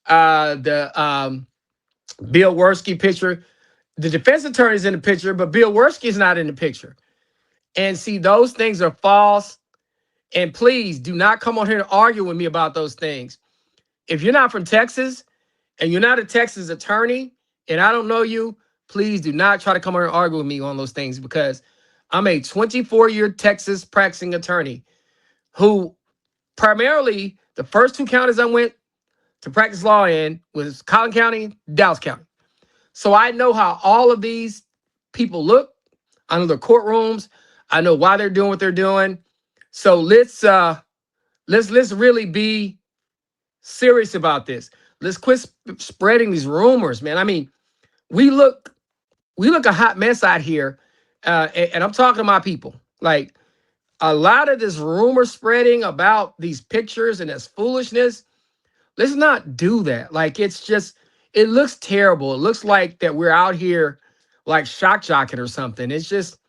the Bill Werski picture, the defense attorney's in the picture, but Bill Werski's not in the picture. And see, those things are false. And please do not come on here to argue with me about those things. If you're not from Texas and you're not a Texas attorney and I don't know you, please do not try to come on here and argue with me on those things, because I'm a 24-year Texas practicing attorney who primarily the first 2 counties I went to practice law in was Collin County, Dallas County. So I know how all of these people look. I know their courtrooms. I know why they're doing what they're doing. So let's really be serious about this. Let's quit spreading these rumors, man. I mean, we look a hot mess out here, and I'm talking to my people. Like, a lot of this rumor spreading about these pictures and this foolishness, let's not do that. Like, it's just, it looks terrible. It looks like that we're out here like shock jockey or something. It's just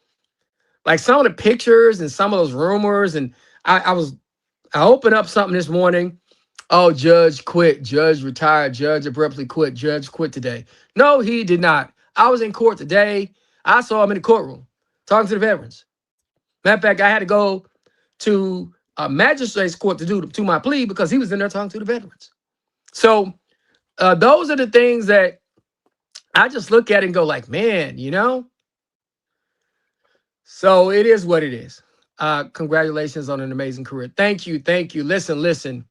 like some of the pictures and some of those rumors. And I opened up something this morning. Oh, judge quit, judge retired, judge abruptly quit, judge quit today. No, he did not. I was in court today. I saw him in the courtroom talking to the veterans. Matter of fact, I had to go to a magistrate's court to do my plea because he was in there talking to the veterans. So those are the things that I just look at and go like, man, you know? So it is what it is. Congratulations on an amazing career. Thank you. Thank you. Listen.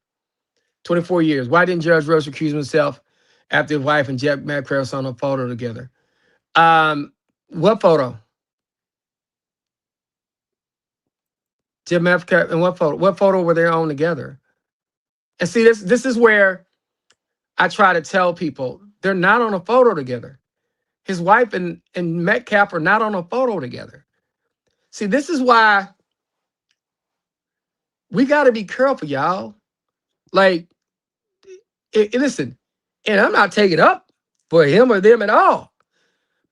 24 years. Why didn't Judge Roach recuse himself after his wife and Jeff McCray saw a photo together? What photo? Jeff McCray and what photo? What photo were they on together? And see, this is where I try to tell people they're not on a photo together. His wife and Metcalf are not on a photo together. See, this is why we got to be careful, y'all. Like, listen, and I'm not taking up for him or them at all.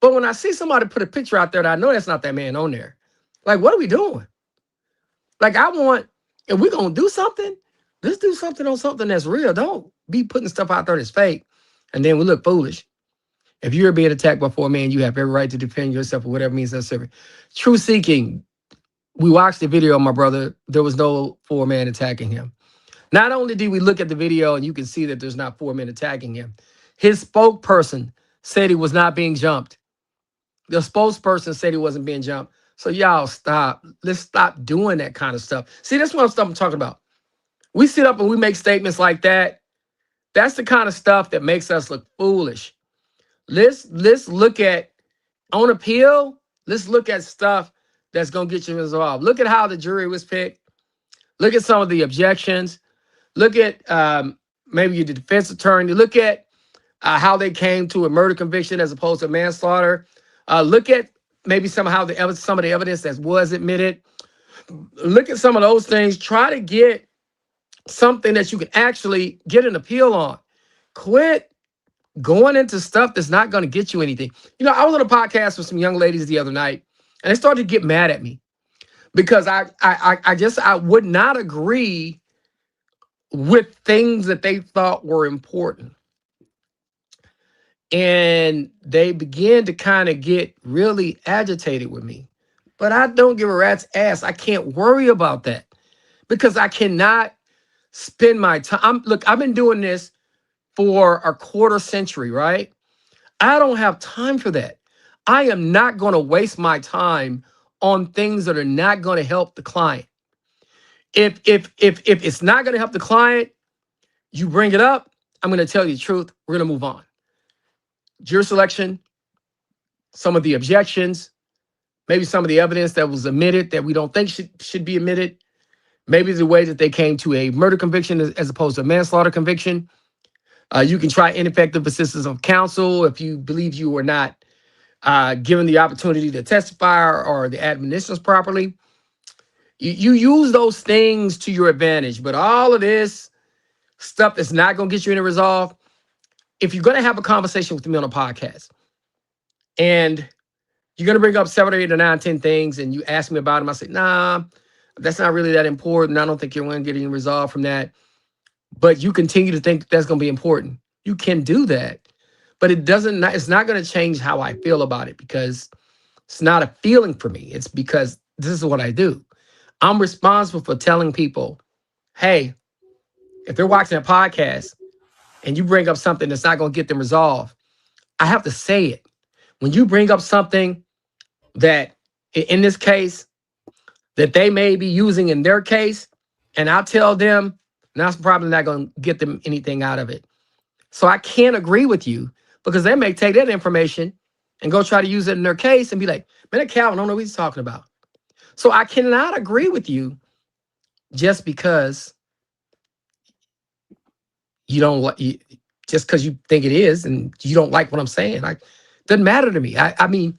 But when I see somebody put a picture out there that I know that's not that man on there, like, what are we doing? Like, I want, if we're going to do something, let's do something on something that's real. Don't be putting stuff out there that's fake, and then we look foolish. If you're being attacked by 4 men, you have every right to defend yourself or whatever means necessary. True seeking. We watched the video, my brother. There was no 4 men attacking him. Not only did we look at the video and you can see that there's not 4 men attacking him, his spokesperson said he was not being jumped. The spokesperson said he wasn't being jumped. So y'all stop. Let's stop doing that kind of stuff. See, that's what I'm talking about. We sit up and we make statements like that. That's the kind of stuff that makes us look foolish. Let's look at, on appeal, let's look at stuff that's going to get you resolved. Look at how the jury was picked. Look at some of the objections. Look at maybe the defense attorney. Look at how they came to a murder conviction as opposed to manslaughter. Look at maybe some of the evidence that was admitted. Look at some of those things. Try to get something that you can actually get an appeal on. Quit going into stuff that's not going to get you anything. You know, I was on a podcast with some young ladies the other night, and they started to get mad at me because I would not agree with things that they thought were important. And they began to kind of get really agitated with me. But I don't give a rat's ass. I can't worry about that because I cannot spend my time. Look, I've been doing this for a quarter century, right? I don't have time for that. I am not going to waste my time on things that are not going to help the client. If it's not going to help the client, you bring it up, I'm going to tell you the truth. We're going to move on. Jury selection, some of the objections, maybe some of the evidence that was omitted that we don't think should be omitted, maybe the way that they came to a murder conviction as opposed to a manslaughter conviction. You can try ineffective assistance of counsel if you believe you were not given the opportunity to testify or the admonitions properly. You use those things to your advantage, but all of this stuff that's not going to get you in a resolve. If you're going to have a conversation with me on a podcast and you're going to bring up 7 or 8 or 9, 10 things and you ask me about them, I say, nah, that's not really that important. I don't think you're going to get any resolve from that. But you continue to think that's going to be important. You can do that, but it's not going to change how I feel about it because it's not a feeling for me. It's because this is what I do. I'm responsible for telling people, hey, if they're watching a podcast and you bring up something that's not going to get them resolved, I have to say it. When you bring up something that, in this case, that they may be using in their case, and I tell them, that's probably not going to get them anything out of it. So I can't agree with you because they may take that information and go try to use it in their case and be like, man, that Calvin, I don't know what he's talking about. So I cannot agree with you just because you don't like, just because you think it is and you don't like what I'm saying. Doesn't matter to me. I mean,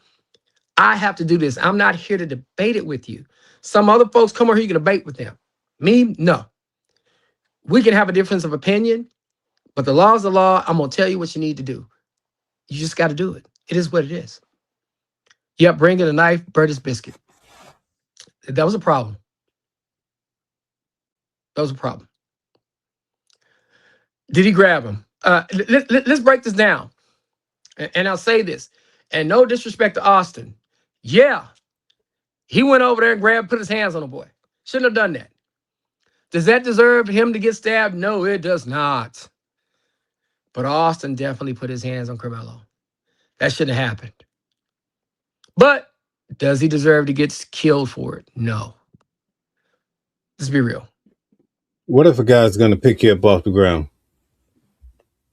I have to do this. I'm not here to debate it with you. Some other folks come over here, you can debate with them. Me, no. We can have a difference of opinion, but the law is the law. I'm going to tell you what you need to do. You just got to do it. It is what it is. Yep, bringing a knife, burnt his biscuit. That was a problem. That was a problem. Did he grab him? Let's break this down. And I'll say this, and no disrespect to Austin. Yeah, he went over there and put his hands on the boy. Shouldn't have done that. Does that deserve him to get stabbed? No, it does not. But Austin definitely put his hands on Karmelo. That shouldn't have happened. But does he deserve to get killed for it? No. Let's be real. What if a guy's going to pick you up off the ground?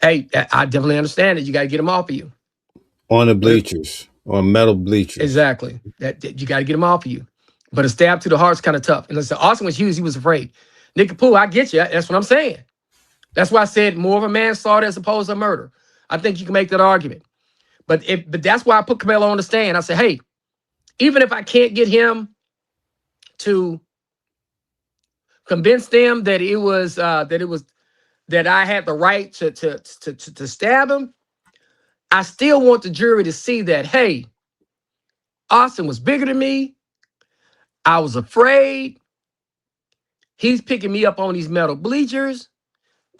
Hey, I definitely understand that you got to get him off of you. On the bleachers, on metal bleachers. Exactly. That you got to get him off of you. But a stab to the heart's kind of tough. And listen, Austin was huge. He was afraid. Nick Pooh, I get you. That's what I'm saying. That's why I said more of a manslaughter as opposed to murder. I think you can make that argument. But that's why I put Karmelo on the stand. I said, hey, even if I can't get him to convince them that that I had the right to stab him, I still want the jury to see that, hey, Austin was bigger than me. I was afraid. He's picking me up on these metal bleachers.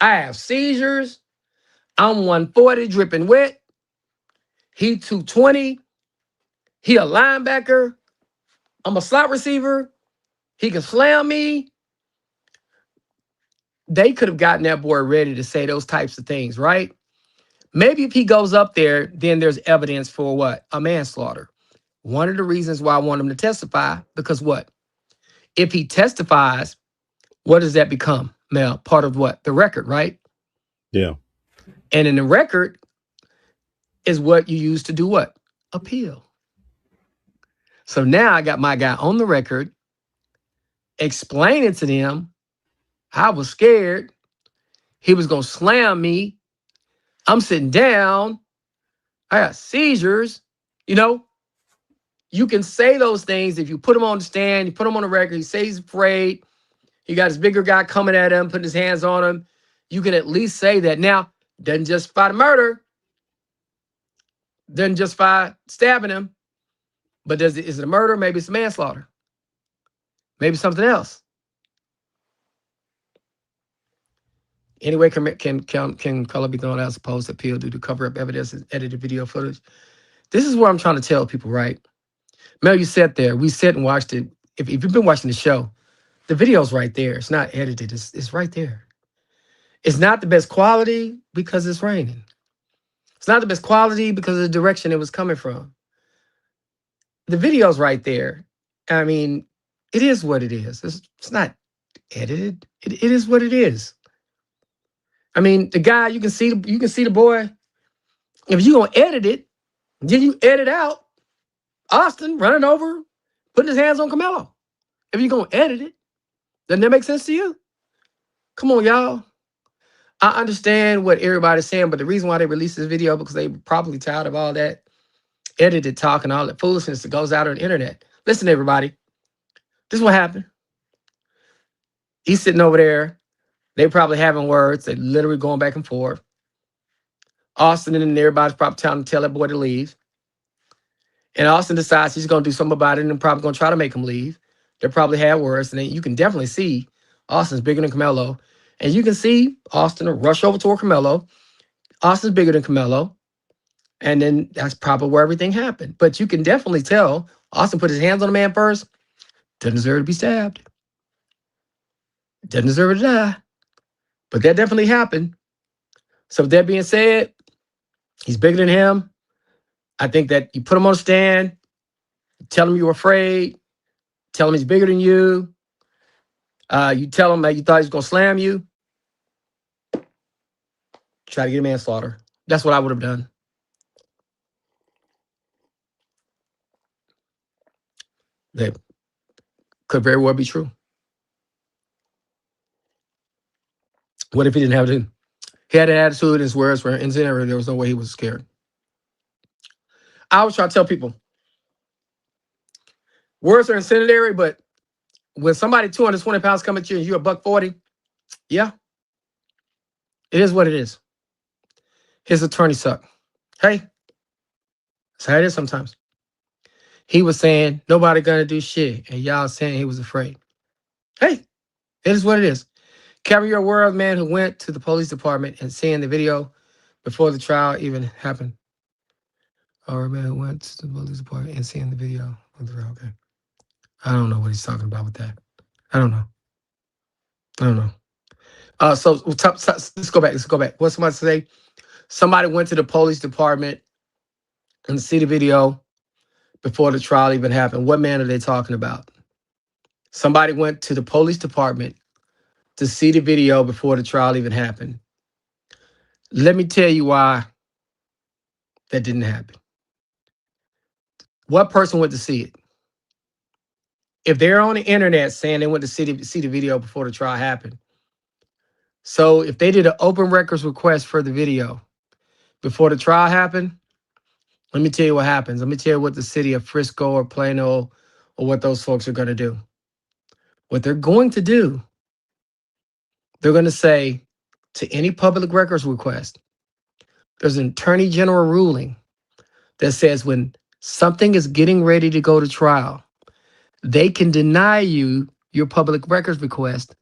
I have seizures. I'm 140 dripping wet. He 220. He a linebacker. I'm a slot receiver. He can slam me. They could have gotten that boy ready to say those types of things, right? Maybe if he goes up there, then there's evidence for what? A manslaughter. One of the reasons why I want him to testify, because what? If he testifies, what does that become? Now, part of what? The record, right? Yeah. And in the record is what you use to do what? Appeal. So now I got my guy on the record explaining to them I was scared. He was going to slam me. I'm sitting down. I got seizures. You know, you can say those things if you put him on the stand, you put him on the record, he says he's afraid. He got his bigger guy coming at him, putting his hands on him. You can at least say that. Now, doesn't justify the murder. Doesn't justify stabbing him. But is it a murder? Maybe it's a manslaughter. Maybe something else. Anyway, can color be thrown out as opposed to appeal due to cover up evidence and edited video footage? This is what I'm trying to tell people, right? Mel, you sat there. We sat and watched it. If you've been watching the show, the video's right there. It's not edited. It's right there. It's not the best quality because it's raining. It's not the best quality because of the direction it was coming from. The video's right there. I mean, it is what it is. It's not edited. It is what it is. I mean, the guy, you can see the boy. If you're gonna edit it, then you edit out Austin running over, putting his hands on Karmelo. If you're gonna edit it, doesn't that make sense to you? Come on, y'all. I understand what everybody's saying, but the reason why they released this video because they probably tired of all that edited talk and all that foolishness that goes out on the internet. Listen, everybody. This is what happened. He's sitting over there. They probably having words. They literally going back and forth. Austin and everybody's probably trying to tell that boy to leave. And Austin decides he's going to do something about it and probably going to try to make him leave. They probably had words. And then you can definitely see Austin's bigger than Karmelo. And you can see Austin rush over toward Karmelo. Austin's bigger than Karmelo. And then that's probably where everything happened. But you can definitely tell Austin put his hands on the man first. Doesn't deserve to be stabbed. Doesn't deserve to die. But that definitely happened. So with that being said, he's bigger than him. I think that you put him on a stand, tell him you're afraid, tell him he's bigger than you. You tell him that you thought he was going to slam you. Try to get a manslaughter. That's what I would have done. That could very well be true. What if he didn't have it? He had an attitude, his words were incendiary. There was no way he was scared. I always try to tell people, words are incendiary, but when somebody 220 pounds come at you and you're $140, yeah, it is what it is. His attorney suck. Hey, that's how it is sometimes. He was saying nobody gonna do shit, and y'all saying he was afraid. Hey, it is what it is. Kevin, you're aware of a man who went to the police department and seeing the video before the trial even happened. Or a man who went to the police department and seeing the video of the trial. Okay. I don't know what he's talking about with that. I don't know. So let's go back. What somebody say? Somebody went to the police department and see the video before the trial even happened. What man are they talking about? Somebody went to the police department to see the video before the trial even happened. Let me tell you why that didn't happen. What person went to see it? If they're on the internet saying they went to see the video before the trial happened, so if they did an open records request for the video before the trial happened, let me tell you what happens. Let me tell you what the city of Frisco or Plano or what those folks are going to do. What they're going to do, they're going to say to any public records request, there's an attorney general ruling that says when something is getting ready to go to trial, they can deny you your public records request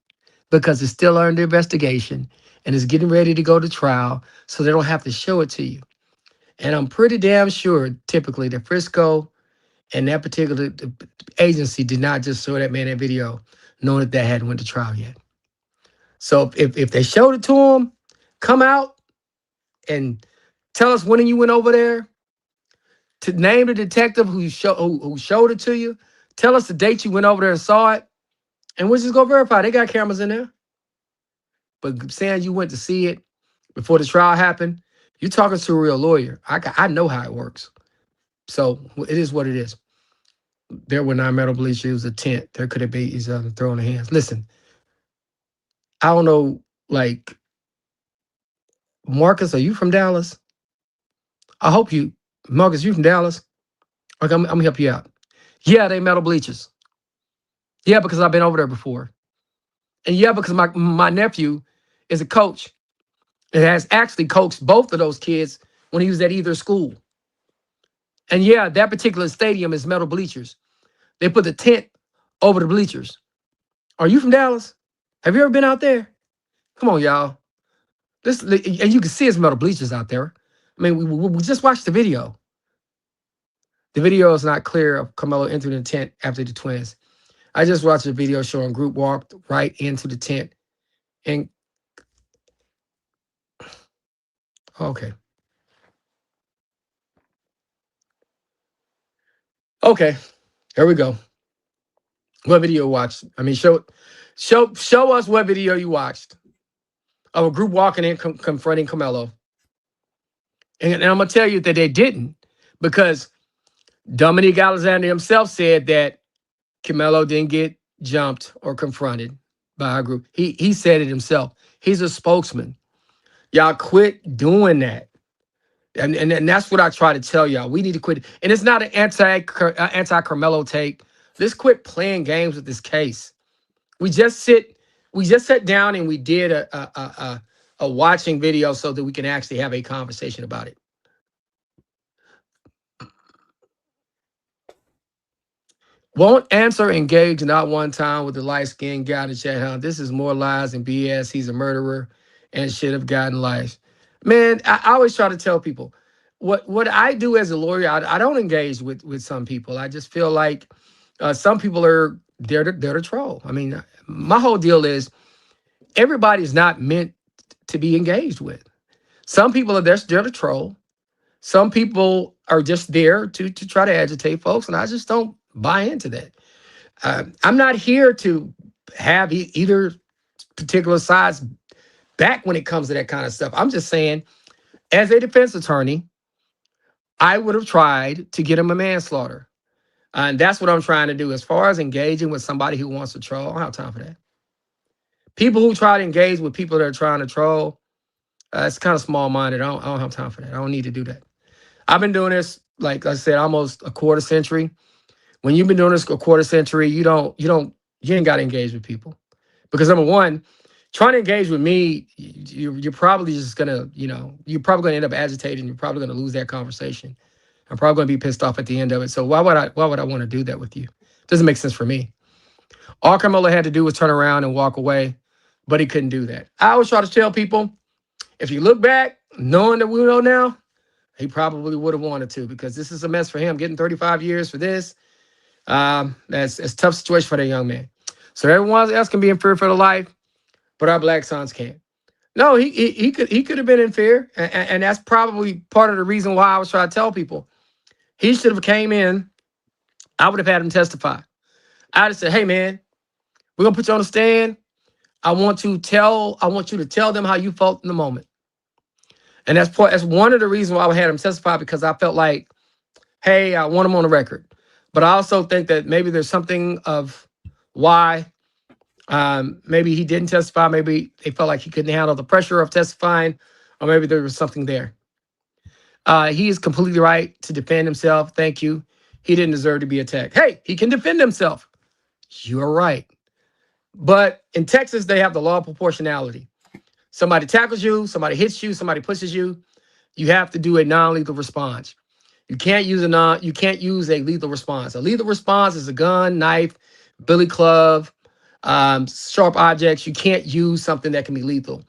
because it's still under investigation and is getting ready to go to trial, so they don't have to show it to you. And I'm pretty damn sure, typically, that Frisco and that particular agency did not just show that man that video, knowing that hadn't went to trial yet. So if they showed it to him, come out and tell us when you went over there, to name the detective who showed it to you, tell us the date you went over there and saw it, and we'll just go verify. They got cameras in there. But saying you went to see it before the trial happened, you're talking to a real lawyer. I know how it works. So it is what it is. There were not metal bleachers. It was a tent. There could have been each other throwing their hands. Listen, I don't know, like, Marcus, are you from Dallas? I hope Marcus, you from Dallas? Okay, I'm gonna help you out. Yeah, they metal bleachers. Yeah, because I've been over there before. And yeah, because my nephew is a coach. It has actually coached both of those kids when he was at either school. And yeah, that particular stadium is metal bleachers. They put the tent over the bleachers. Are you from Dallas? Have you ever been out there? Come on, y'all. And you can see it's metal bleachers out there. I mean, we just watched the video. The video is not clear of Karmelo entering the tent after the twins. I just watched a video showing Group walked right into the tent. And okay. Okay, here we go. What video you watched? I mean, show us what video you watched of a group walking in confronting Karmelo. And I'm gonna tell you that they didn't, because Dominique Alexander himself said that Karmelo didn't get jumped or confronted by our group. He said it himself. He's a spokesman. Y'all quit doing that. And that's what I try to tell y'all. We need to quit. And it's not an anti-Karmelo take. Let's quit playing games with this case. We just sat down and we did a watching video so that we can actually have a conversation about it. Won't answer, engage not one time with the light-skinned guy in the chat. Huh? This is more lies and BS. He's a murderer and should have gotten life. Man, I always try to tell people what I do as a lawyer. I don't engage with some people. I just feel like some people are they're to troll. I mean, my whole deal is everybody's not meant to be engaged with. Some people are there to troll. Some people are just there to try to agitate folks, and I just don't buy into that. I'm not here to have either particular side's back when it comes to that kind of stuff. I'm just saying, as a defense attorney, I would have tried to get him a manslaughter. And that's what I'm trying to do. As far as engaging with somebody who wants to troll, I don't have time for that. People who try to engage with people that are trying to troll, it's kind of small-minded. I don't have time for that. I don't need to do that. I've been doing this, like I said, almost a quarter century. When you've been doing this a quarter century, you ain't got to engage with people. Because number one, trying to engage with me, you're probably just gonna, you're probably gonna end up agitating. You're probably gonna lose that conversation. I'm probably going to be pissed off at the end of it. So why would I want to do that with you? Doesn't make sense for me. All Carmelo had to do was turn around and walk away, but he couldn't do that. I always try to tell people, if you look back, knowing that we know now, he probably would have wanted to, because this is a mess for him. Getting 35 years for this, that's a tough situation for that young man. So everyone else can be in fear for their life, but our black sons can't. No, he could have been in fear, and that's probably part of the reason why I was trying to tell people he should have came in. I would have had him testify. I'd have said, "Hey, man, we're gonna put you on the stand. I want you to tell them how you felt in the moment." And that's one of the reasons why I had him testify, because I felt like, hey, I want him on the record. But I also think that maybe there's something of why maybe he didn't testify. Maybe they felt like he couldn't handle the pressure of testifying, or maybe there was something there. He is completely right to defend himself. Thank you. He didn't deserve to be attacked. Hey, he can defend himself. You're right. But in Texas, they have the law of proportionality. Somebody tackles you, somebody hits you, somebody pushes you. You have to do a non-lethal response. You can't use a lethal response. A lethal response is a gun, knife, billy club, sharp objects. You can't use something that can be lethal.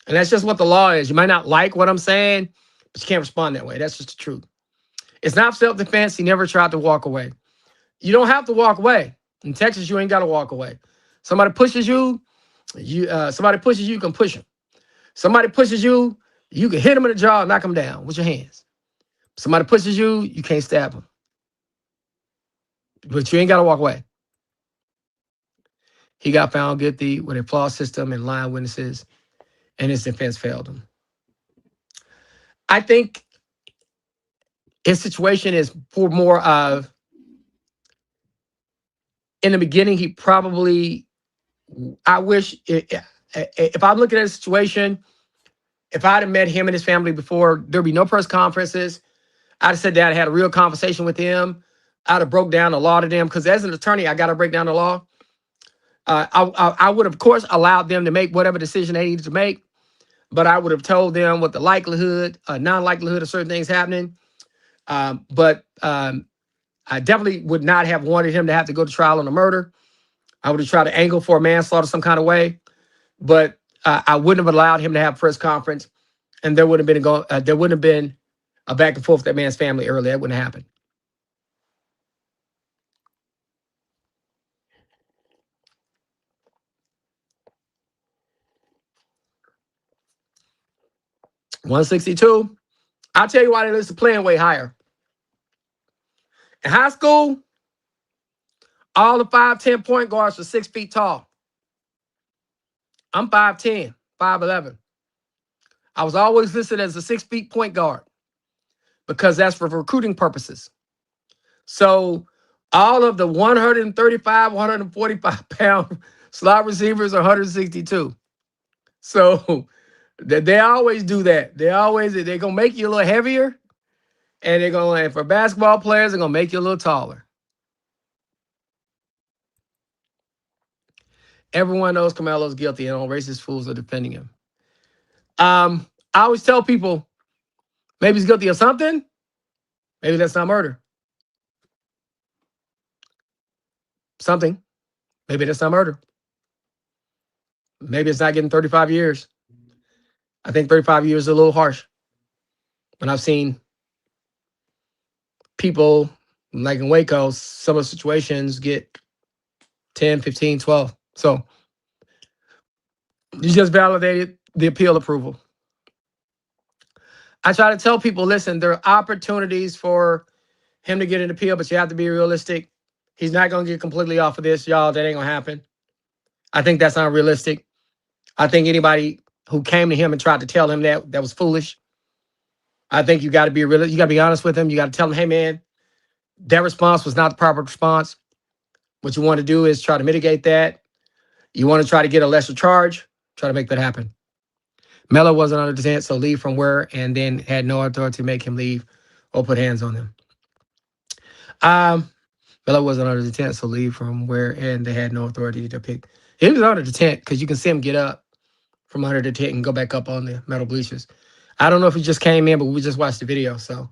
And that's just what the law is. You might not like what I'm saying, but you can't respond that way. That's just the truth. It's not self-defense. He never tried to walk away. You don't have to walk away. In Texas, you ain't got to walk away. Somebody pushes you, you can push him. Somebody pushes you, you can hit him in the jaw and knock him down with your hands. Somebody pushes you, you can't stab him. But you ain't got to walk away. He got found guilty with a flawed system and lying witnesses, and his defense failed him. I think his situation is for more of, in the beginning, he probably, I wish, if I'm looking at a situation, if I'd have met him and his family before, there'd be no press conferences. I'd have sat down and had a real conversation with him. I'd have broke down the law to them, because as an attorney, I got to break down the law. I would, of course, allowed them to make whatever decision they needed to make, but I would have told them what the likelihood, non-likelihood of certain things happening. But I definitely would not have wanted him to have to go to trial on a murder. I would have tried to angle for a manslaughter some kind of way, but I wouldn't have allowed him to have a press conference, and there wouldn't have been a back and forth with that man's family earlier. That wouldn't have happened. $162. I'll tell you why they list the playing way higher. In high school, all the 5'10" point guards are 6 feet tall. I'm 5'10", 5'11". I was always listed as a 6 feet point guard, because that's for recruiting purposes. So all of the 135, 145 pound slot receivers are 162. So they always do that. They're going to make you a little heavier, and for basketball players, they're going to make you a little taller. Everyone knows Carmelo's guilty, and all racist fools are defending him. I always tell people, maybe he's guilty of something. Maybe that's not murder. Something. Maybe that's not murder. Maybe it's not getting 35 years. I think 35 years is a little harsh. When I've seen people, like in Waco, some of the situations get 10, 15, 12. So you just validated the appeal approval. I try to tell people, listen, there are opportunities for him to get an appeal, but you have to be realistic. He's not going to get completely off of this, y'all. That ain't going to happen. I think that's not realistic. I think anybody who came to him and tried to tell him that was foolish. I think you got to be real. You got to be honest with him. You got to tell him, hey, man, that response was not the proper response. What you want to do is try to mitigate that. You want to try to get a lesser charge. Try to make that happen. Melo wasn't under detent, so leave from where, and then had no authority to make him leave or put hands on him. Melo wasn't under detent, so leave from where, and they had no authority to pick. He was under detent, because you can see him get up from under detent and go back up on the metal bleachers. I don't know if he just came in, but we just watched the video, so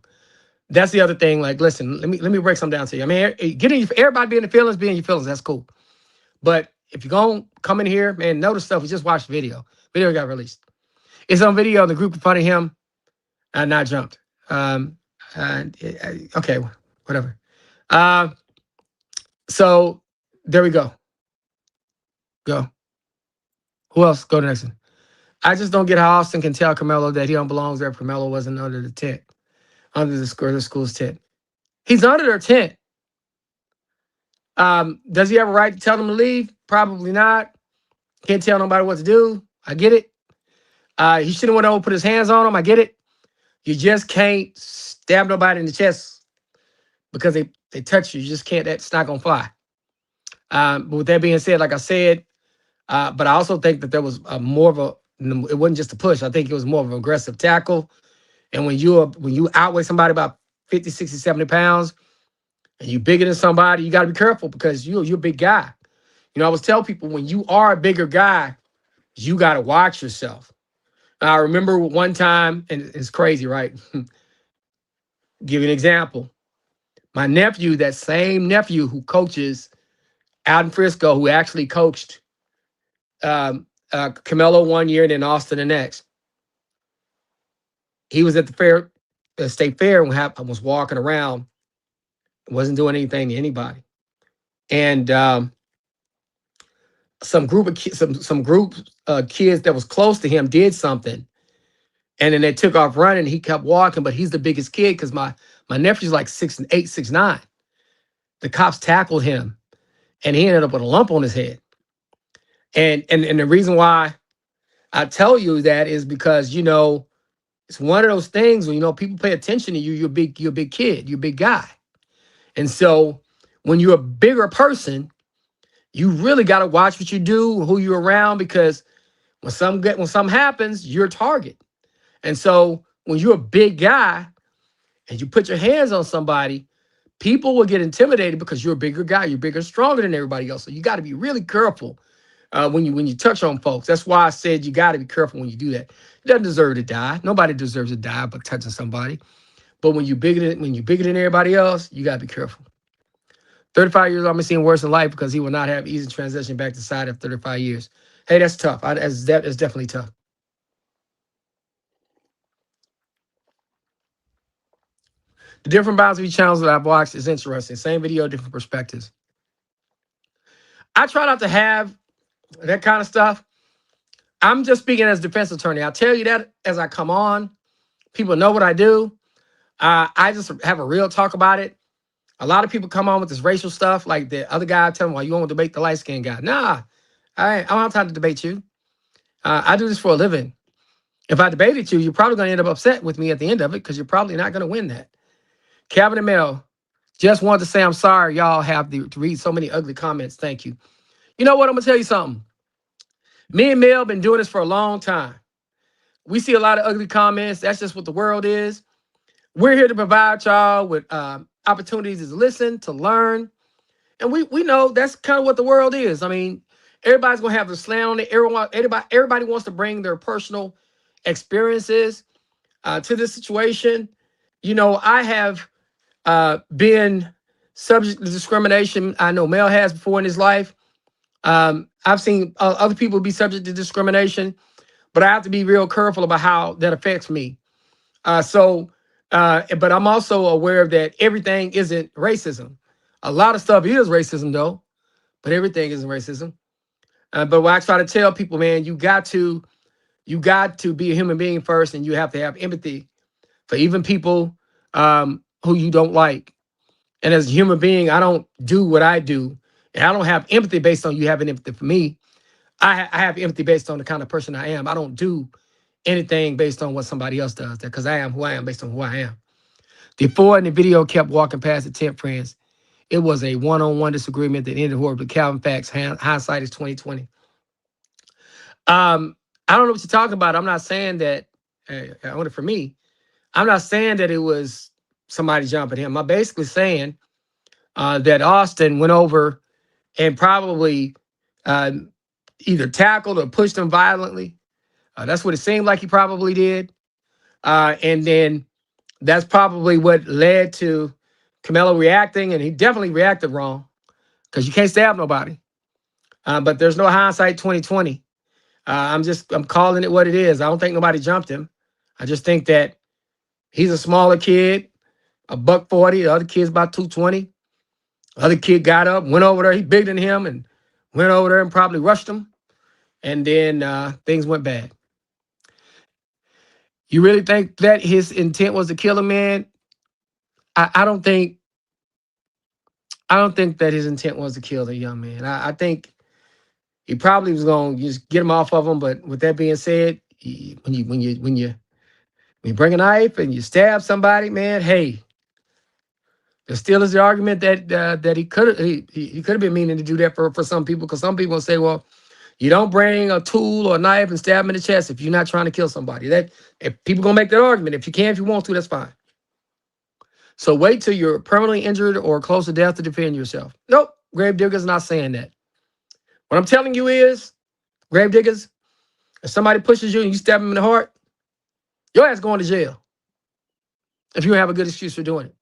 That's the other thing. Like, listen, let me break something down to you. I mean, everybody be in the feelings, be in your feelings. That's cool. But if you're going to come in here, man, know the stuff. We just watched the video. Video got released. It's on video. The group in front of him and not jumped. Okay, whatever. So there we go. Go. Who else? Go to the next one. I just don't get how Austin can tell Karmelo that he don't belong there if Karmelo wasn't under the tent, under the school's tent. He's under their tent. Does he have a right to tell them to leave? Probably not. Can't tell nobody what to do. I get it. He shouldn't want to put his hands on them. I get it. You just can't stab nobody in the chest because they touch you. You just can't. That's not gonna fly. But with that being said, like I said, but I also think that there was more of a. It wasn't just a push. I think it was more of an aggressive tackle. And when you outweigh somebody about 50, 60, 70 pounds, and you bigger than somebody, you got to be careful because you're a big guy. You know, I always tell people when you are a bigger guy, you got to watch yourself. I remember one time, and it's crazy, right? Give you an example. My nephew, that same nephew who coaches out in Frisco, who actually coached Karmelo one year and then Austin the next. He was at the state fair, and was walking around, wasn't doing anything to anybody, and some group of kids that was close to him did something, and then they took off running. He kept walking, but he's the biggest kid because my nephew's like 6'8", 6'9". The cops tackled him, and he ended up with a lump on his head. And the reason why I tell you that is because, you know, it's one of those things when, you know, people pay attention to you. You're a big kid. You're a big guy. And so when you're a bigger person, you really got to watch what you do, who you're around, because when something happens, you're a target. And so when you're a big guy and you put your hands on somebody, people will get intimidated because you're a bigger guy. You're bigger, stronger than everybody else. So you got to be really careful when you touch on folks. That's why I said you got to be careful when you do that. You doesn't deserve to die. Nobody deserves to die by touching somebody. But when you're bigger than everybody else, you got to be careful. 35 years, I'm going to see him worse in life because he will not have easy transition back to side after 35 years. Hey, that's tough. That's definitely tough. The different boundary channels that I've watched is interesting. Same video, different perspectives. I try not to have that kind of stuff. I'm just speaking as a defense attorney. I'll tell you that as I come on. People know what I do. I just have a real talk about it. A lot of people come on with this racial stuff, like the other guy telling me, well, you won't debate the light-skinned guy. Nah, I don't have time to debate you. I do this for a living. If I debated you, you're probably going to end up upset with me at the end of it because you're probably not going to win that. Calvin and Mel, just wanted to say I'm sorry y'all have to read so many ugly comments. Thank you. You know what? I'm going to tell you something. Me and Mel been doing this for a long time. We see a lot of ugly comments. That's just what the world is. We're here to provide y'all with opportunities to listen, to learn. And we know that's kind of what the world is. I mean, everybody's going to have their slant on it. Everybody wants to bring their personal experiences to this situation. You know, I have been subject to discrimination. I know Mel has before in his life. I've seen other people be subject to discrimination, but I have to be real careful about how that affects me. But I'm also aware that everything isn't racism. A lot of stuff is racism, though, but everything isn't racism. But what I try to tell people, man, you got to be a human being first, and you have to have empathy for even people who you don't like. And as a human being, I don't do what I do, and I don't have empathy based on you having empathy for me. I have empathy based on the kind of person I am. I don't do anything based on what somebody else does, because I am who I am based on who I am. The four in the video kept walking past the tent friends. It was a one-on-one disagreement that ended horribly. Calvin facts, hindsight is 2020. I don't know what you're talking about. I'm not saying that, only for me, I'm not saying that it was somebody jumping him. I'm basically saying that Austin went over and probably either tackled or pushed him violently. That's what it seemed like he probably did. And then That's probably what led to Karmelo reacting, and he definitely reacted wrong because you can't stab nobody. But there's no hindsight 2020. I'm calling it what it is. I don't think nobody jumped him. I just think that he's a smaller kid, a $140. The other kid's about 220. The other kid got up, went over there. He bigger than him and went over there and probably rushed him. And then things went bad. You really think that his intent was to kill a man? I don't think that his intent was to kill the young man. I think he probably was going to just get him off of him. But with that being said, when you bring a knife and you stab somebody, man, hey, there still is the argument that he could have been meaning to do that for some people, because some people will say, well, you don't bring a tool or a knife and stab him in the chest if you're not trying to kill somebody. That if people gonna make that argument, if you want to, that's fine. So wait till you're permanently injured or close to death to defend yourself. Nope, Gravedigger's not saying that. What I'm telling you is, Gravediggers, if somebody pushes you and you stab him in the heart, your ass going to jail. If you have a good excuse for doing it.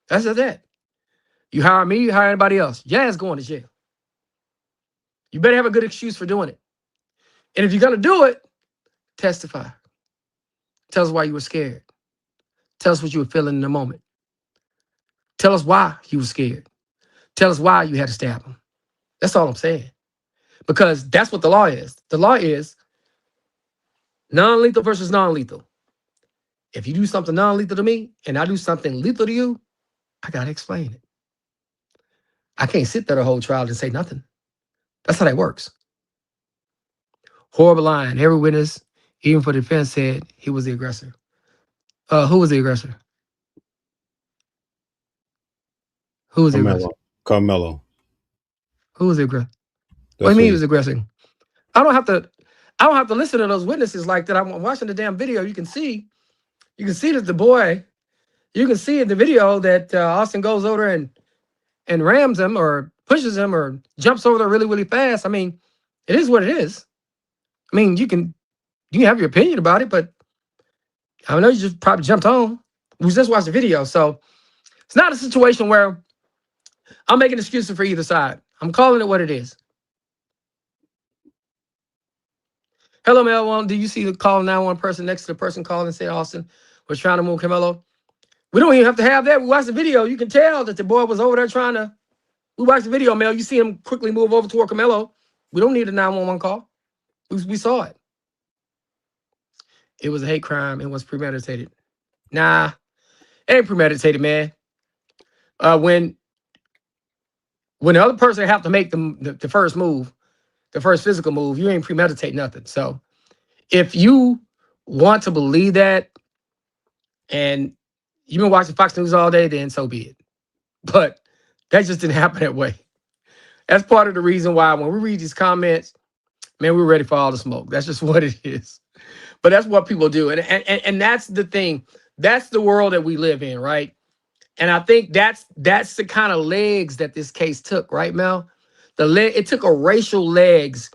That's that. You hire me, you hire anybody else, your ass going to jail. You better have a good excuse for doing it. And if you're gonna do it, testify. Tell us why you were scared. Tell us what you were feeling in the moment. Tell us why you were scared. Tell us why you had to stab him. That's all I'm saying. Because that's what the law is. The law is non-lethal versus non-lethal. If you do something non-lethal to me and I do something lethal to you, I got to explain it. I can't sit there the whole trial and say nothing. That's how that works. Horrible line. Every witness, even for the defense, said he was the aggressor. Who was the aggressor? Who was the aggressor? Karmelo. Who was the aggressor? What do you mean he was aggressing? I don't have to listen to those witnesses like that. I'm watching the damn video. You can see that the boy, you can see in the video that Austin goes over and rams him or pushes him or jumps over there really, really fast. I mean, it is what it is. I mean, you can have your opinion about it, but I know you just probably jumped on. We just watched the video. So it's not a situation where I'm making excuses for either side. I'm calling it what it is. Hello, Mel. Do you see the call 911 person next to the person calling and say Austin was trying to move Karmelo? We don't even have to have that. We watched the video. You can tell that the boy was over there trying to. We watched the video, Mel. You see him quickly move over toward Karmelo. We don't need a 911 call. We saw it. It was a hate crime. It was premeditated. Nah, it ain't premeditated, man. When the other person have to make the first move, the first physical move, you ain't premeditate nothing. So if you want to believe that and you've been watching Fox News all day, then so be it. But that just didn't happen that way. That's part of the reason why when we read these comments, man, we're ready for all the smoke. That's just what it is. But that's what people do. And that's the thing. That's the world that we live in, right? And I think that's the kind of legs that this case took, right, Mel? It took a racial legs,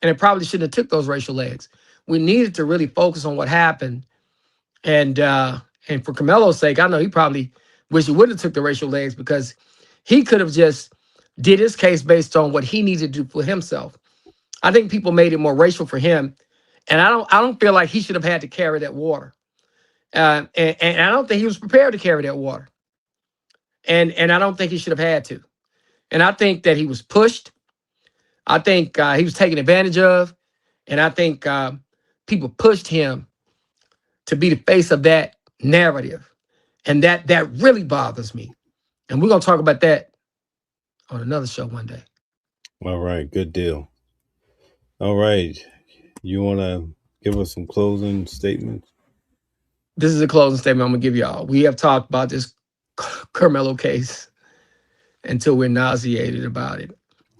and it probably shouldn't have took those racial legs. We needed to really focus on what happened. And for Karmelo's sake, I know he probably wish he wouldn't have took the racial legs, because he could have just did his case based on what he needed to do for himself. I think people made it more racial for him, and I don't feel like he should have had to carry that water. And I don't think he was prepared to carry that water. And I don't think he should have had to. And I think that he was pushed. I think he was taken advantage of, and I think people pushed him to be the face of that narrative, and that really bothers me. And we're gonna talk about that on another show one day. All right, good deal. All right, you want to give us some closing statements? This is a closing statement I'm gonna give y'all. We have talked about this Karmelo case until we're nauseated about it.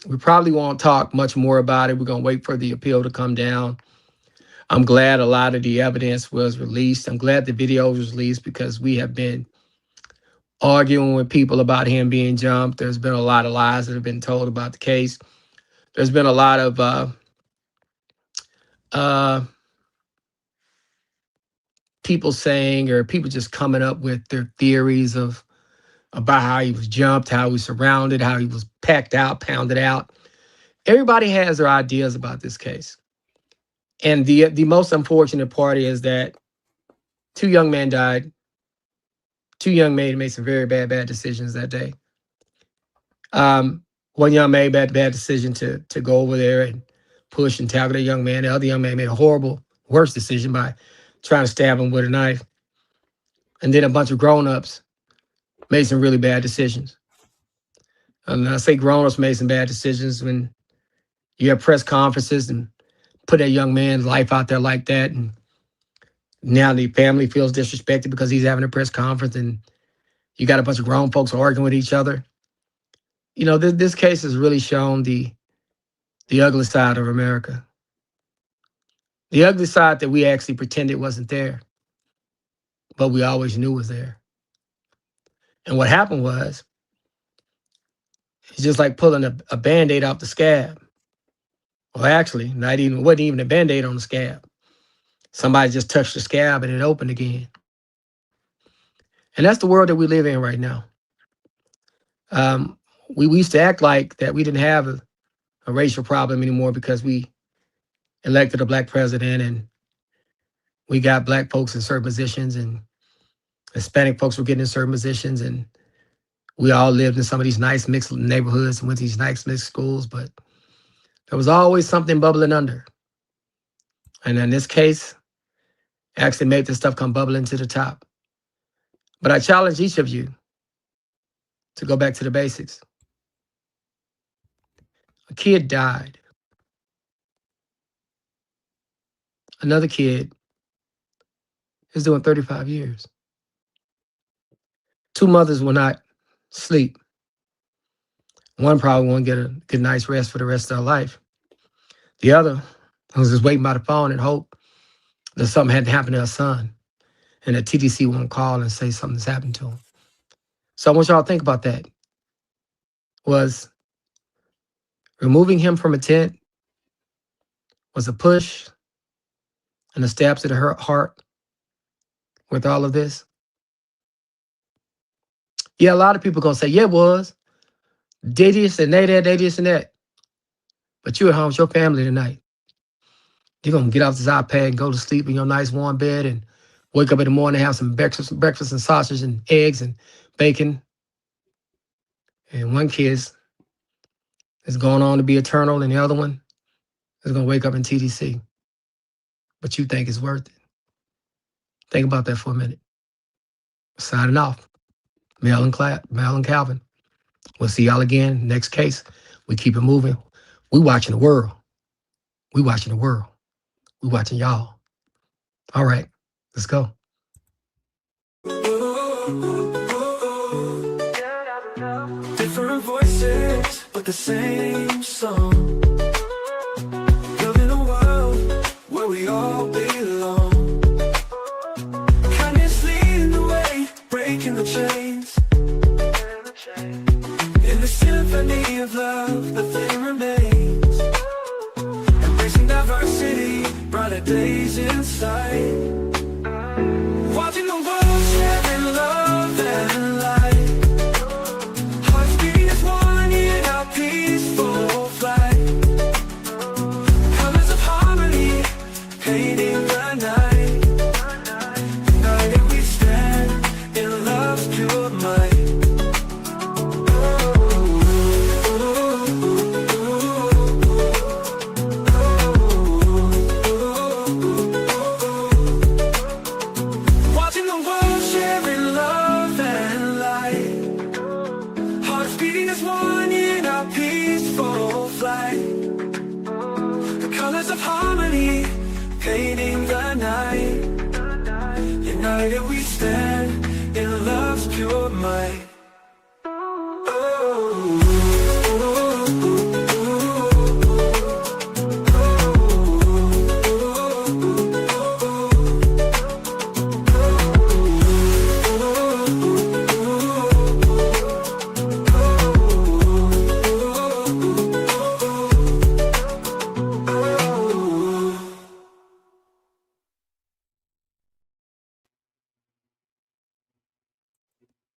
We probably won't talk much more about it. We're gonna wait for the appeal to come down. I'm glad a lot of the evidence was released. I'm glad the video was released, because we have been arguing with people about him being jumped. There's been a lot of lies that have been told about the case. There's been a lot of people saying, or people just coming up with their theories about how he was jumped, how he was surrounded, how he was packed out, pounded out. Everybody has their ideas about this case. And the most unfortunate part is that 2 young men died. 2 young men made some very bad decisions that day. One young man made a bad decision to go over there and push and tackle the young man. The other young man made a horrible, worse decision by trying to stab him with a knife. And then a bunch of grown-ups made some really bad decisions. And I say grown-ups made some bad decisions when you have press conferences and put that young man's life out there like that. And now the family feels disrespected because he's having a press conference and you got a bunch of grown folks arguing with each other. You know, this case has really shown the ugly side of America. The ugly side that we actually pretended wasn't there, but we always knew was there. And what happened was, it's just like pulling a Band-Aid off the scab. Well, actually, it wasn't even a Band-Aid on the scab. Somebody just touched the scab and it opened again. And that's the world that we live in right now. We used to act like that we didn't have a racial problem anymore because we elected a black president and we got black folks in certain positions and Hispanic folks were getting in certain positions and we all lived in some of these nice mixed neighborhoods and went to these nice mixed schools, but there was always something bubbling under. And in this case, actually made this stuff come bubbling to the top. But I challenge each of you to go back to the basics. A kid died. Another kid is doing 35 years. 2 mothers will not sleep. One probably won't get a good night's rest for the rest of their life. The other was just waiting by the phone and hope that something hadn't happened to her son and that TTC won't call and say something's happened to him. So I want y'all to think about that. Was removing him from a tent was a push and a stab to the heart with all of this? Yeah, a lot of people gonna say, yeah, it was. They this and they that, they this and that. But you're at home with your family tonight. You're gonna get off this iPad and go to sleep in your nice warm bed and wake up in the morning and have some breakfast and sausage and eggs and bacon. And one kid is going on to be eternal and the other one is gonna wake up in TDC. But you think it's worth it. Think about that for a minute. Signing off. Mel and Calvin. We'll see y'all again. Next case. We keep it moving. We watching the world. We watching the world. We watching y'all. All right. Let's go. Different voices, but the same song. Building a world where we all belong. Kindness leading the way, breaking the chains. In the symphony of love, the thing remains. Embracing diversity, brighter days in sight. Watching the world sharing love and light. Hearts beating as one in our peaceful flight. Colors of harmony, painting the night. United we stand in love's pure might. Watching the world sharing love and light. Hearts beating as one in our peaceful flight. The colors of harmony, painting the night. United we stand in love's pure might.